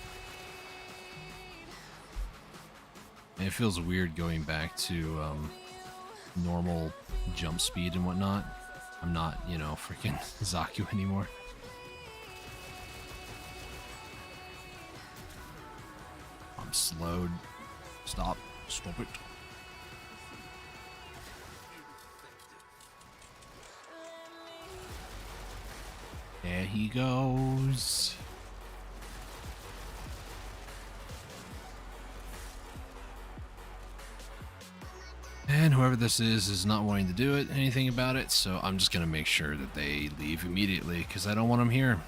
And it feels weird going back to normal jump speed and whatnot. I'm not, you know, freaking Zaku anymore. I'm slowed. Stop. Stop it. There he goes. And whoever this is not wanting to do anything about it, so I'm just gonna make sure that they leave immediately because I don't want them here.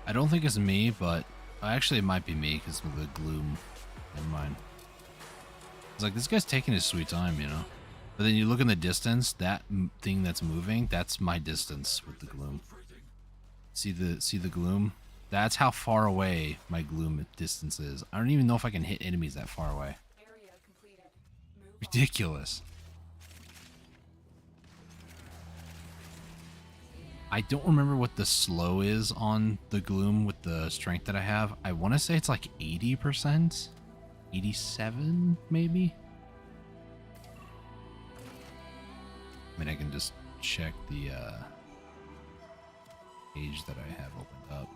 I don't think it's me, but actually it might be me because of the gloom. Never mind. It's like, this guy's taking his sweet time, you know? But then you look in the distance, that thing that's moving, that's my distance with the gloom. See the gloom? That's how far away my gloom distance is. I don't even know if I can hit enemies that far away. Ridiculous. I don't remember what the slow is on the gloom with the strength that I have. I want to say it's like 80%? 87 maybe? I mean, I can just check the page that I have opened up.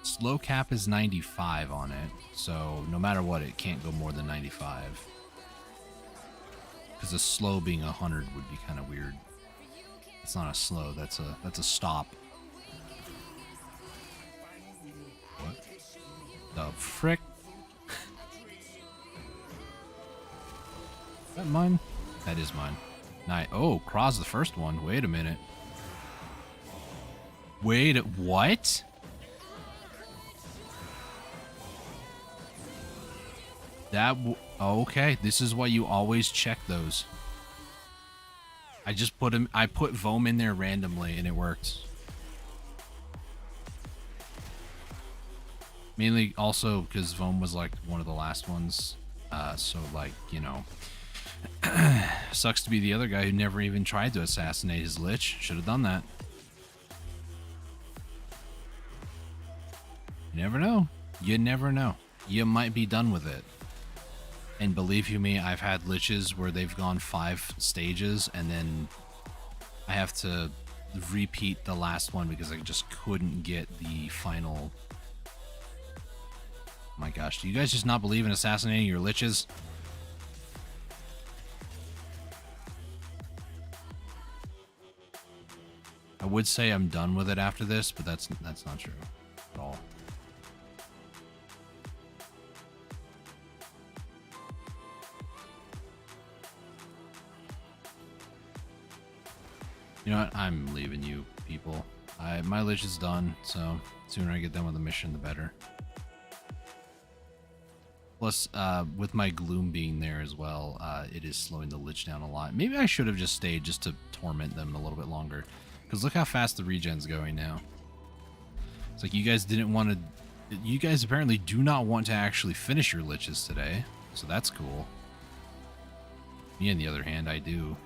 Slow cap is 95 on it, so no matter what, it can't go more than 95. Because a slow being 100 would be kind of weird. It's not a slow, that's a stop. What? The frick? Is that mine? That is mine. Oh, Kraw's the first one. Wait a minute. Wait, what? Okay, this is why you always check those. I put Voam in there randomly and it worked. Mainly also because Voam was like one of the last ones. So like, you know, sucks to be the other guy who never even tried to assassinate his Lich. Should have done that. You never know. You never know. You might be done with it. And believe you me, I've had Liches where they've gone 5 stages and then I have to repeat the last one because I just couldn't get the final. Oh my gosh, do you guys just not believe in assassinating your Liches? I I would say I'm done with it after this, but that's not true at all. You know what? I'm leaving you people. My lich is done, so the sooner I get done with the mission, the better. Plus, with my gloom being there as well, it is slowing the lich down a lot. Maybe I should have just stayed just to torment them a little bit longer. Because look how fast the regen's going now. It's like you guys didn't want to... You guys apparently do not want to actually finish your liches today. So that's cool. Me, on the other hand, I do.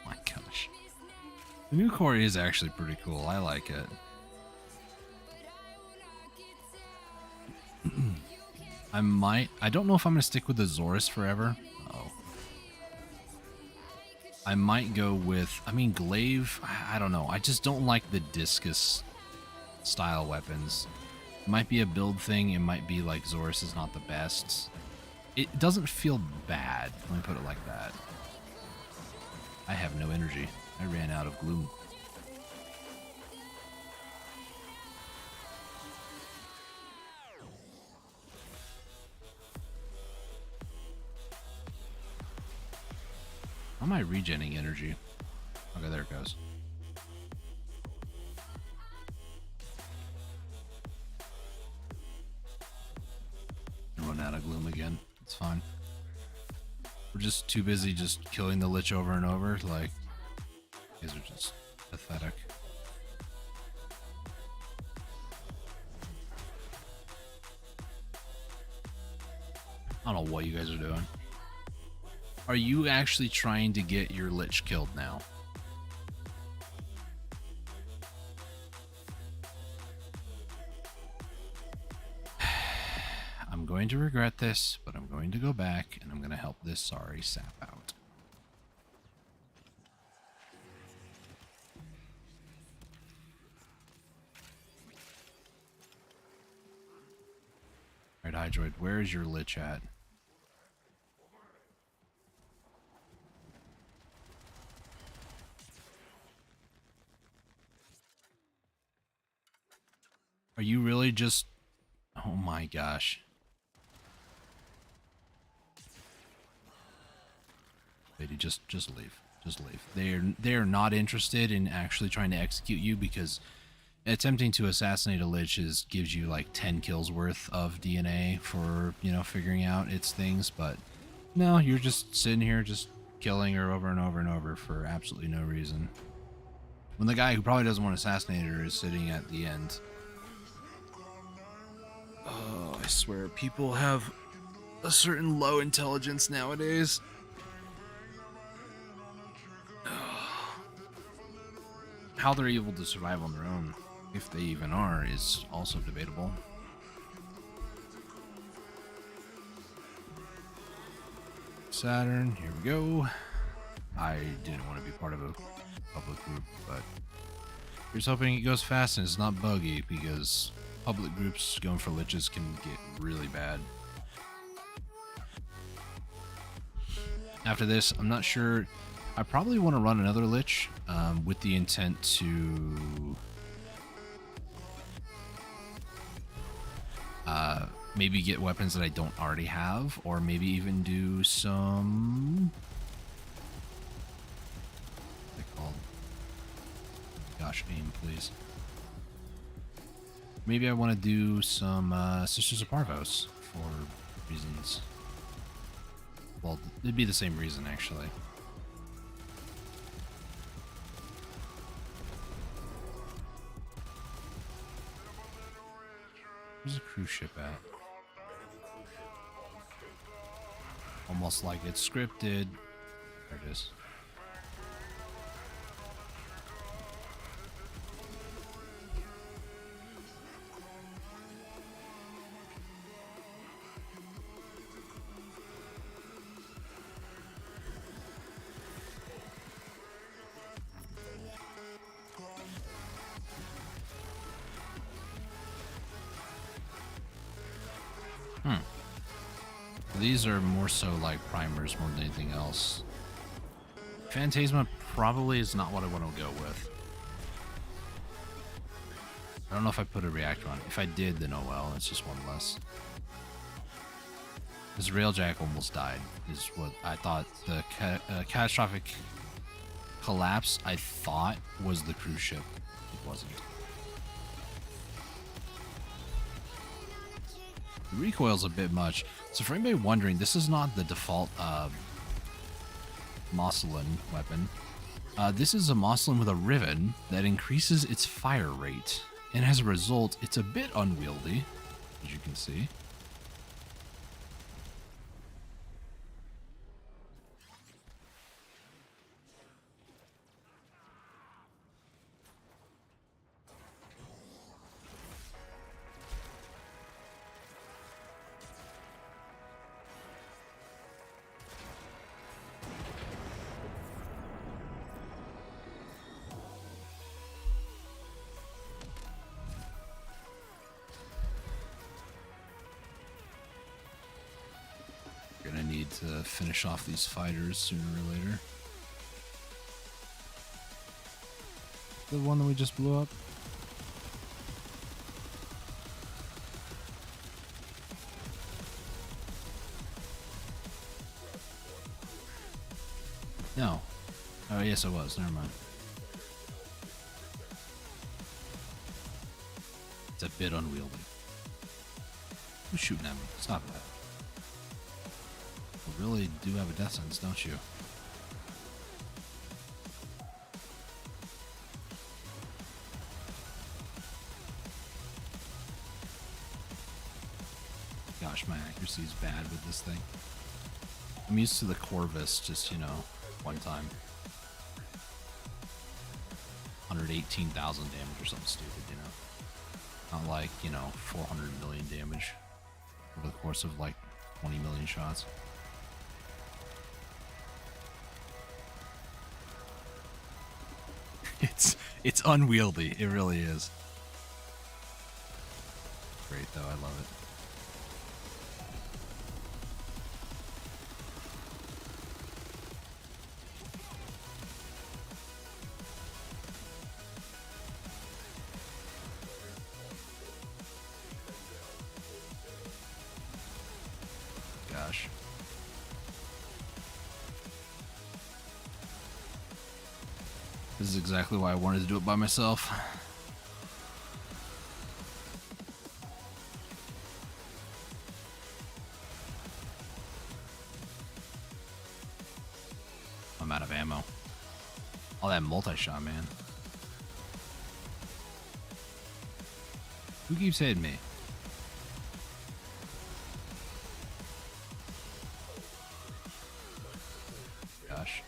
My gosh. The new core is actually pretty cool. I like it. I don't know if I'm going to stick with the Zorus forever. Oh. I might go with, I mean, Glaive, I don't know. I just don't like the discus style weapons. It might be a build thing. It might be like Zorus is not the best. It doesn't feel bad. Let me put it like that. I have no energy. I ran out of gloom. How am I regenerating energy? Okay, there it goes. Run out of gloom again. It's fine. We're just too busy just killing the lich over and over. Like, these are just pathetic. I don't know what you guys are doing. Are you actually trying to get your lich killed now? I'm going to regret this, but I'm going to go back and I'm going to help this sorry sap out. Alright, Hydroid, where is your lich at? Are you really just... Oh my gosh. Lady, just leave. Just leave. They're not interested in actually trying to execute you because attempting to assassinate a lich gives you like 10 kills worth of DNA for, you know, figuring out its things, but no, you're just sitting here just killing her over and over and over for absolutely no reason. When the guy who probably doesn't want to assassinate her is sitting at the end. Oh, I swear, people have a certain low intelligence nowadays. How they're able to survive on their own, if they even are, is also debatable. Saturn, here we go. I didn't want to be part of a public group, but here's hoping it goes fast and it's not buggy, because public groups going for liches can get really bad. After this, I'm not sure. I probably want to run another lich with the intent to maybe get weapons that I don't already have, or maybe even do some... What's it called? Gosh, aim, please. Maybe I want to do some Sisters of Parvos for reasons. Well, it'd be the same reason, actually. Where's the cruise ship at? Almost like it's scripted. There it is. These are more so like primers more than anything else. Phantasma probably is not what I want to go with. I don't know if I put a reactor on it. If I did, then oh well, it's just one less. This Railjack almost died, is what I thought. The catastrophic collapse, I thought, was the cruise ship. It wasn't. The recoil's a bit much. So for anybody wondering, this is not the default Moslin weapon. This is a Moslin with a riven that increases its fire rate. And as a result, it's a bit unwieldy, as you can see. Gonna need to finish off these fighters sooner or later. The one that we just blew up? No. Oh, yes, it was. Never mind. It's a bit unwieldy. Who's shooting at me? Stop that. You really do have a death sentence, don't you? Gosh, my accuracy is bad with this thing. I'm used to the Corvus, just, you know, one time. 118,000 damage or something stupid, you know? Not like, you know, 400 million damage over the course of like 20 million shots. It's unwieldy. It really is. Great though, I love it. Gosh. This is exactly why I wanted to do it by myself. I'm out of ammo. All that multi-shot, man. Who keeps hitting me? Gosh.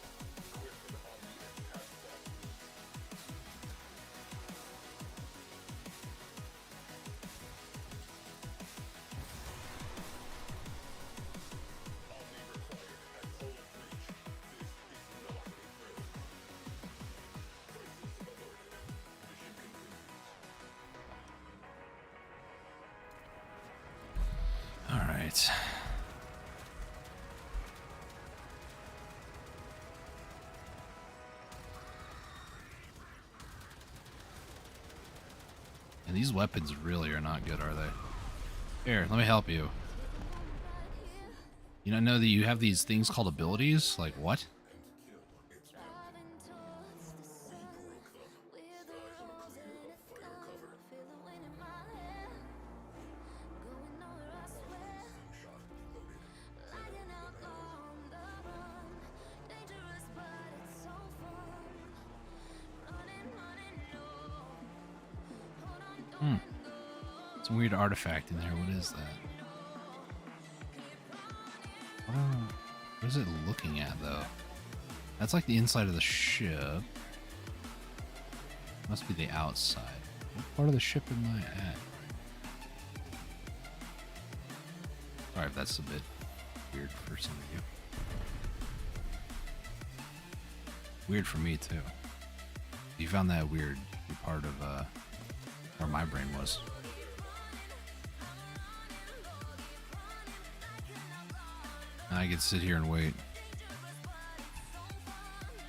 All right. And these weapons really are not good, are they? Here, let me help you. You don't know that you have these things called abilities? Like what? Some weird artifact in there. What is that? What is it looking at, though? That's like the inside of the ship. Must be the outside. What part of the ship am I at? Sorry if that's a bit weird for some of you. Weird for me, too. You found that weird part of where my brain was. I can sit here and wait.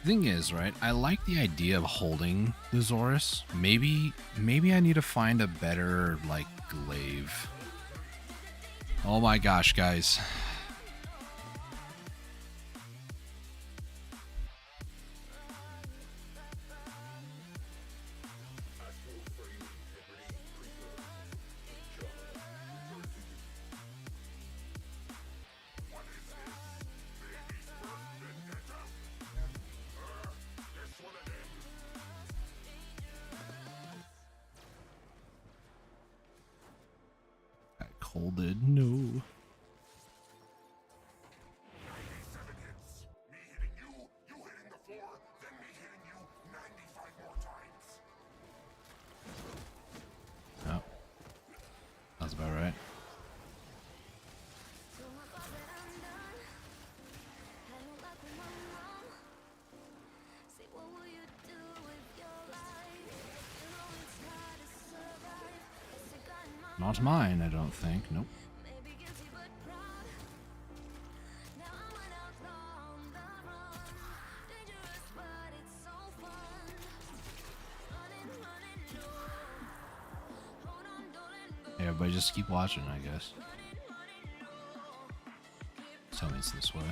Thing is, right, I like the idea of holding the Zorus. Maybe I need to find a better, like, glaive. Oh my gosh, guys. Colded, no. Oh, that's about right. Not mine, I don't think. Nope. Hey, everybody, just keep watching, I guess. Tell me it's this way.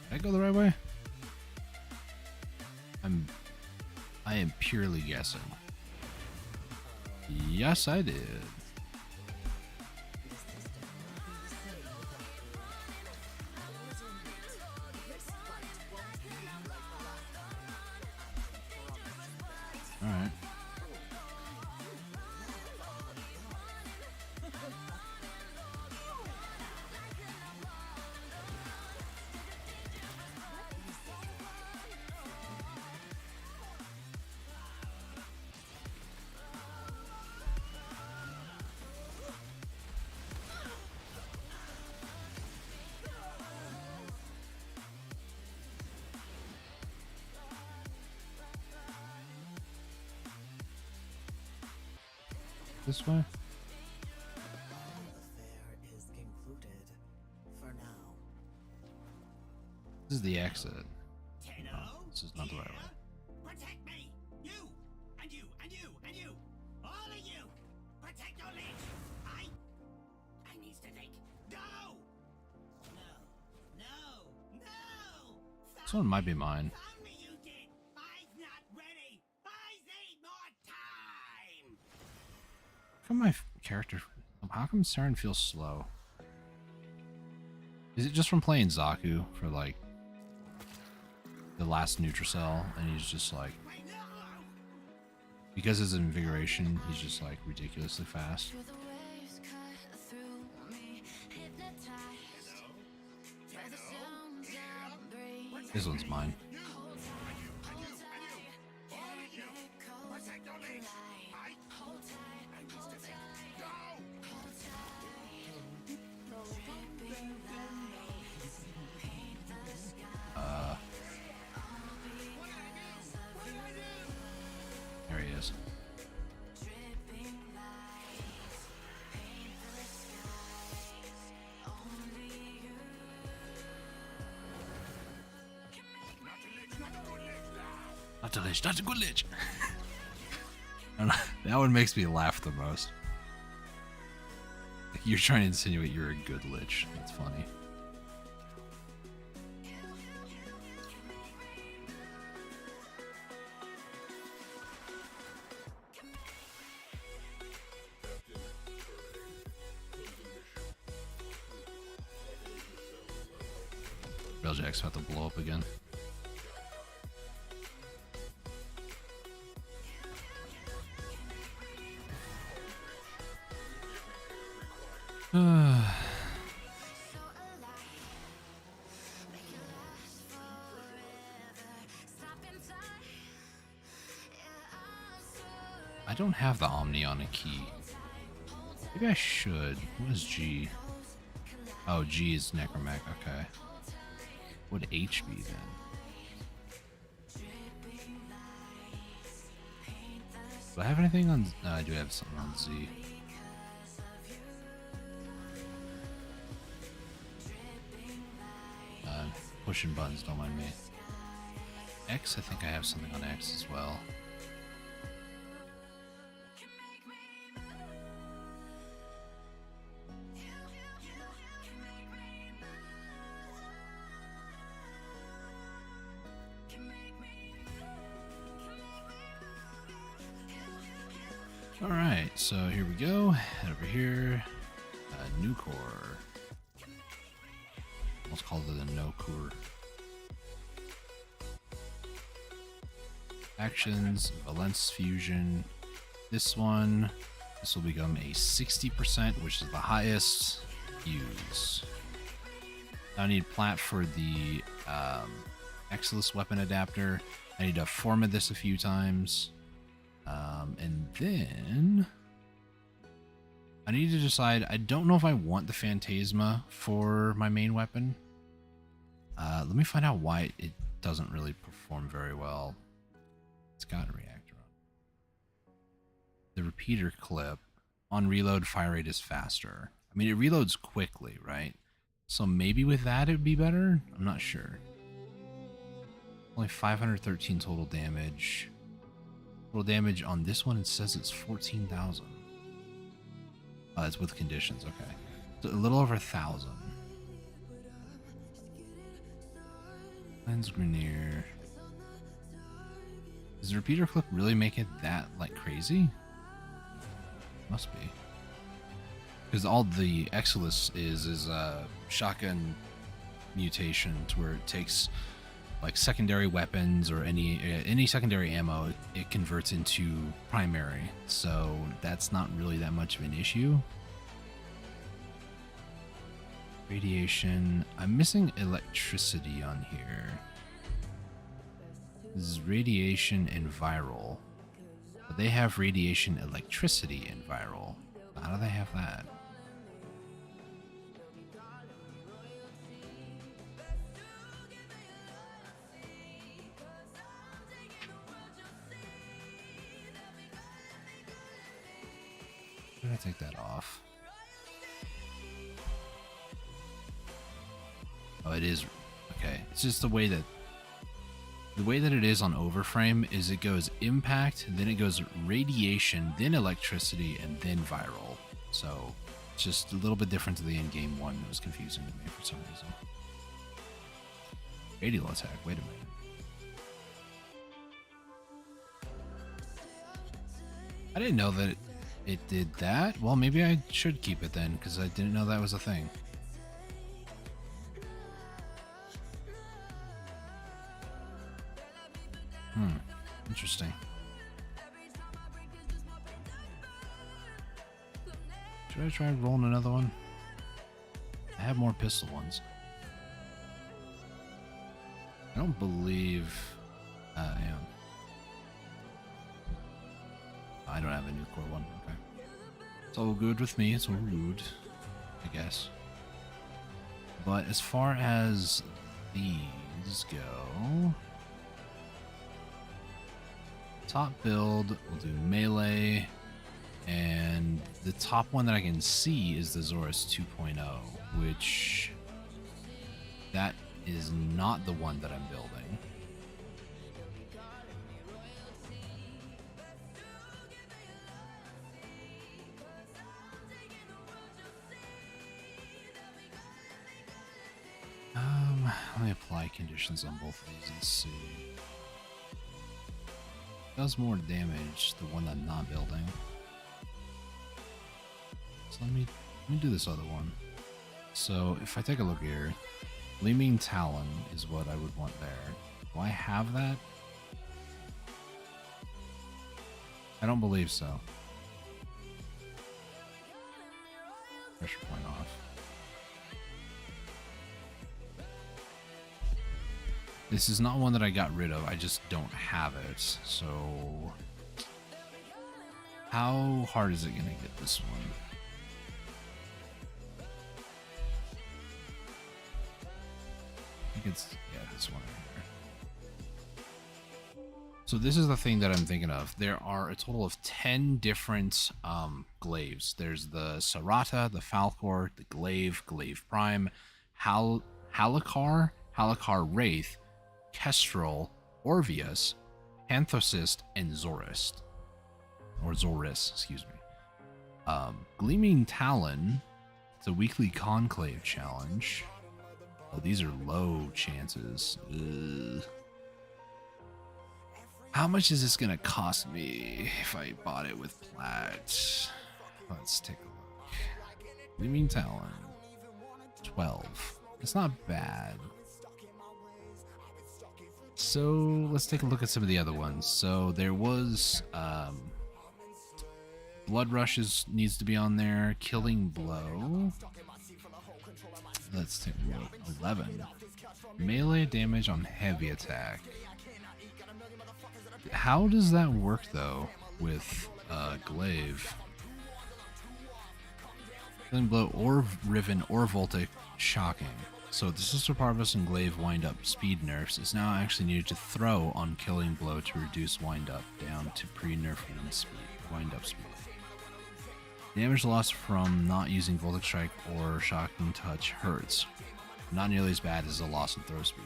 Did I go the right way? I am purely guessing. Yes, I did. All right. This way? Affair is concluded for now. This is the exit. Tenno, Oh, this is not the right way. protect me! You! And you! And you! And you! All of you! Protect your lich! I needs to think. Go! No! This one might be mine. Tell me you did! I's not ready! I need more time! How come my character... How come Saren feels slow? Is it just from playing Zaku for, like, the last Nutricell, and he's just, like... Wait, no! Because his invigoration, he's just, like, ridiculously fast. Feel the waves cut through me, hypnotized by the sounds I breathe. This one's mine. Hold tight, hold tight, echoes collide. Hold tight, hold tight, hold tight. Dripping lights paint the sky. There he is. Dripping lights paint the skies. Only you. Not a lich, not a good lich. I don't know, that one makes me laugh the most. Like, you're trying to insinuate you're a good lich. That's funny. Railjack's about to blow up again. So alive, make it last forever. Stop in time. Yeah, I'm surrender. I don't have the Omni on a key. Maybe I should. What is G? Oh, G is Necromech. Okay. What would H be then? Do I have anything on? I do have something on Z. Pushing buttons, don't mind me. X, I think I have something on X as well. Alright, so here we go. Head over here. New core. Let's call it a no core. Actions, Valence Fusion. This one, this will become a 60%, which is the highest. Use. I need plat for the Exilus weapon adapter. I need to format this a few times. And then I need to decide. I don't know if I want the Phantasma for my main weapon. Let me find out why it doesn't really perform very well. It's got a reactor on. The repeater clip on reload fire rate is faster. I mean, it reloads quickly, right? So maybe with that it would be better. I'm not sure. Only 513 total damage. Total damage on this one, it says it's 14,000. It's with conditions, okay. So a little over 1,000. Lens Grenier. Does the repeater clip really make it that, like, crazy? Must be. Because all the Exilus is a shotgun mutation to where it takes like secondary weapons or any secondary ammo, it converts into primary. So that's not really that much of an issue. Radiation. I'm missing electricity on here. This is radiation and viral. But they have radiation, electricity, and viral. How do they have that? I'm gonna take that off. Oh, it is. Okay. It's just the way that it is on Overframe is it goes impact, then it goes radiation, then electricity, and then viral. So it's just a little bit different to the in-game one. It was confusing to me for some reason. Radial attack. Wait a minute. I didn't know that it did that. Well, maybe I should keep it then, because I didn't know that was a thing. Interesting. Should I try rolling another one? I have more pistol ones. I don't believe I am. I don't have a new core one. Okay. It's all good with me. It's all good, I guess. But as far as these go, top build, we'll do melee, and the top one that I can see is the Zorus 2.0, which that is not the one that I'm building. Let me apply conditions on both of these and see. Does more damage, the one I'm not building. So let me do this other one. So if I take a look here, Gleaming Talon is what I would want there. Do I have that? I don't believe so. Pressure point off. This is not one that I got rid of, I just don't have it, so how hard is it gonna get this one? I think it's, yeah, this one right here. So this is the thing that I'm thinking of. There are a total of 10 different glaives. There's the Sarata, the Falcor, the Glaive Prime, Halakar, Halakar Wraith, Kestrel, Orvius, Panthocyst, and Zorist. Or Zoris, excuse me. Gleaming Talon. It's a weekly conclave challenge. Oh, these are low chances. Ugh. How much is this gonna cost me if I bought it with plat? Let's take a look. Gleaming Talon. 12. It's not bad. So let's take a look at some of the other ones. So there was Blood Rushes needs to be on there. Killing Blow. Let's take a look. 11. Melee damage on heavy attack. How does that work though with Glaive? Killing Blow or Riven or Voltic, shocking. So the Sister Parvus and Glaive wind-up speed nerfs is now actually needed to throw on Killing Blow to reduce wind-up down to pre-nerf wind-up speed. Damage lost from not using Voltic Strike or Shocking Touch hurts. Not nearly as bad as the loss in throw speed.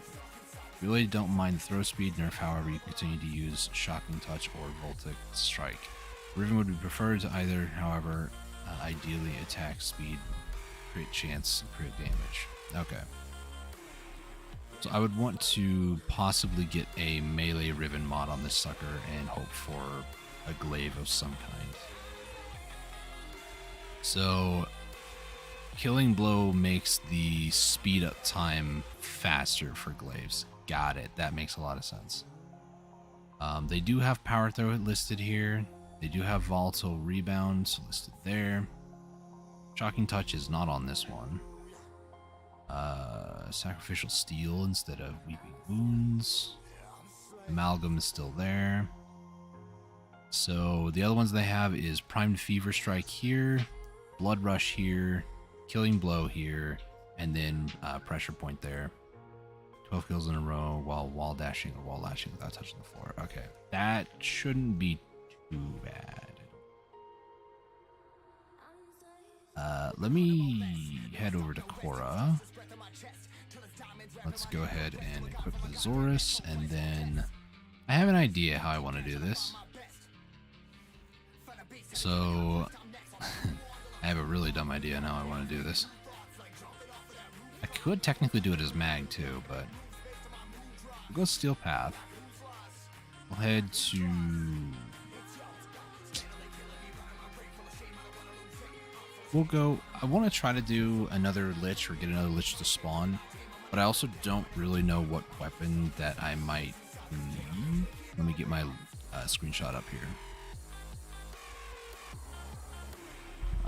Really don't mind the throw speed nerf, however you continue to use Shocking Touch or Voltic Strike. Riven would be preferred to either, however, ideally attack speed, crit chance, crit damage. Okay. So I would want to possibly get a melee Riven mod on this sucker and hope for a glaive of some kind. So Killing Blow makes the speed up time faster for glaives. Got it. That makes a lot of sense. They do have Power Throw listed here. They do have Volatile Rebound listed there. Shocking Touch is not on this one. Sacrificial Steel instead of Weeping Wounds. Amalgam is still there. So the other ones they have is Primed Fever Strike here, Blood Rush here, Killing Blow here, and then Pressure Point there. 12 kills in a row while wall dashing or wall lashing without touching the floor. Okay, that shouldn't be too bad. Let me head over to Korra. Let's go ahead and equip the Zorus, and then I have an idea how I want to do this. So I have a really dumb idea on how I want to do this. I could technically do it as Mag too, but we'll go Steel Path. We'll head to... We'll go... I want to try to do another Lich or get another Lich to spawn, but I also don't really know what weapon that I might need. Let me get my screenshot up here.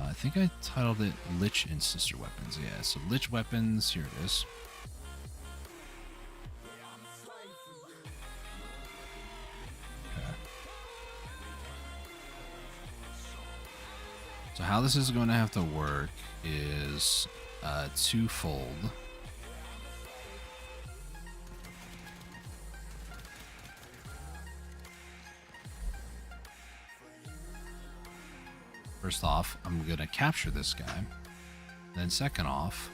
I think I titled it Lich and Sister Weapons. Yeah, so Lich Weapons, here it is. Okay. So how this is going to have to work is twofold. First off, I'm going to capture this guy. Then second off,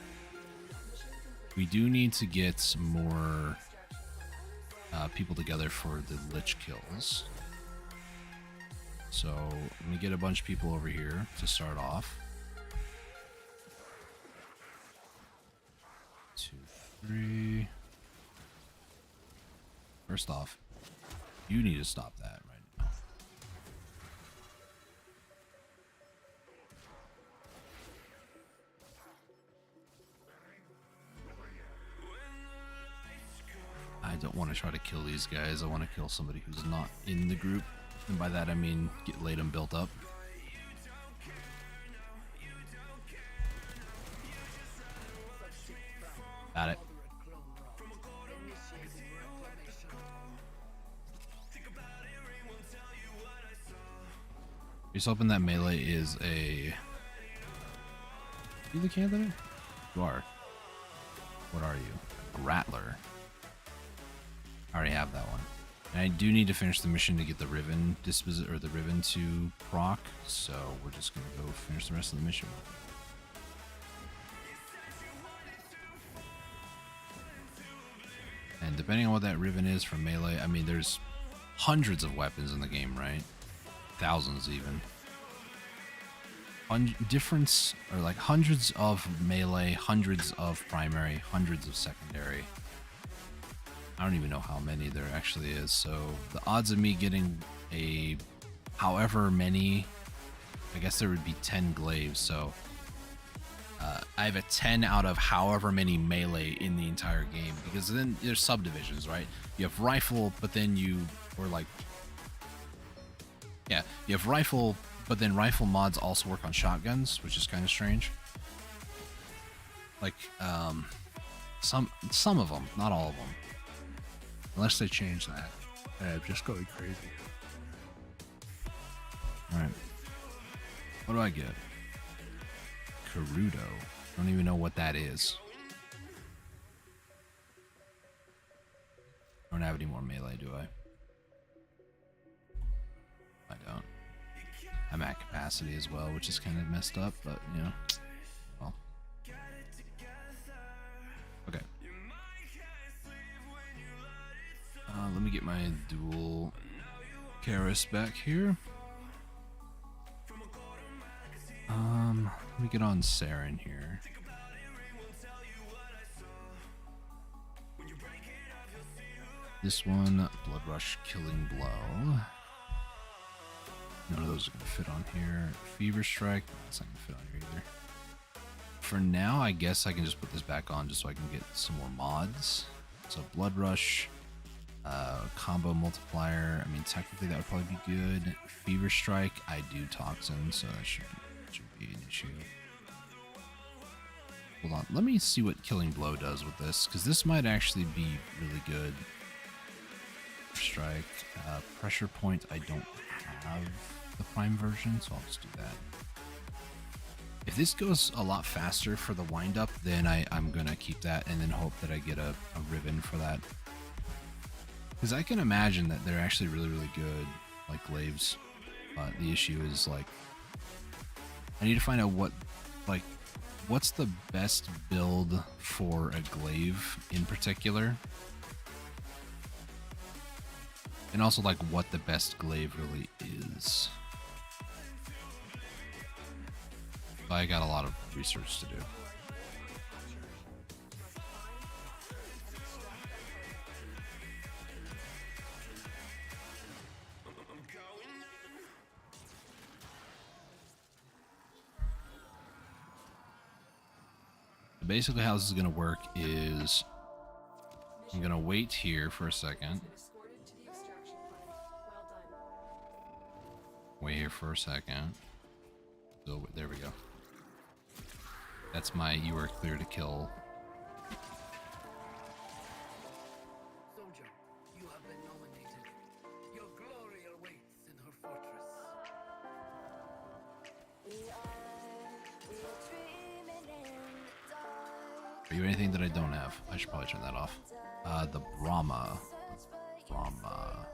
we do need to get some more people together for the Lich kills. So let me get a bunch of people over here to start off. 2, 3. First off, you need to stop that right now. I don't want to try to kill these guys. I want to kill somebody who's not in the group. And by that I mean get Latum built up. Got it. Just hoping that melee is a... You the candidate? You are. What are you? Grattler. I already have that one. And I do need to finish the mission to get the Riven or the Riven to proc, so we're just gonna go finish the rest of the mission. And depending on what that Riven is for melee, I mean, there's hundreds of weapons in the game, right? Thousands even. Difference, or like hundreds of melee, hundreds of primary, hundreds of secondary. I don't even know how many there actually is. So the odds of me getting a however many, I guess there would be 10 glaives. So I have a 10 out of however many melee in the entire game, because then there's subdivisions, right? You have rifle, but then you have rifle, but then rifle mods also work on shotguns, which is kind of strange. Like some of them, not all of them, unless they change that. I'm just going crazy. All right, what do I get? Karudo. Don't even know what that is. I don't have any more melee, do I? I don't. I'm at capacity as well, which is kind of messed up, but you know, well. Okay. Let me get my dual Karis back here. Let me get on Saren here. This one, Blood Rush, Killing Blow. None of those are going to fit on here. Fever Strike, that's not going to fit on here either. For now, I guess I can just put this back on just so I can get some more mods. So Blood Rush, Combo Multiplier, I mean technically that would probably be good. Fever Strike, I do Toxin, so that should be an issue. Hold on, let me see what Killing Blow does with this, because this might actually be really good. Strike, Pressure Point, I don't have the Prime version, so I'll just do that. If this goes a lot faster for the wind-up, then I'm gonna keep that and then hope that I get a Riven for that. Because I can imagine that they're actually really, really good, like glaives. But the issue is, like, I need to find out what's the best build for a glaive in particular. And also, like, what the best glaive really is. But I got a lot of research to do. Basically, how this is going to work is I'm going to wait here for a second. Wait here for a second. So there we go. That's my "you are clear to kill." Soldier, you have been nominated. Your glory awaits in her fortress. Are you anything that I don't have? I should probably turn that off. The Brahma. Brahma.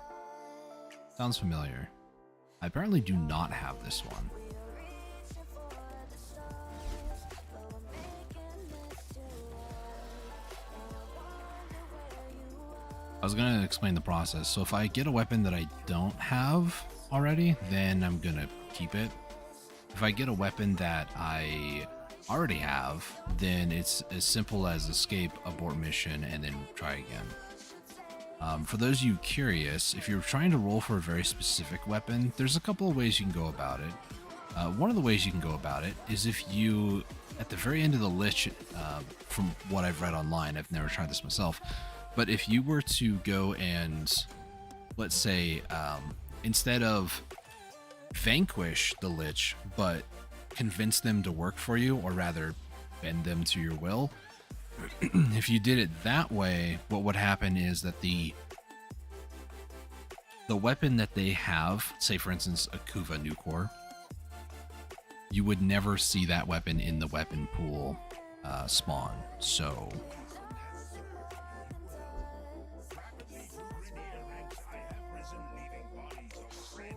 Sounds familiar. I apparently do not have this one. I was going to explain the process. So if I get a weapon that I don't have already, then I'm going to keep it. If I get a weapon that I already have, then it's as simple as escape, abort mission, and then try again. For those of you curious, if you're trying to roll for a very specific weapon, there's a couple of ways you can go about it. One of the ways you can go about it is if you, at the very end of the Lich, from what I've read online, I've never tried this myself, but if you were to go and, let's say, instead of vanquish the Lich, but convince them to work for you, or rather bend them to your will, if you did it that way, what would happen is that the weapon that they have, say for instance a Kuva Nucor, you would never see that weapon in the weapon pool spawn. So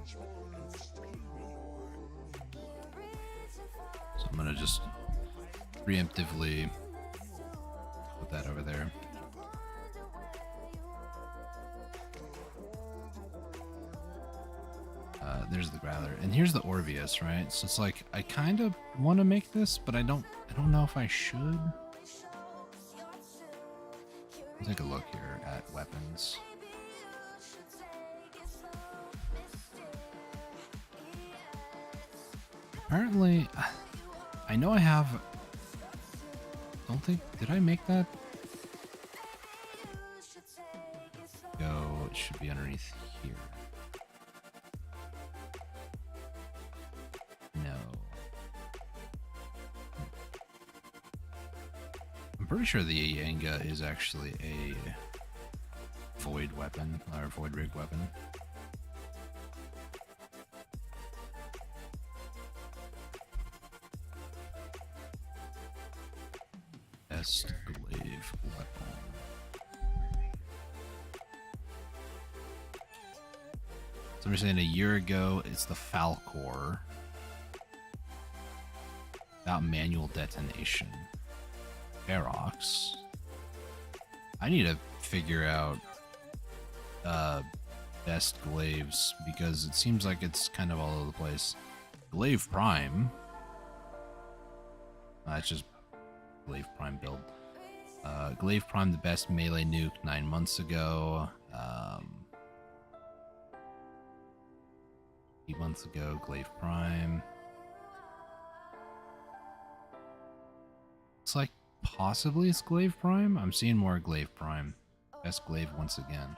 So I'm gonna just preemptively put that over there. There's the Growler, and here's the Orvius, right? So it's like I kind of want to make this, but I don't know if I should. Let's take a look here at weapons. Apparently, I know I have. Don't think, did I make that? Go, it should be underneath here. No. I'm pretty sure the Yanga is actually a void weapon, or void rig weapon. Best glaive weapon. So I'm saying a year ago, it's the Falcor. Without manual detonation. Ferox. I need to figure out best glaives because it seems like it's kind of all over the place. Glaive Prime. That's just Glaive Prime build. Glaive Prime, the best melee nuke 9 months ago. 8 months ago, Glaive Prime. It's like possibly it's Glaive Prime. I'm seeing more Glaive Prime. Best Glaive once again.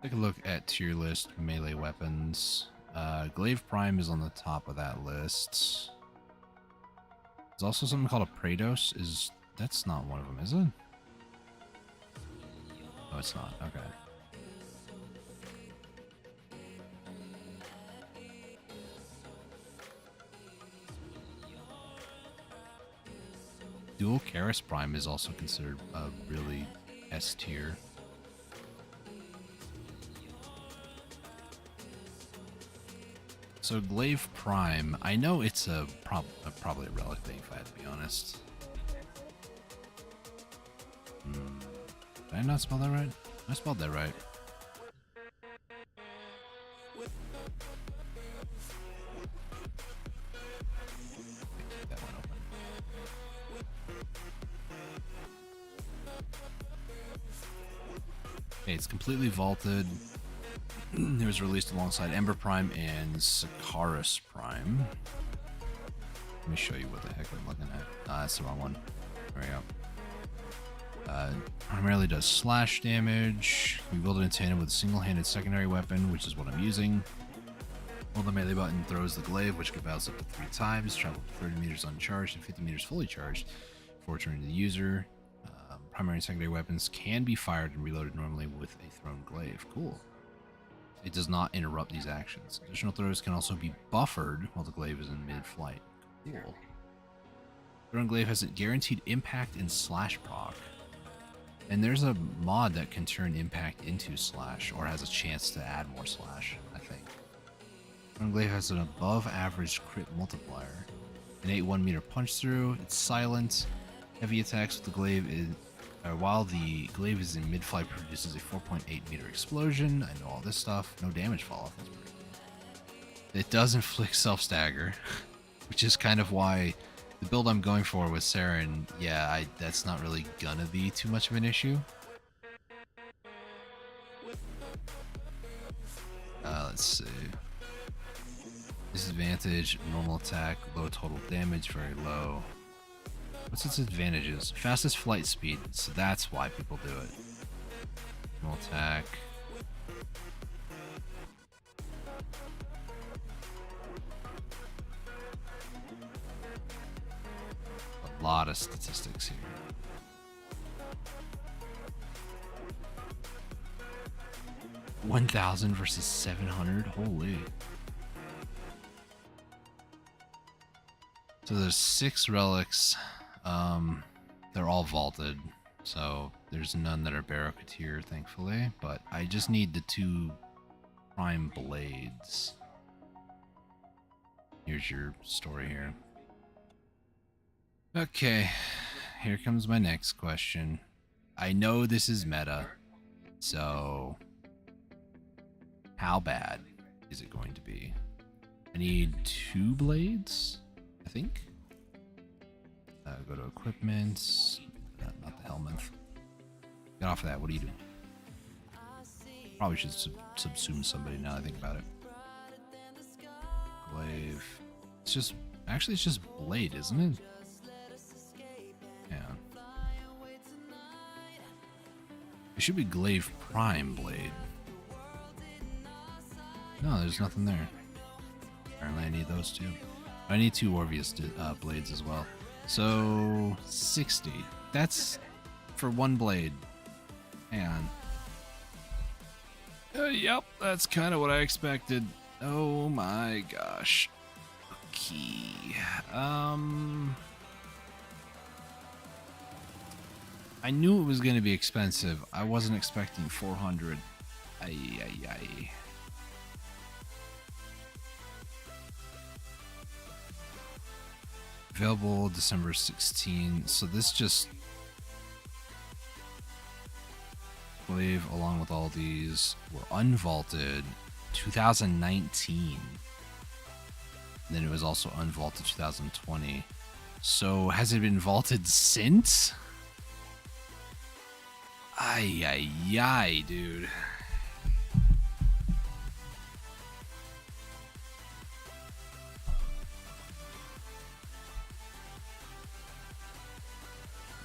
Take a look at tier list melee weapons. Glaive Prime is on the top of that list. There's also something called a Praetos. That's not one of them, is it? Oh, it's not. Okay. Dual Karis Prime is also considered a really S tier. So Glaive Prime, I know it's probably a relic thing if I had to be honest. Did I not spell that right? I spelled that right. Keep that one open. Okay, it's completely vaulted. It was released alongside Ember Prime and Sakaris Prime. Let me show you what the heck I'm looking at. That's the wrong one. There we go. Primarily does slash damage. We build it in tandem with a single-handed secondary weapon, which is what I'm using. Hold the melee button, throws the glaive, which can bounce up to 3 times, travel 30 meters uncharged and 50 meters fully charged before returning to the user. Primary and secondary weapons can be fired and reloaded normally with a thrown glaive. Cool. It does not interrupt these actions. Additional throws can also be buffered while the glaive is in mid-flight. Cool. Thrown glaive has a guaranteed impact and slash proc. And there's a mod that can turn impact into slash, or has a chance to add more slash, I think. Thrown glaive has an above average crit multiplier. Innate 1 meter punch through, it's silent. Heavy attacks with the glaive while the glaive is in mid-flight produces a 4.8 meter explosion. I know all this stuff. No damage fall off. That's pretty cool. It does inflict self-stagger, which is kind of why the build I'm going for with Saren, yeah, that's not really gonna be too much of an issue. Let's see. Disadvantage, normal attack, low total damage, very low. What's its advantages? Fastest flight speed, so that's why people do it. Normal attack. A lot of statistics here. $1,000 versus 700. Holy. So there's 6 relics. They're all vaulted, so there's none that are Barocketeer, thankfully. But I just need the 2 prime blades. Here's your story here. Okay, here comes my next question. I know this is meta, so how bad is it going to be? I need 2 blades, I think. Go to equipment. Not the helmet. Get off of that. What are you doing? Probably should subsume somebody now that I think about it. Glaive. It's just... Actually, it's just blade, isn't it? Yeah. It should be glaive prime blade. No, there's nothing there. Apparently I need those 2. I need 2 Orvius blades as well. So 60. That's for 1 blade. Hang on. Yep, that's kind of what I expected. Oh my gosh. Okay. I knew it was going to be expensive. I wasn't expecting 400. Ay. Available December 16. So this just glaive along with all these were unvaulted 2019. And then it was also unvaulted 2020. So has it been vaulted since? Ay, dude.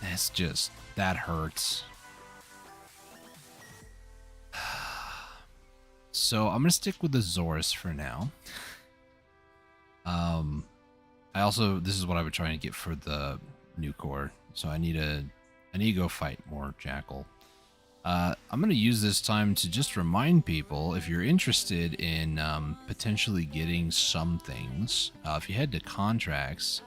That's just, that hurts. So I'm gonna stick with the Zorus for now. I also, this is what I would try and get for the new core. So I need to go fight more Jackal. I'm gonna use this time to just remind people, if you're interested in potentially getting some things, if you head to contracts,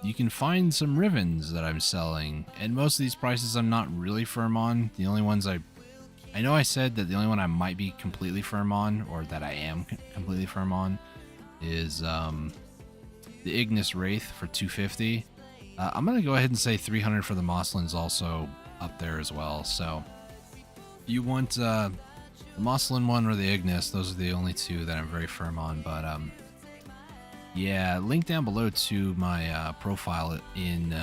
you can find some Rivens that I'm selling, and most of these prices I'm not really firm on. The only ones I know I said that the only one I might be completely firm on, or that I am completely firm on, is the Ignis Wraith for 250. I'm gonna go ahead and say 300 for the Moslin's also up there as well. So you want the Moslin one or the Ignis? Those are the only 2 that I'm very firm on. But yeah, link down below to my profile in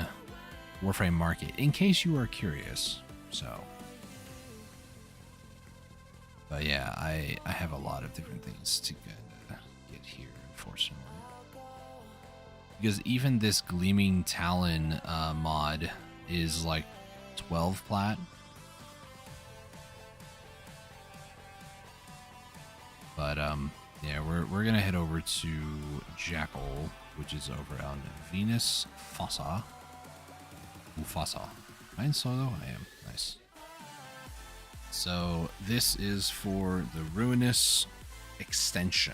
Warframe Market in case you are curious. So, but yeah, I have a lot of different things to get here, unfortunately. Because even this Gleaming Talon mod is like 12 plat. But yeah, we're gonna head over to Jackal, which is over on Venus Fossa. Mufasa. Am I in solo? I am. Nice. So this is for the Ruinous Extension.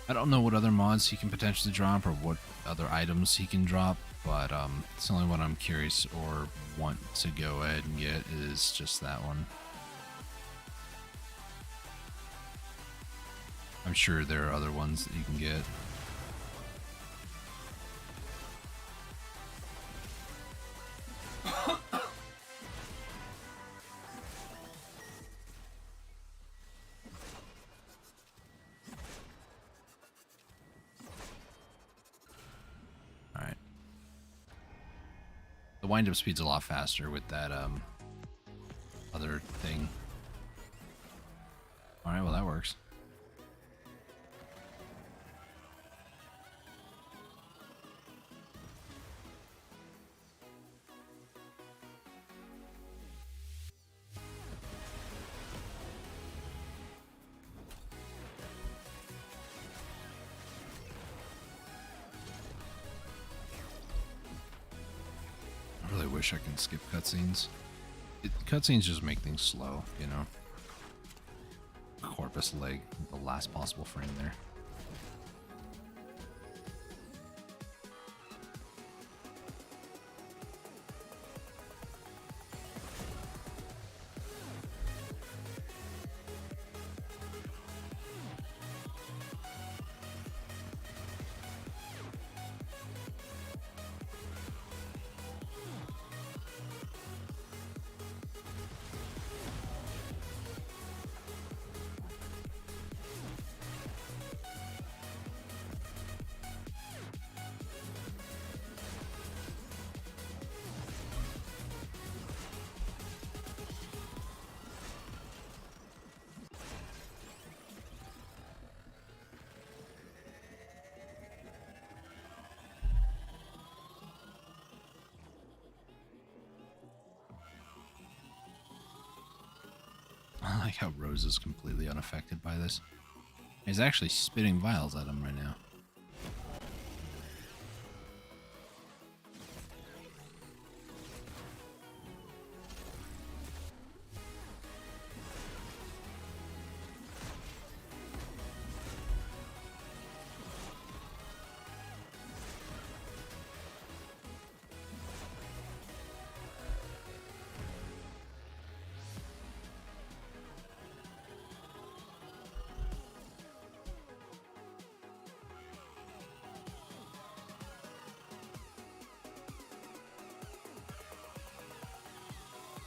I don't know what other mods he can potentially drop or what other items he can drop, but it's the only one I'm curious or want to go ahead and get is just that one. I'm sure there are other ones that you can get. The wind-up speed's a lot faster with that other thing. Alright, well that works. wish I can skip cutscenes. Cutscenes just make things slow, you know. Corpus leg, the last possible frame there. I like how Rose is completely unaffected by this. He's actually spitting vials at him right now.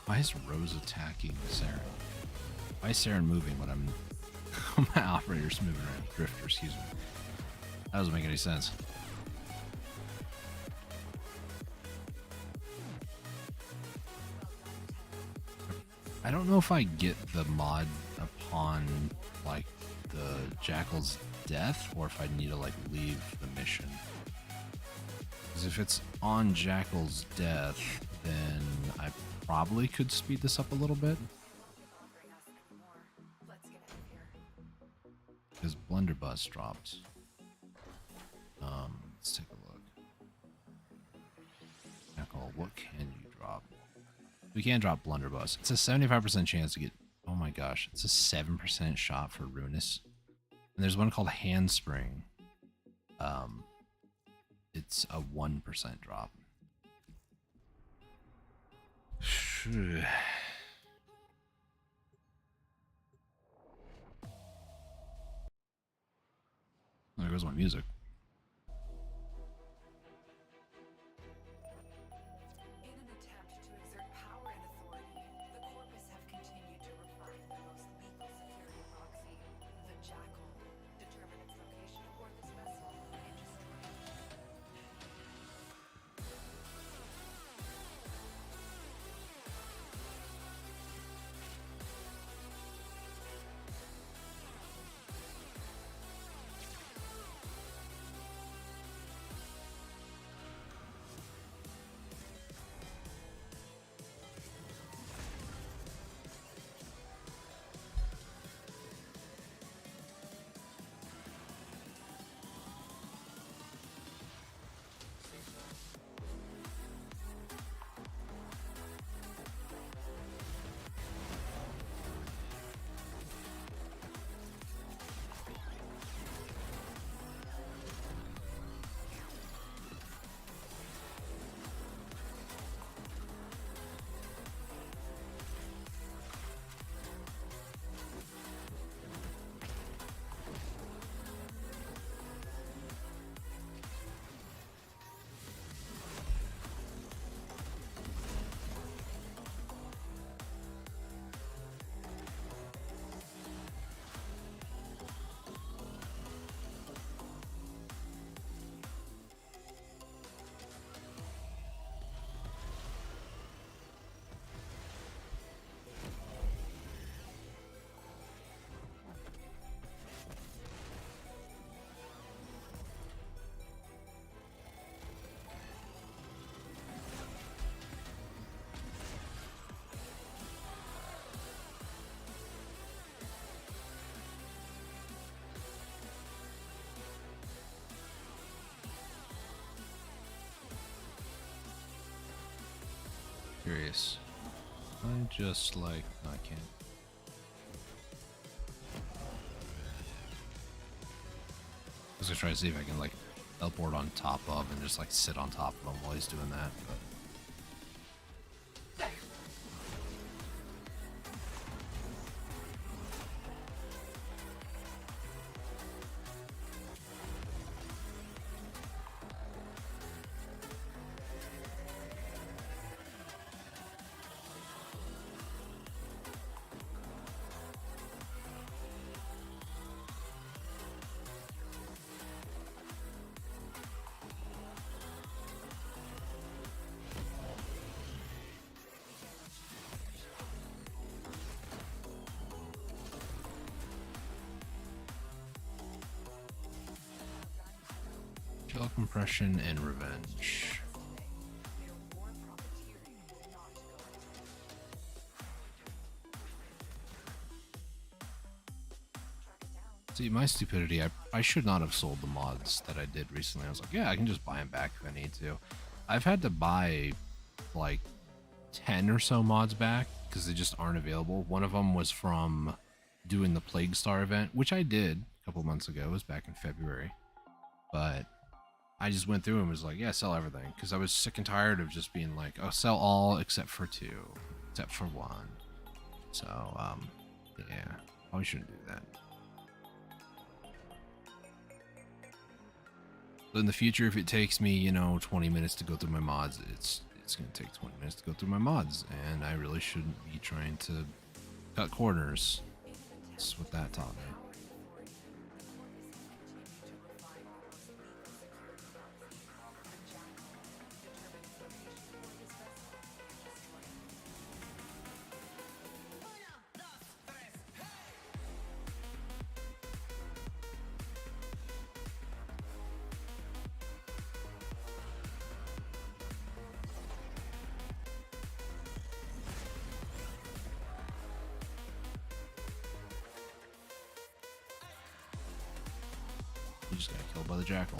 Why is Rose attacking Saren? Why is Saren moving when I'm my operator's moving around? Drifter, excuse me. That doesn't make any sense. I don't know if I get the mod upon like the Jackal's death or if I need to like leave the mission. Because if it's on Jackal's death, then I probably could speed this up a little bit. Because Blunderbuss dropped. Let's take a look. Jackal, what can you drop? We can drop Blunderbuss. It's a 75% chance to get. Oh my gosh, it's a 7% shot for Ruinous. And there's one called Handspring. It's a 1% drop. There goes my music. In an attempt to exert power and authority, the Corpus have continued to refine the most lethal security proxy, the Jackal. Determine its location aboard this vessel and destroy it. Curious. I just like... No, I can't. I was gonna try to see if I can like teleport on top of and just like sit on top of him while he's doing that, but... Shell compression and revenge. See, my stupidity, I should not have sold the mods that I did recently. I was like, yeah, I can just buy them back if I need to. I've had to buy like 10 or so mods back because they just aren't available. One of them was from doing the Plague Star event, which I did a couple months ago. It was back in February. But I just went through and was like, yeah, sell everything. Because I was sick and tired of just being like, oh, sell all except for 2, except for 1. So, yeah, probably shouldn't do that. So in the future, if it takes me, you know, 20 minutes to go through my mods, it's going to take 20 minutes to go through my mods. And I really shouldn't be trying to cut corners. That's what that taught me. You just got killed by the jackal.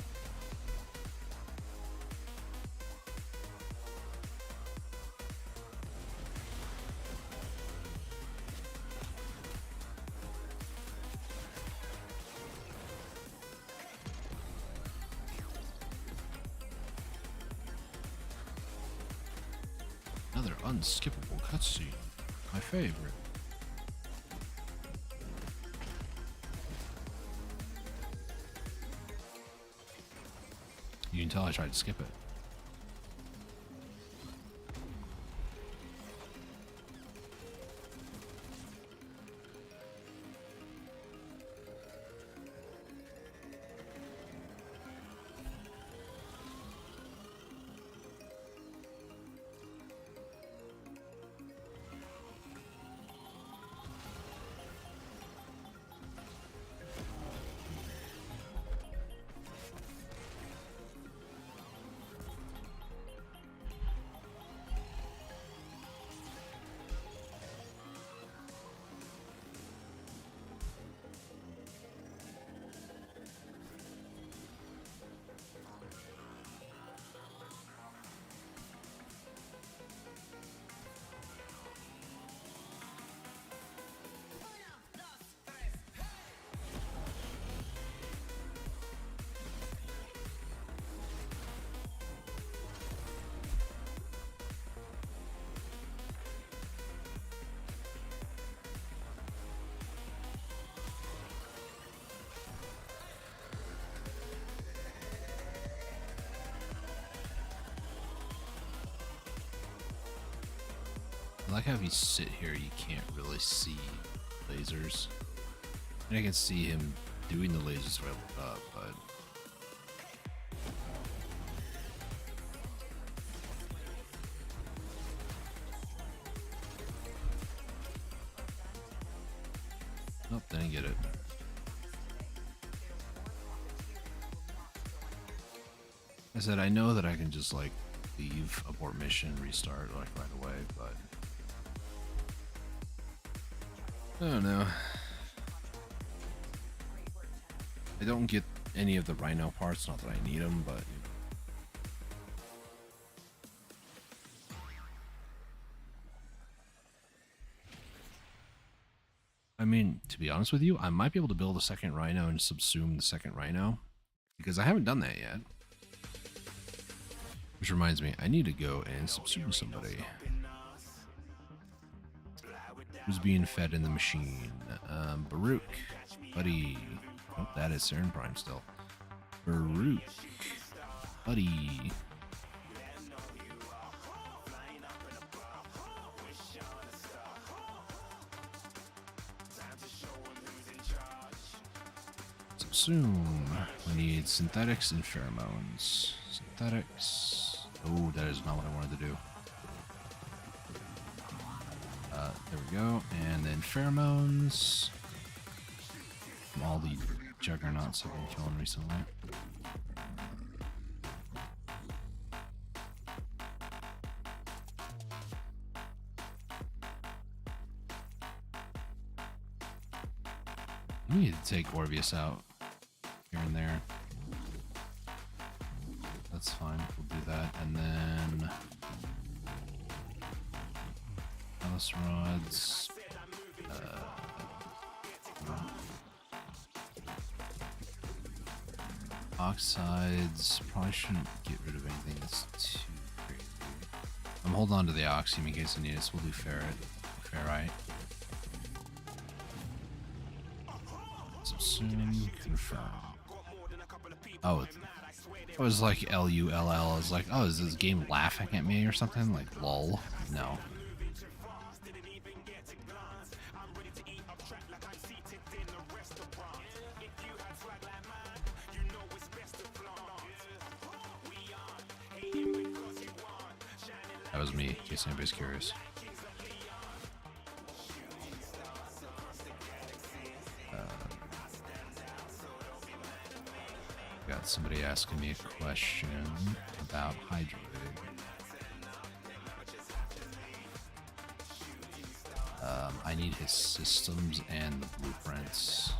Another unskippable cutscene. My favorite. You can tell I tried to skip it. I like how if you sit here, you can't really see lasers. And I can see him doing the lasers if I look up, but... Nope, didn't get it. I said I know that I can just like leave, abort mission, restart like right away, but I don't know. I don't get any of the rhino parts, not that I need them, but you know. I mean, to be honest with you, I might be able to build a second rhino and subsume the second rhino, because I haven't done that yet. Which reminds me, I need to go and subsume somebody. Who's being fed in the machine? Baruch. Buddy. Oh, that is Saren Prime still. Baruch. Buddy. Subsume. We need synthetics and pheromones. Synthetics. Oh, that is not what I wanted to do. There we go. And then pheromones. From all the juggernauts I've been killing recently. We need to take Orvius out here and there. That's fine. We'll do that. And then Alice rods. Oxides. Probably shouldn't get rid of anything that's too crazy. I'm holding on to the oxium in case I need it, so we'll do ferrite. Subsume, confirm. Oh, it was like LULL. I was like, oh, is this game laughing at me or something? Like, lol. No. That was me, in case anybody's curious. Got somebody asking me a question about Hydroid. I need his systems and the blueprints.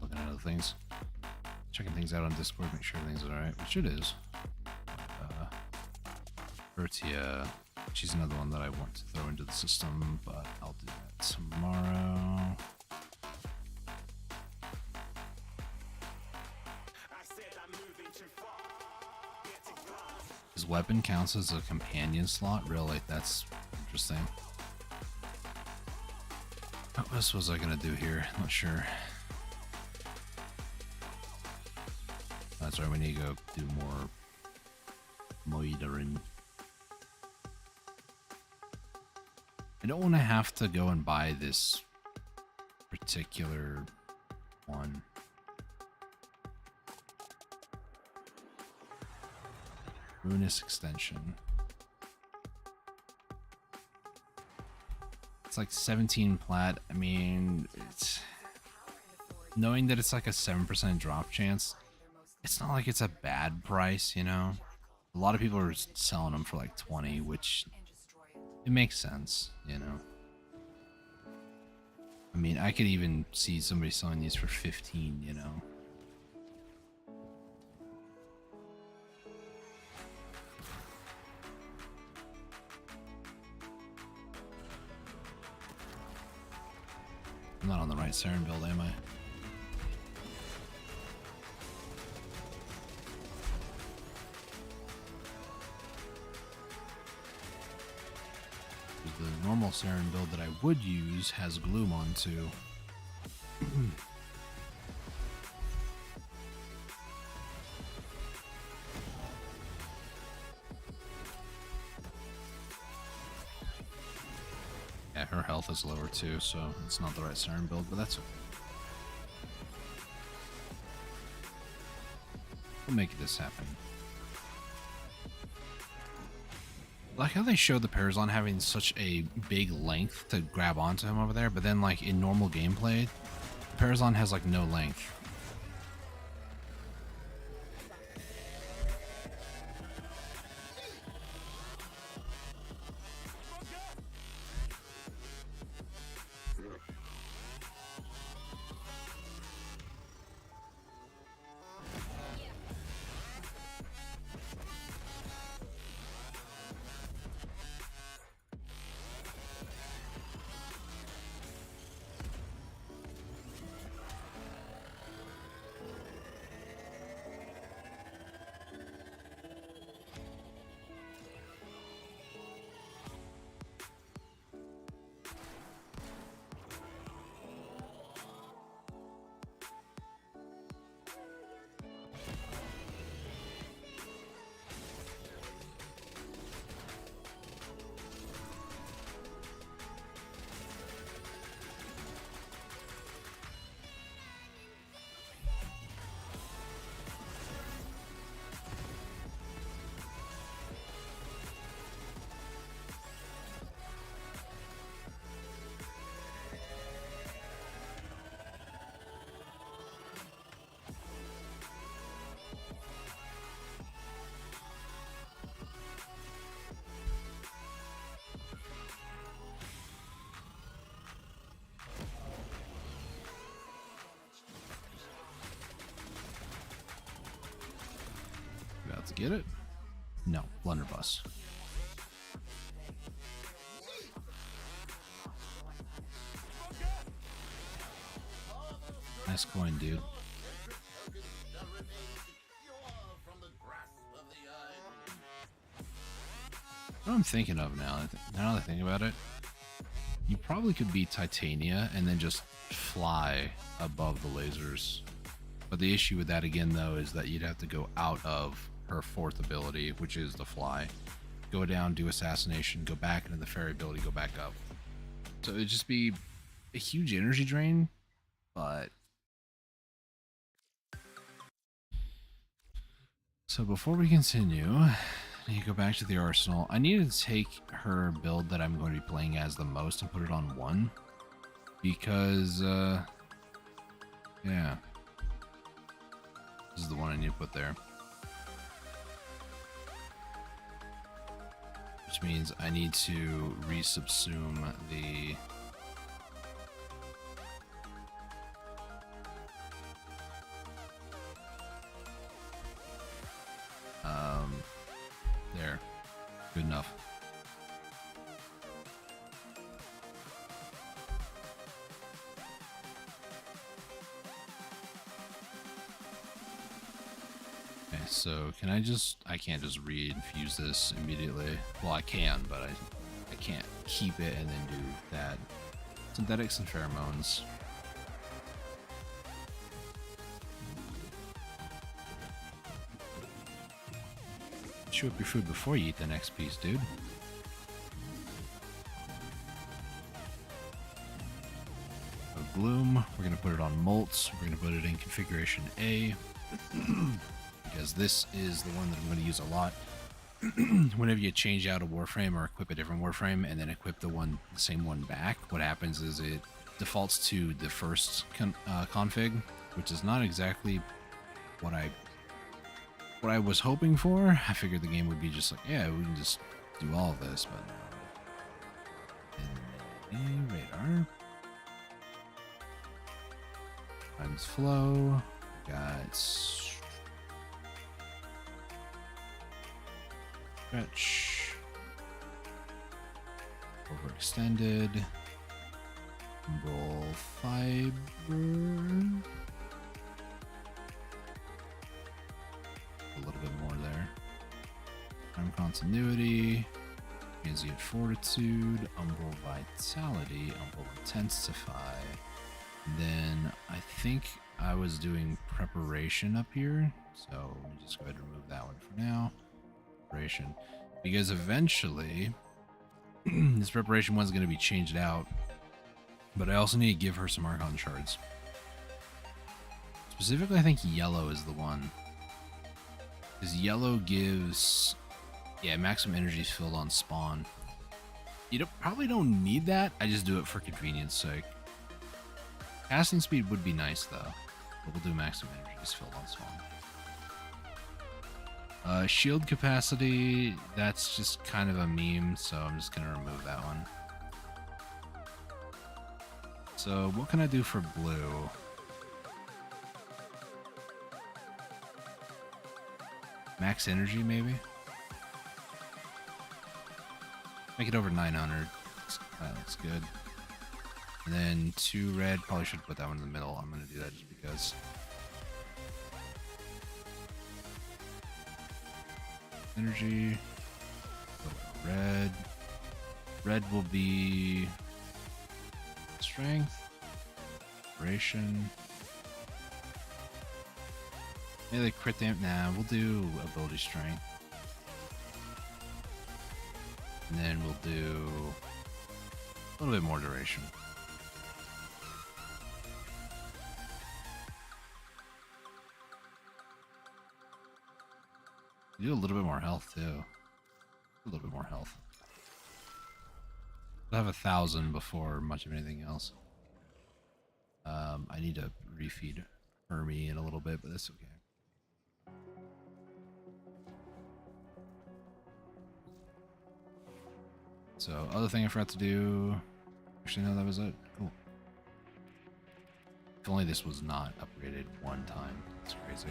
Looking at other things, checking things out on Discord, make sure everything's alright, which it is. Bertia, she's another one that I want to throw into the system, but I'll do that tomorrow. His weapon counts as a companion slot? Really? That's interesting. What else was I gonna do here? Not sure. That's right, we need to go do more moidering. I don't want to have to go and buy this particular one. Ruinous extension. It's like 17 plat. I mean, it's knowing that it's like a 7% drop chance. It's not like it's a bad price, you know. A lot of people are selling them for like 20, which it makes sense, you know. I mean, I could even see somebody selling these for 15, you know. I'm not on the right Saren build, am I? The normal Saren build that I would use has Gloom on too. Yeah, her health is lower too, so it's not the right Saren build, but that's okay. We'll make this happen. Like how they show the Parazon having such a big length to grab onto him over there, but then like in normal gameplay, the Parazon has like no length. About to get it? No, blunderbuss. Nice coin, dude. What I'm thinking of now that I think about it, you probably could be Titania and then just fly above the lasers. But the issue with that again though is that you'd have to go out of her fourth ability, which is the fly. Go down, do assassination, go back into the fairy ability, go back up. So it'd just be a huge energy drain, but... So before we continue, I need to go back to the arsenal. I need to take her build that I'm going to be playing as the most and put it on 1. Because, yeah. This is the one I need to put there. Which means I need to resubsume the... There. Good enough. Okay, so can I can't just reinfuse this immediately. Well, I can, but I can't keep it and then do that. Synthetics and pheromones. Chew up your food before you eat the next piece, dude. So Gloom, we're going to put it on Molts. We're going to put it in Configuration A. Because this is the one that I'm going to use a lot. Whenever you change out a Warframe or equip a different Warframe and then equip the same one back, what happens is it defaults to the first config, which is not exactly what I was hoping for. I figured the game would be just like, yeah, we can just do all of this, but no. Radar. Times flow. Got stretch. Overextended. Roll fiber. A little bit more there. Time continuity, transient fortitude, umbral vitality, umbral intensify. Then I think I was doing preparation up here, so let me just go ahead and remove that one for now. Preparation, because eventually this preparation one's going to be changed out, but I also need to give her some Archon shards. Specifically, I think yellow is the one. Because yellow gives, yeah, maximum energy is filled on spawn. You probably don't need that. I just do it for convenience sake. Casting speed would be nice though. But we'll do maximum energy is filled on spawn. Shield capacity, that's just kind of a meme, so I'm just gonna remove that one. So what can I do for blue? Max energy, maybe? Make it over 900. That looks good. And then 2 red. Probably should put that one in the middle. I'm going to do that just because. Energy. Red. Red will be strength. Duration. Maybe they crit damage. Nah, we'll do ability strength. And then we'll do a little bit more duration. Do a little bit more health too. A little bit more health. I'll have 1,000 before much of anything else. I need to refeed Hermie in a little bit, but that's okay. So, other thing I forgot to do. Actually, no, that was it. Cool. If only this was not upgraded one time. That's crazy.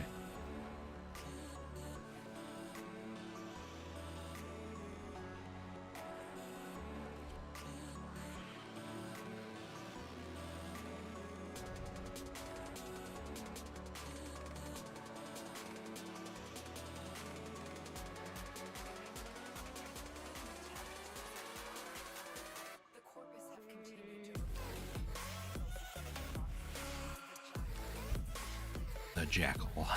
The corpus have continued to refine The jackal.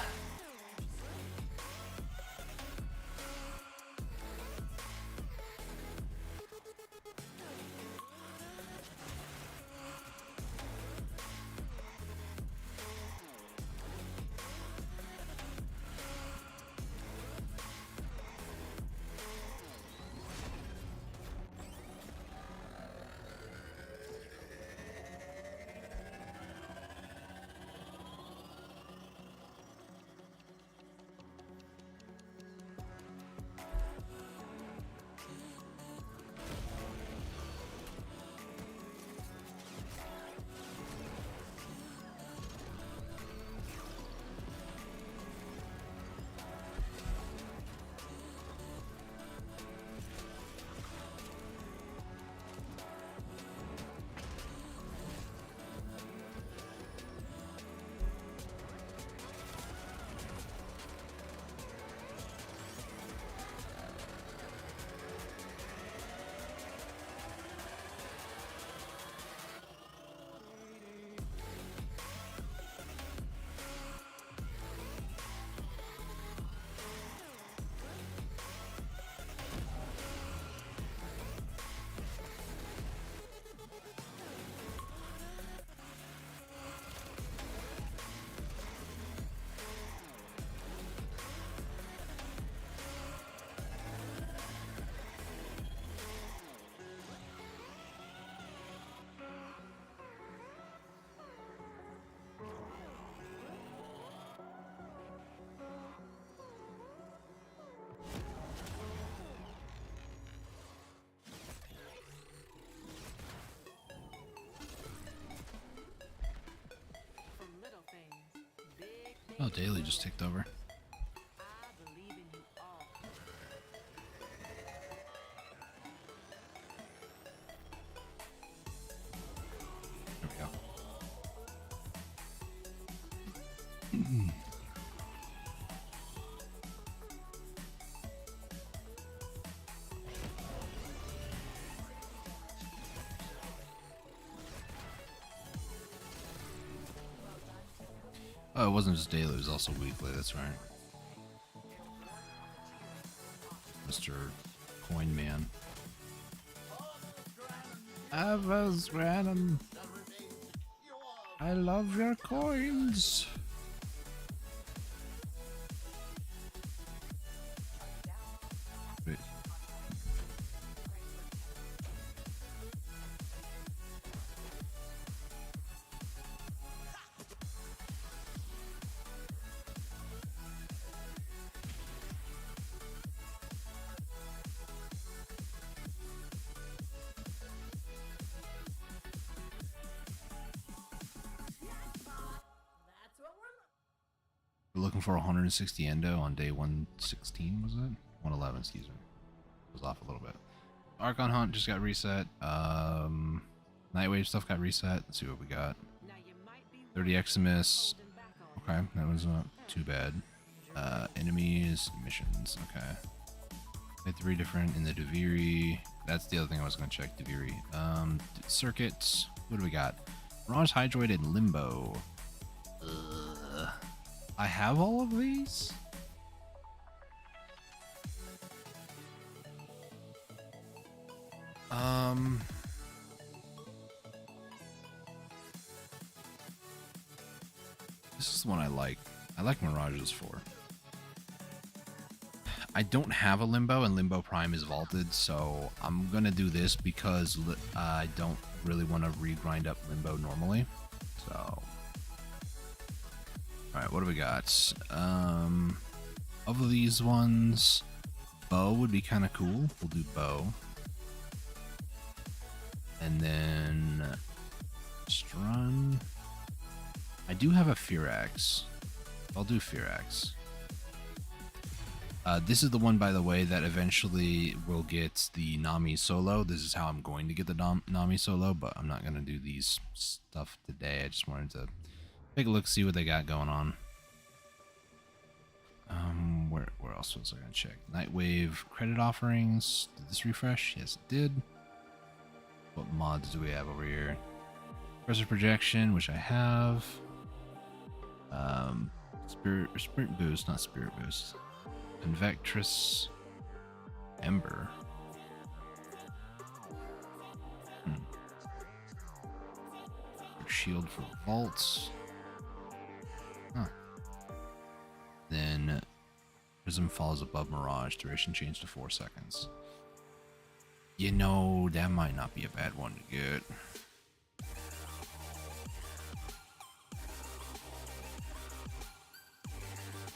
Oh, Daily just ticked over. There we go. Oh, it wasn't just daily, it was also weekly, that's right. Mr. Coin Man. Avaz Random. I love your coins. We're looking for 160 endo on day 116, was it? 111, excuse me. Was off a little bit. Archon Hunt just got reset. Nightwave stuff got reset. Let's see what we got. 30 Eximus. Okay, that was not too bad. Enemies, missions. Okay. They 3 different in the Deviri. That's the other thing I was going to check. Deviri. Circuits. What do we got? Mirage, Hydroid, and Limbo. I have all of these? This is the one I like. I like Mirages 4. I don't have a Limbo, and Limbo Prime is vaulted, so I'm gonna do this because I don't really want to regrind up Limbo normally. So, alright, what do we got? Of these ones, Bow would be kind of cool. We'll do Bow. And then Strun. I do have a Firax. I'll do Firax. This is the one, by the way, that eventually will get the Nami solo. This is how I'm going to get the Nami solo, but I'm not going to do these stuff today. I just wanted to take a look, see what they got going on. Where else was I going to check? Nightwave credit offerings. Did this refresh? Yes, it did. What mods do we have over here? Pressure projection, which I have. Sprint boost, not spirit boost. Convectress. Ember. Shield for vaults. Huh. Then Prism falls above Mirage. Duration change to 4 seconds. You know, that might not be a bad one to get.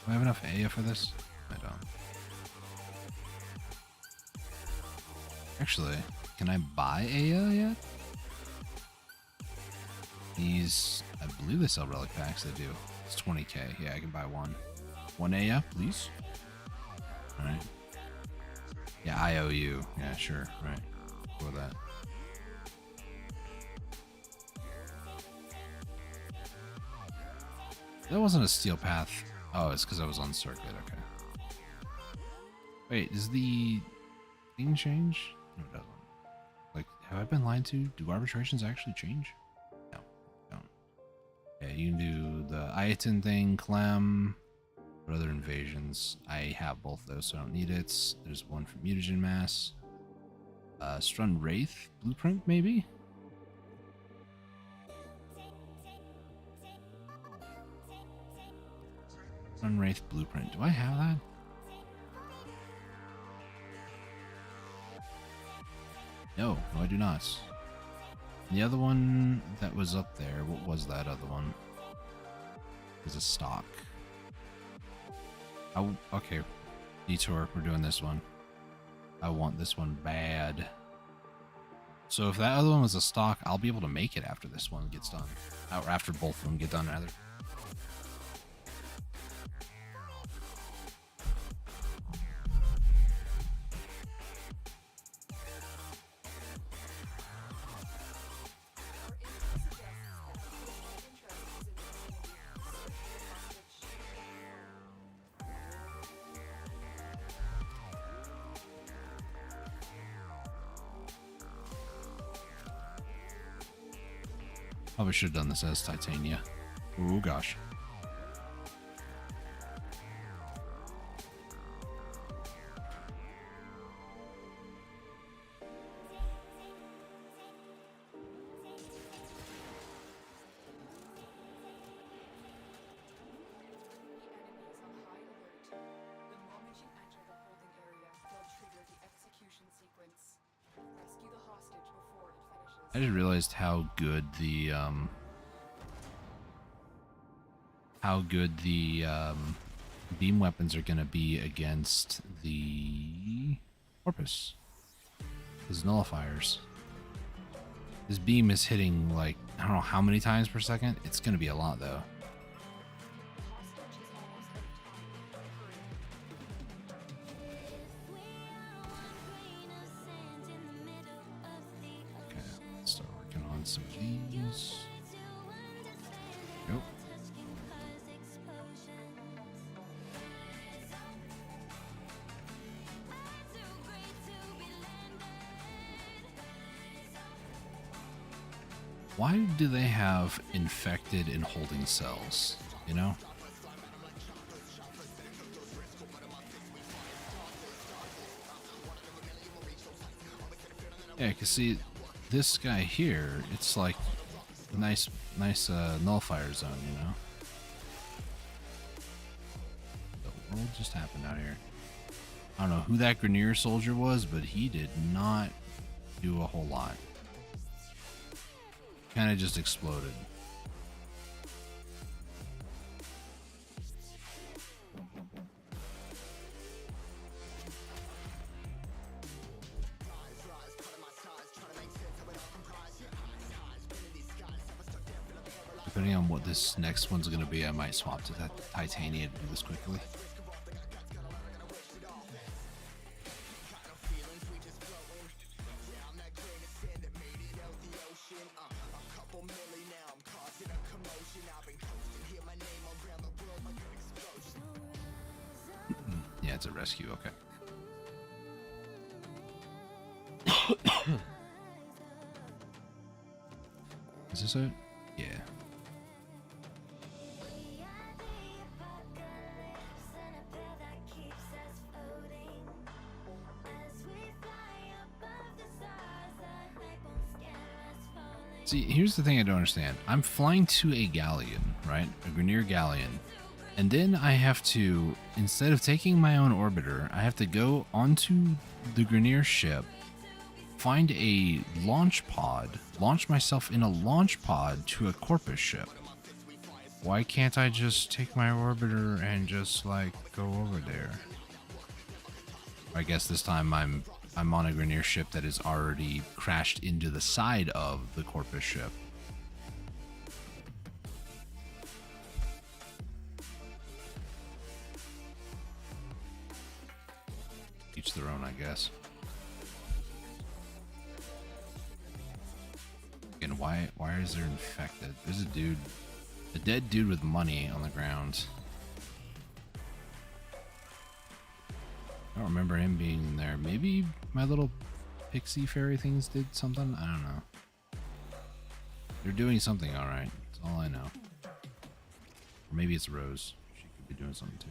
Do I have enough Aya for this? I don't. Actually, can I buy Aya yet? These, I believe they sell relic packs. They do. It's 20k. Yeah, I can buy one. One Aya, please. Alright. Yeah, IOU. Yeah, sure. Right. For that. That wasn't a steel path. Oh, it's because I was on circuit. Okay. Wait, does the thing change? No, it doesn't. Like, have I been lied to? Do arbitrations actually change? No, don't. Yeah, you can do the Ayatin thing, Clem. What other invasions? I have both those, so I don't need it. There's one for Mutagen Mass. Strun Wraith Blueprint, maybe? Strun Wraith Blueprint. Do I have that? No, I do not. And the other one that was up there, what was that other one? It was a stock. Okay, Detour, we're doing this one. I want this one bad. So if that other one was a stock, I'll be able to make it after this one gets done. Or after both of them get done, rather. Probably should have done this as Titania. Oh gosh. I just realized how good the beam weapons are gonna be against the Corpus. Those nullifiers. This beam is hitting like I don't know how many times per second. It's gonna be a lot though. want some of these. Nope. Why do they have infected and holding cells? You know? Yeah, cause see, this guy here, it's like nice nullifier zone, you know? The world just happened out here. I don't know who that Grenier soldier was, but he did not do a whole lot. Kind of just exploded. Depending on what this next one's going to be, I might swap to that Titania to do this quickly. Yeah, it's a rescue, okay. Is this it? Yeah. See, here's the thing I don't understand. I'm flying to a galleon, right? A Grenier galleon. And then I have to, instead of taking my own orbiter, I have to go onto the Grenier ship, find a launch pod, launch myself in a launch pod to a Corpus ship. Why can't I just take my orbiter and just, like, go over there? I guess this time I'm on a Grenier ship that is already crashed into the side of the Corpus ship. Each their own, I guess. And why is there infected? There's a dead dude with money on the ground. I don't remember him being there. Maybe my little pixie fairy things did something? I don't know. They're doing something alright. That's all I know. Or maybe it's Rose. She could be doing something too.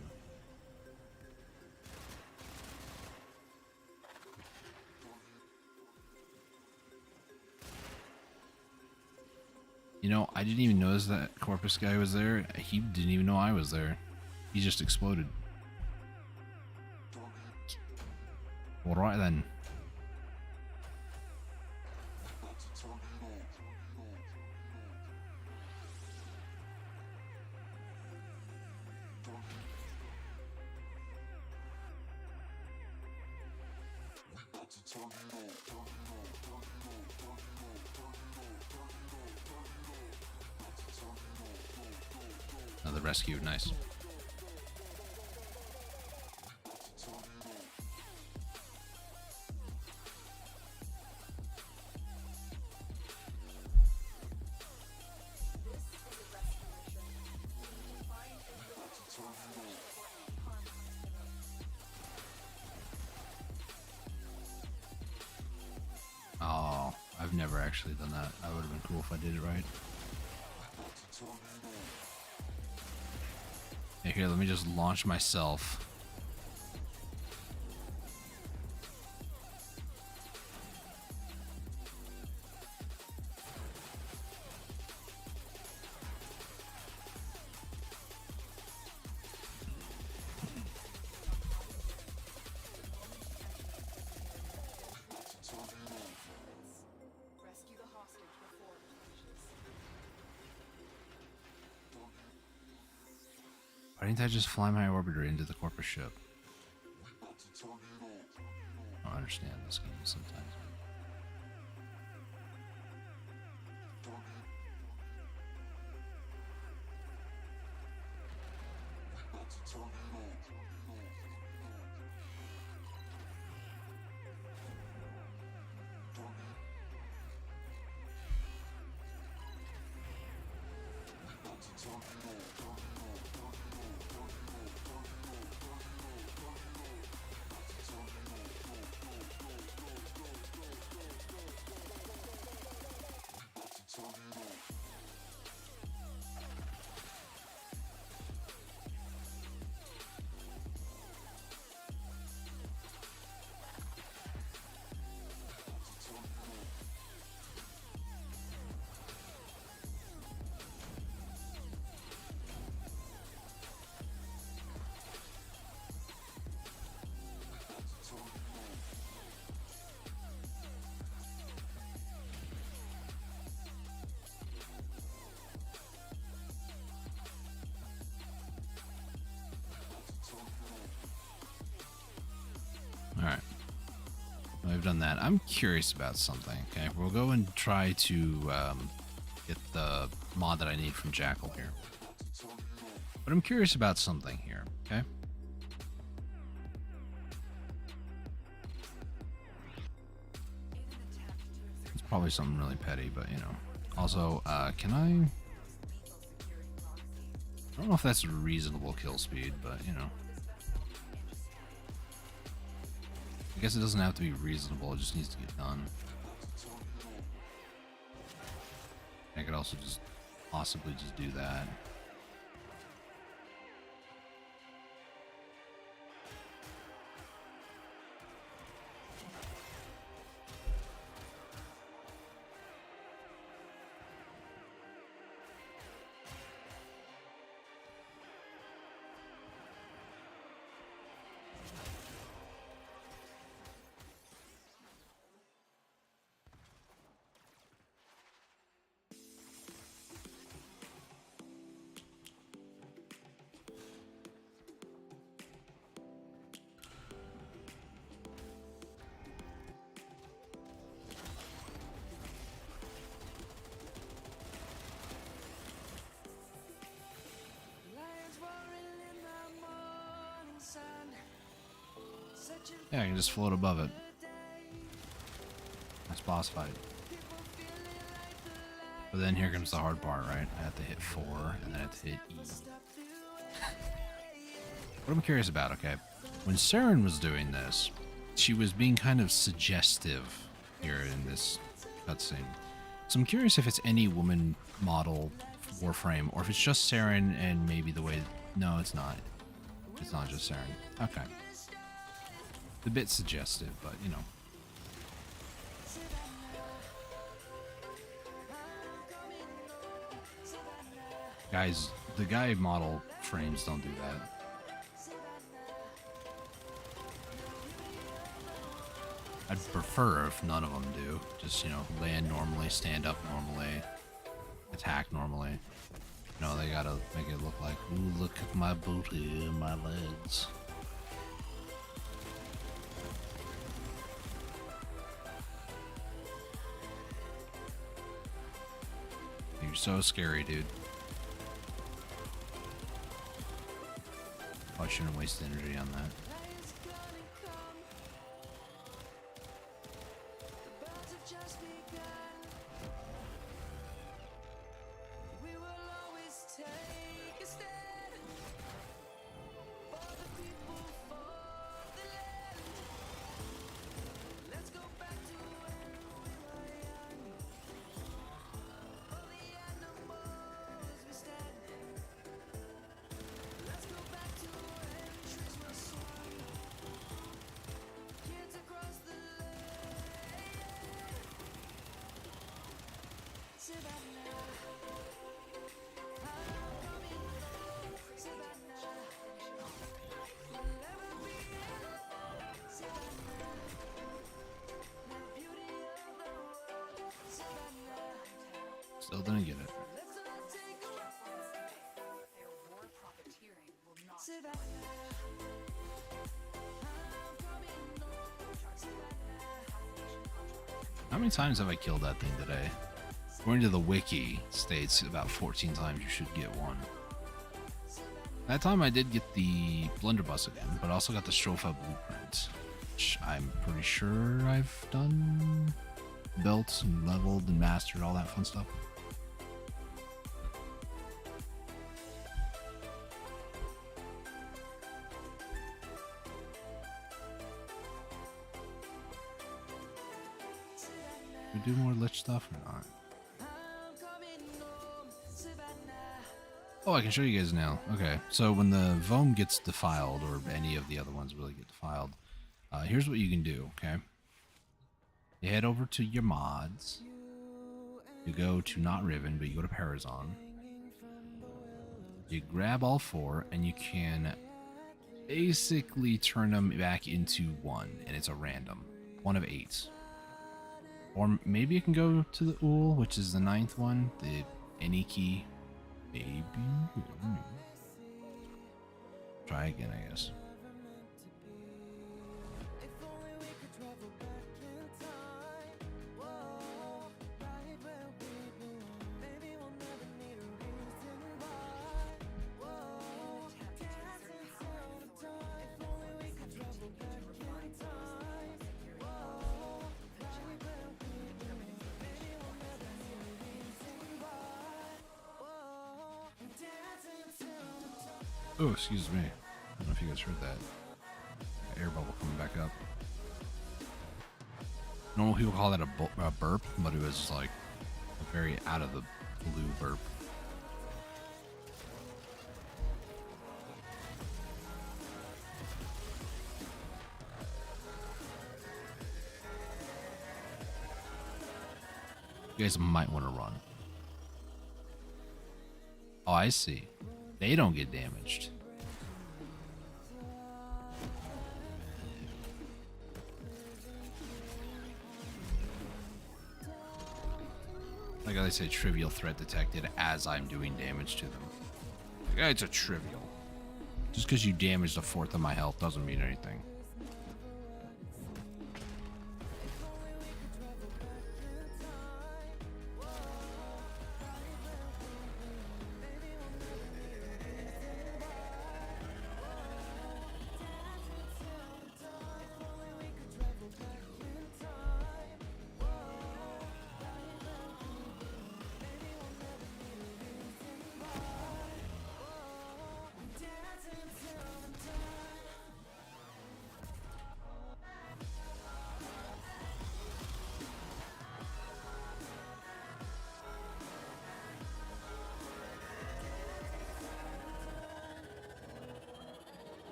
You know, I didn't even notice that Corpus guy was there. He didn't even know I was there. He just exploded. Alright then. Another rescue, nice. Oh, I've never actually done that. That would have been cool if I did it right. Hey, here, let me just launch myself. Rescue the hostage before it finishes. Why didn't I just fly my orbiter into the Corpus ship? I don't understand this game sometimes. I've done that. I'm curious about something. Okay, we'll go and try to get the mod that I need from Jackal here. But I'm curious about something here. Okay. It's probably something really petty, but you know. Also, can I don't know if that's reasonable kill speed, but you know. I guess it doesn't have to be reasonable, it just needs to get done. I could also just possibly just do that. Yeah, I can just float above it. Nice boss fight. But then here comes the hard part, right? I have to hit 4, and then I have to hit E. What I'm curious about, okay? When Saren was doing this, she was being kind of suggestive here in this cutscene. So I'm curious if it's any woman model Warframe, or if it's just Saren and maybe the way... No, it's not. It's not just Saren. Okay. A bit suggestive, but you know. Guys, the guy model frames don't do that. I'd prefer if none of them do. Just, you know, land normally, stand up normally, attack normally. You know, they gotta make it look like, ooh, look at my booty and my legs. You're so scary, dude. I shouldn't waste energy on that. Still didn't get it. How many times have I killed that thing today? According to the wiki, states about 14 times you should get one. That time I did get the blunderbuss again, but I also got the Stropha blueprint, which I'm pretty sure I've done, built and leveled and mastered, all that fun stuff. We do more lich stuff or not? Oh, I can show you guys now. Okay, so when the Vome gets defiled, or any of the other ones really get defiled, here's what you can do, okay? You head over to your mods. You go to not Riven, but you go to Parazon. You grab all 4, and you can basically turn them back into 1, and it's a random. 1 of 8. Or maybe you can go to the Ool, which is the 9th one, the Eniki. Maybe. Try again, I guess. Oh, excuse me. I don't know if you guys heard that. Air bubble coming back up. Normal people call that a burp, but it was like a very out of the blue burp. You guys might want to run. Oh, I see. They don't get damaged. Like I say, trivial threat detected as I'm doing damage to them. Like, yeah, it's a trivial. Just because you damaged a fourth of my health doesn't mean anything.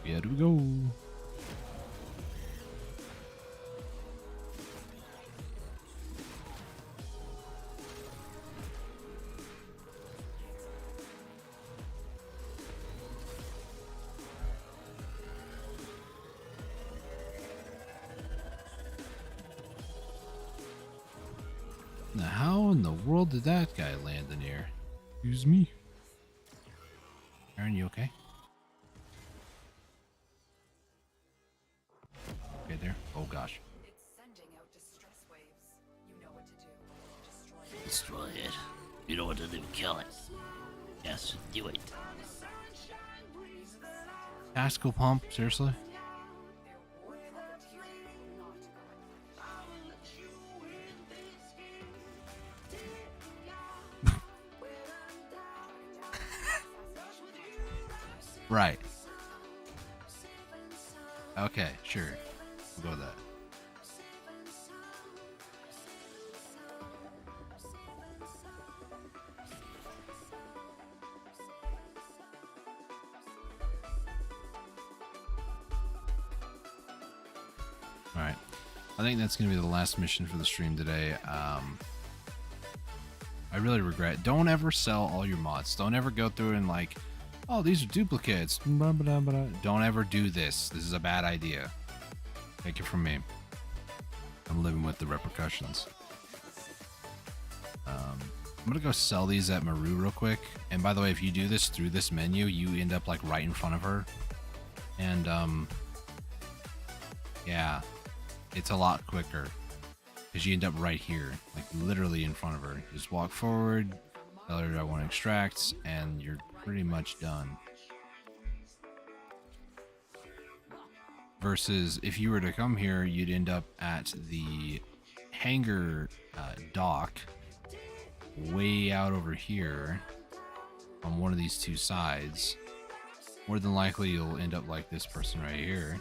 Here we go. Now, how in the world did that guy land in here? Excuse me. Aaron, you okay? Okay there. Oh gosh. It's sending out distress waves. You know what to do. Destroy it. Destroy it. You know what to do. Kill it. Yes, do it. Tactical pump, seriously? Their war profiteering will not go unpunished. Right. Okay, sure. We'll go with that. Alright. I think that's going to be the last mission for the stream today. I really regret. Don't ever sell all your mods. Don't ever go through and like, oh, these are duplicates. Blah, blah, blah. Don't ever do this. This is a bad idea. Take it from me. I'm living with the repercussions. I'm gonna go sell these at Maru real quick. And by the way, if you do this through this menu, you end up like right in front of her. And yeah, it's a lot quicker because you end up right here, like literally in front of her. Just walk forward, tell her I want to extract, and you're pretty much done. Versus if you were to come here, you'd end up at the hangar dock way out over here on one of these two sides. More than likely you'll end up like this person right here,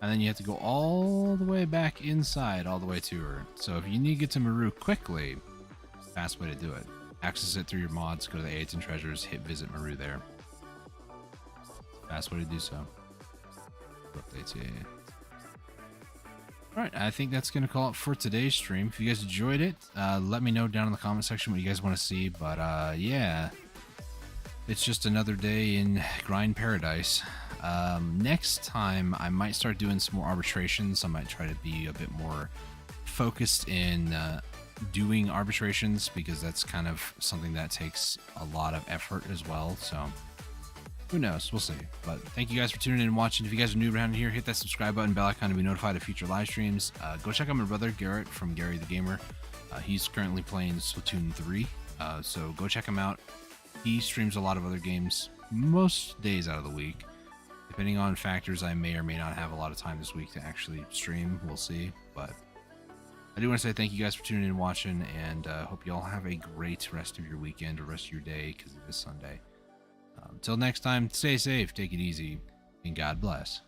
and then you have to go all the way back inside all the way to her. So if you need to get to Maru quickly, fast way to do it. Access it through your mods, go to the aids and treasures, hit visit Maru there. Fast way to do so. Updates, yeah. Alright, I think that's going to call it for today's stream. If you guys enjoyed it, let me know down in the comment section what you guys want to see. But yeah, it's just another day in grind paradise. Next time, I might start doing some more arbitrations. I might try to be a bit more focused in doing arbitrations, because that's kind of something that takes a lot of effort as well. So who knows? We'll see. But thank you guys for tuning in and watching. If you guys are new around here, hit that subscribe button, bell icon to be notified of future live streams. Go check out my brother Garrett from Gary the Gamer. He's currently playing Splatoon 3, so go check him out. He streams a lot of other games most days out of the week. Depending on factors, I may or may not have a lot of time this week to actually stream. We'll see. But I do want to say thank you guys for tuning in and watching, and hope you all have a great rest of your weekend or rest of your day, because it is Sunday. Until next time, stay safe, take it easy, and God bless.